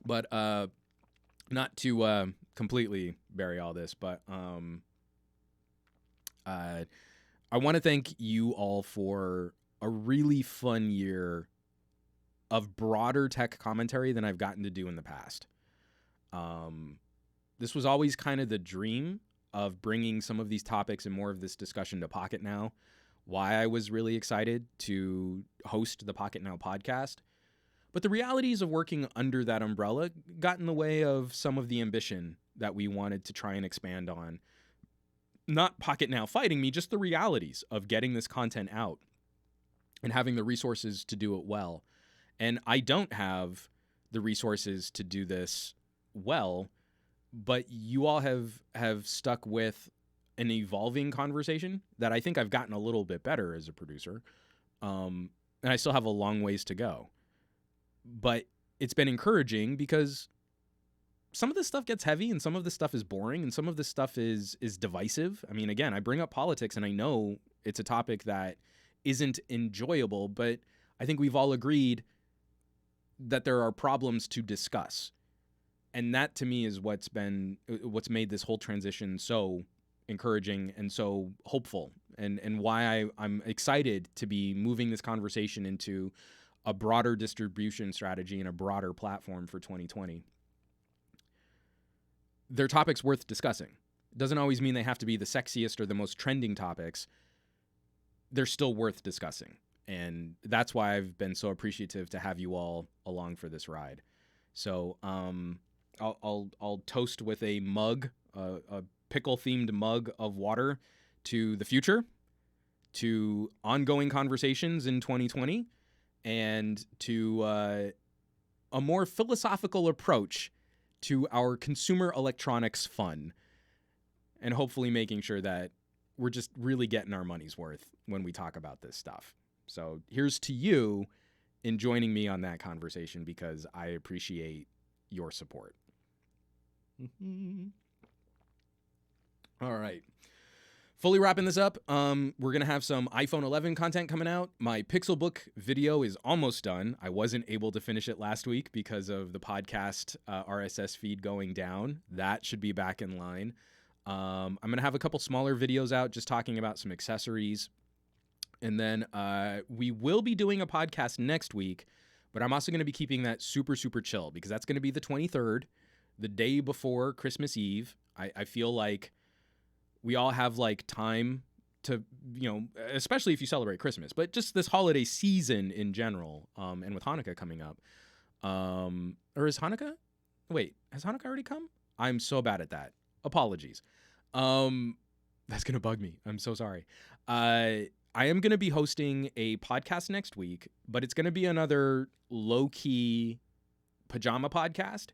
But not to completely bury all this, but I want to thank you all for a really fun year of broader tech commentary than I've gotten to do in the past. This was always kind of the dream of bringing some of these topics and more of this discussion to Pocket Now. Why I was really excited to host the Pocket Now podcast. But the realities of working under that umbrella got in the way of some of the ambition that we wanted to try and expand on. Not Pocket Now fighting me, just the realities of getting this content out and having the resources to do it well. And I don't have the resources to do this well, but you all have stuck with an evolving conversation that I think I've gotten a little bit better as a producer. And I still have a long ways to go. But it's been encouraging because some of this stuff gets heavy and some of this stuff is boring and some of this stuff is divisive. I mean, again, I bring up politics and I know it's a topic that isn't enjoyable, but I think we've all agreed that there are problems to discuss. And that to me is what's made this whole transition so encouraging and so hopeful, and why I'm excited to be moving this conversation into a broader distribution strategy and a broader platform for 2020. They're topics worth discussing. It doesn't always mean they have to be the sexiest or the most trending topics. They're still worth discussing. And that's why I've been so appreciative to have you all along for this ride. So I'll toast with a mug, a pickle-themed mug of water to the future, to ongoing conversations in 2020, and to a more philosophical approach to our consumer electronics fun, and hopefully making sure that we're just really getting our money's worth when we talk about this stuff. So here's to you in joining me on that conversation, because I appreciate your support. All right. Fully wrapping this up, we're going to have some iPhone 11 content coming out. My Pixelbook video is almost done. I wasn't able to finish it last week because of the podcast RSS feed going down. That should be back in line. I'm going to have a couple smaller videos out just talking about some accessories. And then we will be doing a podcast next week, but I'm also going to be keeping that super, super chill because that's going to be the 23rd, the day before Christmas Eve. I feel like we all have like time to, you know, especially if you celebrate Christmas, but just this holiday season in general, and with Hanukkah coming up. Or is Hanukkah? Wait, has Hanukkah already come? I'm so bad at that. Apologies. That's going to bug me. I'm so sorry. I am going to be hosting a podcast next week, but it's going to be another low-key pajama podcast,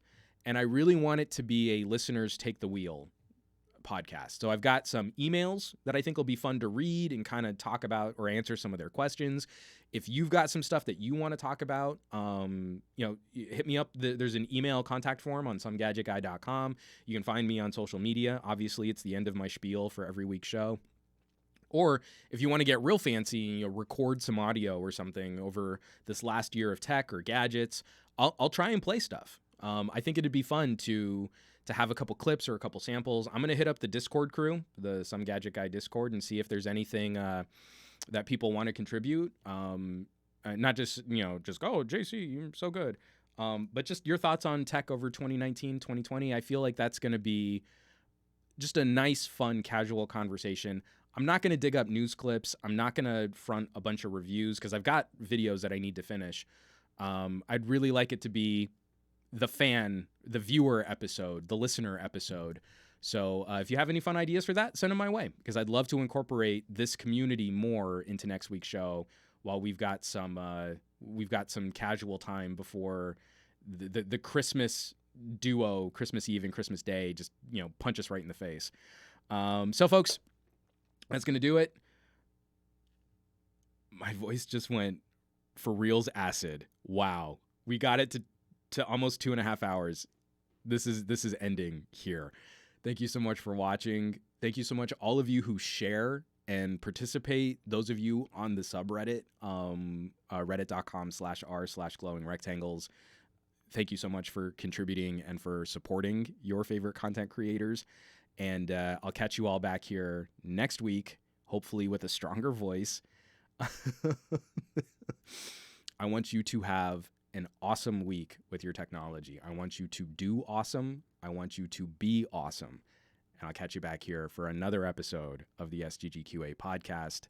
and I really want it to be a listeners take the wheel podcast. So I've got some emails that I think will be fun to read and kind of talk about or answer some of their questions. If you've got some stuff that you want to talk about, hit me up. There's an email contact form on SomeGadgetGuy.com. You can find me on social media. Obviously, it's the end of my spiel for every week's show. Or if you want to get real fancy and record some audio or something over this last year of tech or gadgets, I'll try and play stuff. I think it'd be fun to have a couple clips or a couple samples. I'm going to hit up the Discord crew, the Some Gadget Guy Discord, and see if there's anything that people want to contribute. Not just go, oh, JC, you're so good. But just your thoughts on tech over 2019, 2020. I feel like that's going to be just a nice, fun, casual conversation. I'm not going to dig up news clips. I'm not going to front a bunch of reviews because I've got videos that I need to finish. I'd really like it to be the viewer episode, the listener episode. So if you have any fun ideas for that, send them my way because I'd love to incorporate this community more into next week's show while we've got some casual time before the Christmas duo, Christmas Eve and Christmas Day, just punch us right in the face. So folks, that's gonna do it. My voice just went for reals acid. Wow, we got it to almost 2.5 hours. This is ending here. Thank you so much for watching. Thank you so much, all of you who share and participate. Those of you on the subreddit, reddit.com/r/glowing-rectangles. Thank you so much for contributing and for supporting your favorite content creators. And I'll catch you all back here next week, hopefully with a stronger voice. I want you to have an awesome week with your technology. I want you to do awesome. I want you to be awesome. And I'll catch you back here for another episode of the SGGQA podcast.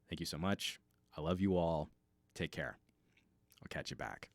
Thank you so much. I love you all. Take care. I'll catch you back.